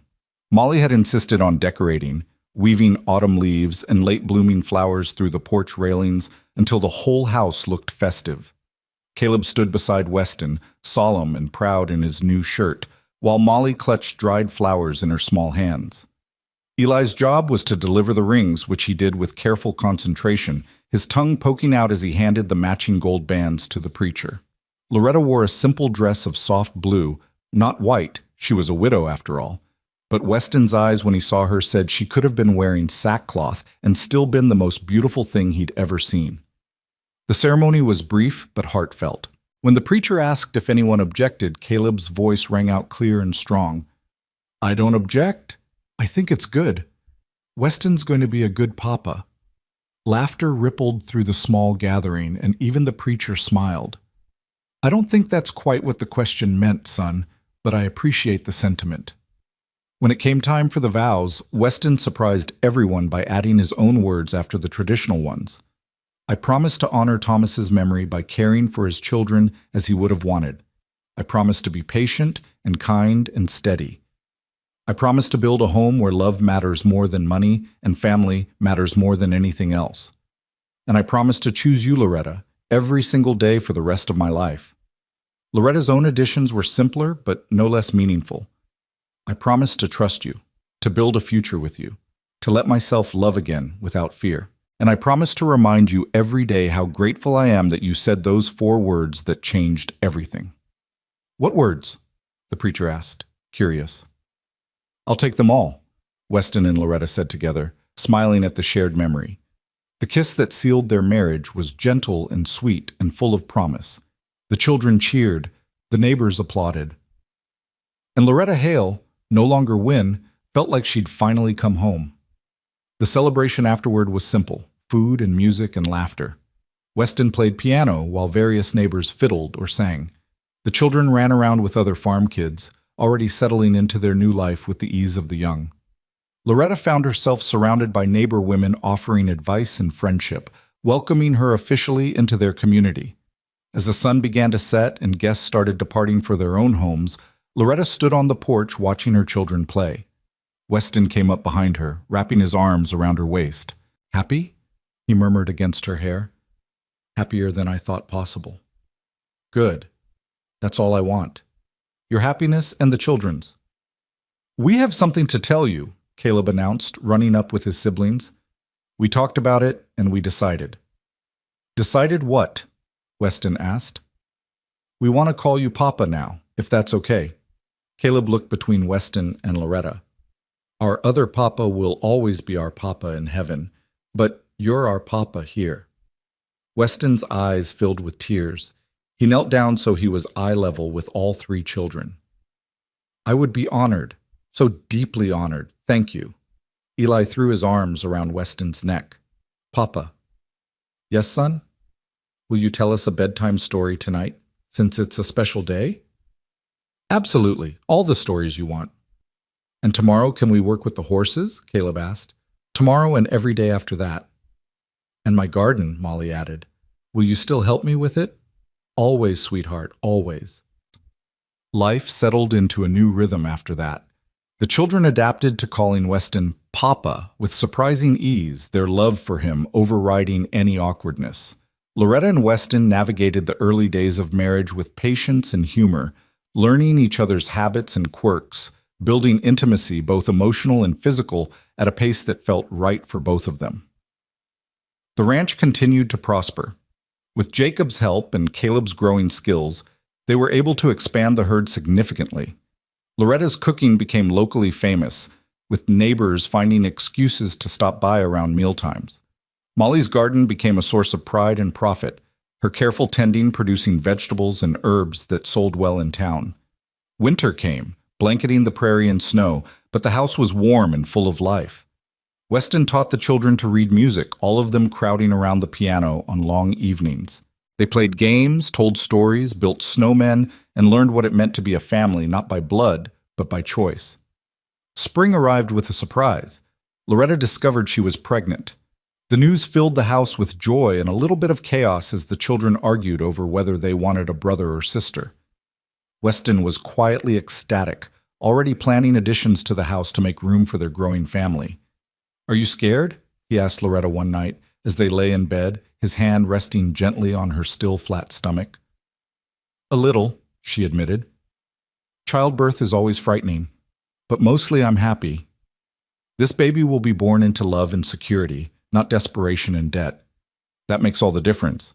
Molly had insisted on decorating, weaving autumn leaves and late-blooming flowers through the porch railings until the whole house looked festive. Caleb stood beside Weston, solemn and proud in his new shirt, while Molly clutched dried flowers in her small hands. Eli's job was to deliver the rings, which he did with careful concentration, his tongue poking out as he handed the matching gold bands to the preacher. Loretta wore a simple dress of soft blue, not white, she was a widow after all. But Weston's eyes when he saw her said she could have been wearing sackcloth and still been the most beautiful thing he'd ever seen. The ceremony was brief but heartfelt. When the preacher asked if anyone objected, Caleb's voice rang out clear and strong. "I don't object. I think it's good. Weston's going to be a good papa." Laughter rippled through the small gathering, and even the preacher smiled. "I don't think that's quite what the question meant, son, but I appreciate the sentiment." When it came time for the vows, Weston surprised everyone by adding his own words after the traditional ones. "I promise to honor Thomas's memory by caring for his children as he would have wanted. I promise to be patient and kind and steady. I promise to build a home where love matters more than money and family matters more than anything else. And I promise to choose you, Loretta, every single day for the rest of my life." Loretta's own additions were simpler but no less meaningful. "I promise to trust you, to build a future with you, to let myself love again without fear. And I promise to remind you every day how grateful I am that you said those 4 words that changed everything." "What words?" the preacher asked, curious. "I'll take them all," Weston and Loretta said together, smiling at the shared memory. The kiss that sealed their marriage was gentle and sweet and full of promise. The children cheered, the neighbors applauded. And Loretta Hale, no longer Wynne, felt like she'd finally come home. The celebration afterward was simple, food and music and laughter. Weston played piano while various neighbors fiddled or sang. The children ran around with other farm kids, already settling into their new life with the ease of the young. Loretta found herself surrounded by neighbor women offering advice and friendship, welcoming her officially into their community. As the sun began to set and guests started departing for their own homes, Loretta stood on the porch watching her children play. Weston came up behind her, wrapping his arms around her waist. "Happy?" he murmured against her hair. "Happier than I thought possible." "Good. That's all I want. Your happiness and the children's." "We have something to tell you," Caleb announced, running up with his siblings. "We talked about it and we decided." "Decided what?" Weston asked. "We want to call you Papa now, if that's okay." Caleb looked between Weston and Loretta. "Our other Papa will always be our Papa in heaven. But you're our papa here. Weston's eyes filled with tears. He knelt down so he was eye level with all three children. I would be honored, so deeply honored, thank you. Eli threw his arms around Weston's neck. Papa. Yes, son? Will you tell us a bedtime story tonight, since it's a special day? Absolutely, all the stories you want. And tomorrow can we work with the horses? Caleb asked. Tomorrow and every day after that. And my garden, Molly added. Will you still help me with it? Always, sweetheart, always. Life settled into a new rhythm after that. The children adapted to calling Weston Papa with surprising ease, their love for him overriding any awkwardness. Loretta and Weston navigated the early days of marriage with patience and humor, learning each other's habits and quirks, building intimacy, both emotional and physical, at a pace that felt right for both of them. The ranch continued to prosper. With Jacob's help and Caleb's growing skills, they were able to expand the herd significantly. Loretta's cooking became locally famous, with neighbors finding excuses to stop by around mealtimes. Molly's garden became a source of pride and profit, her careful tending producing vegetables and herbs that sold well in town. Winter came, blanketing the prairie in snow, but the house was warm and full of life. Weston taught the children to read music, all of them crowding around the piano on long evenings. They played games, told stories, built snowmen, and learned what it meant to be a family not by blood, but by choice. Spring arrived with a surprise. Loretta discovered she was pregnant. The news filled the house with joy and a little bit of chaos as the children argued over whether they wanted a brother or sister. Weston was quietly ecstatic, already planning additions to the house to make room for their growing family. Are you scared? He asked Loretta one night as they lay in bed, his hand resting gently on her still flat stomach. A little, she admitted. Childbirth is always frightening, but mostly I'm happy. This baby will be born into love and security, not desperation and debt. That makes all the difference.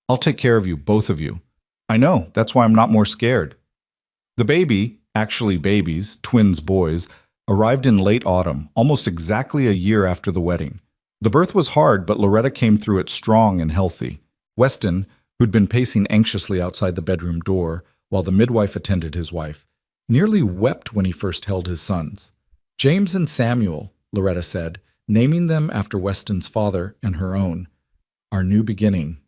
I'll take care of you, both of you. I know, that's why I'm not more scared. The baby, actually babies, twins boys, arrived in late autumn, almost exactly a year after the wedding. The birth was hard, but Loretta came through it strong and healthy. Weston, who'd been pacing anxiously outside the bedroom door while the midwife attended his wife, nearly wept when he first held his sons. James and Samuel, Loretta said, naming them after Weston's father and her own. Our new beginning.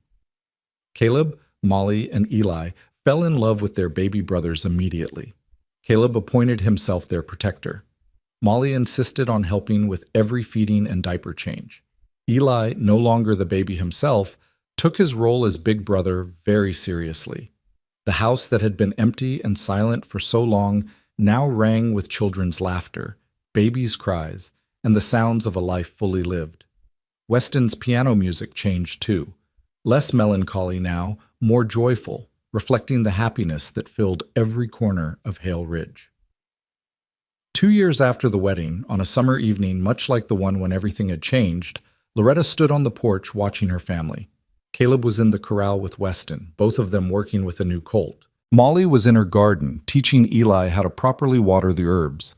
Caleb, Molly, and Eli fell in love with their baby brothers immediately. Caleb appointed himself their protector. Molly insisted on helping with every feeding and diaper change. Eli, no longer the baby himself, took his role as big brother very seriously. The house that had been empty and silent for so long now rang with children's laughter, babies' cries, and the sounds of a life fully lived. Weston's piano music changed too, less melancholy now, more joyful, reflecting the happiness that filled every corner of Hale Ridge. 2 years after the wedding, on a summer evening much like the one when everything had changed, Loretta stood on the porch watching her family. Caleb was in the corral with Weston, both of them working with a new colt. Molly was in her garden, teaching Eli how to properly water the herbs.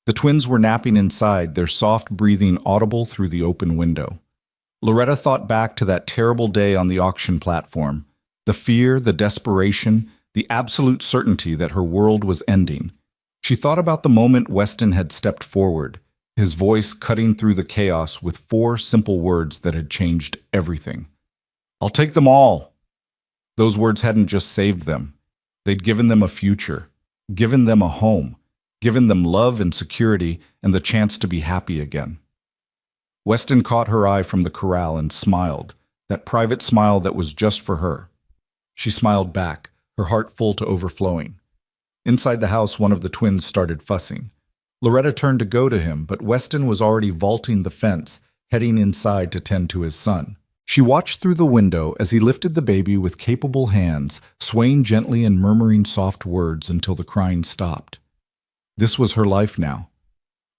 The twins were napping inside, their soft breathing audible through the open window. Loretta thought back to that terrible day on the auction platform, the fear, the desperation, the absolute certainty that her world was ending. She thought about the moment Weston had stepped forward, his voice cutting through the chaos with 4 simple words that had changed everything. I'll take them all. Those words hadn't just saved them. They'd given them a future, given them a home, given them love and security and the chance to be happy again. Weston caught her eye from the corral and smiled, that private smile that was just for her. She smiled back, her heart full to overflowing. Inside the house, one of the twins started fussing. Loretta turned to go to him, but Weston was already vaulting the fence, heading inside to tend to his son. She watched through the window as he lifted the baby with capable hands, swaying gently and murmuring soft words until the crying stopped. This was her life now.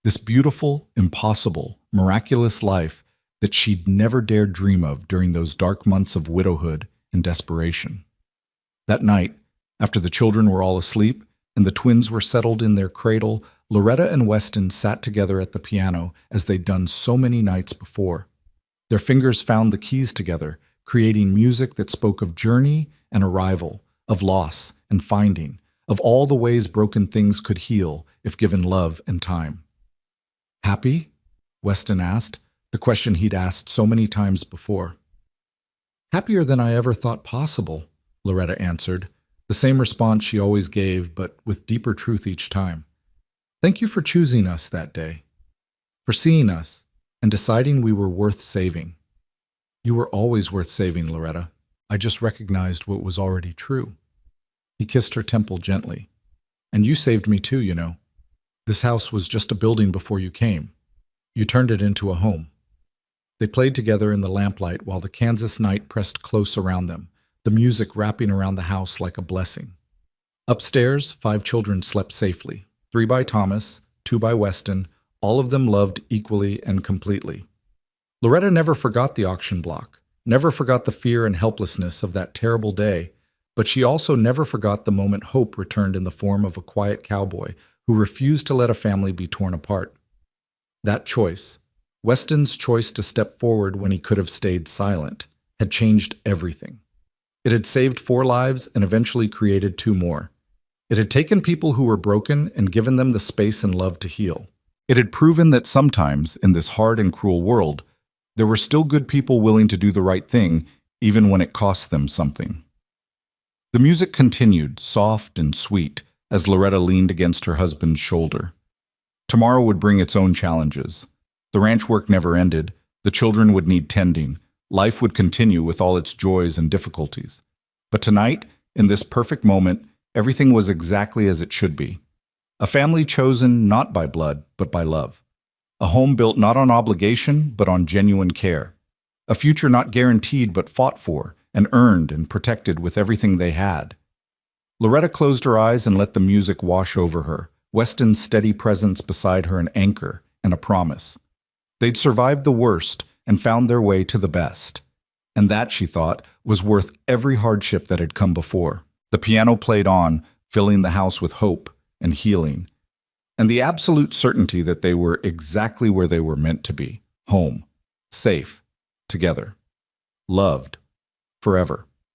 This beautiful, impossible, miraculous life that she'd never dared dream of during those dark months of widowhood and desperation. That night, after the children were all asleep and the twins were settled in their cradle, Loretta and Weston sat together at the piano as they'd done so many nights before. Their fingers found the keys together, creating music that spoke of journey and arrival, of loss and finding, of all the ways broken things could heal if given love and time. Happy? Weston asked, the question he'd asked so many times before. Happier than I ever thought possible, Loretta answered, the same response she always gave, but with deeper truth each time. Thank you for choosing us that day, for seeing us, and deciding we were worth saving. You were always worth saving, Loretta. I just recognized what was already true. He kissed her temple gently. And you saved me too, you know. This house was just a building before you came. You turned it into a home. They played together in the lamplight while the Kansas night pressed close around them, the music wrapping around the house like a blessing. Upstairs, 5 children slept safely, 3 by Thomas, 2 by Weston, all of them loved equally and completely. Loretta never forgot the auction block, never forgot the fear and helplessness of that terrible day, but she also never forgot the moment hope returned in the form of a quiet cowboy who refused to let a family be torn apart. That choice, Weston's choice to step forward when he could have stayed silent, had changed everything. It had saved 4 lives and eventually created 2 more. It had taken people who were broken and given them the space and love to heal. It had proven that sometimes, in this hard and cruel world, there were still good people willing to do the right thing, even when it cost them something. The music continued, soft and sweet, as Loretta leaned against her husband's shoulder. Tomorrow would bring its own challenges. The ranch work never ended. The children would need tending. Life would continue with all its joys and difficulties. But tonight, in this perfect moment, everything was exactly as it should be. A family chosen not by blood, but by love. A home built not on obligation, but on genuine care. A future not guaranteed, but fought for, and earned and protected with everything they had. Loretta closed her eyes and let the music wash over her, Weston's steady presence beside her an anchor and a promise. They'd survived the worst and found their way to the best. And that, she thought, was worth every hardship that had come before. The piano played on, filling the house with hope and healing, and the absolute certainty that they were exactly where they were meant to be, home, safe, together, loved, forever.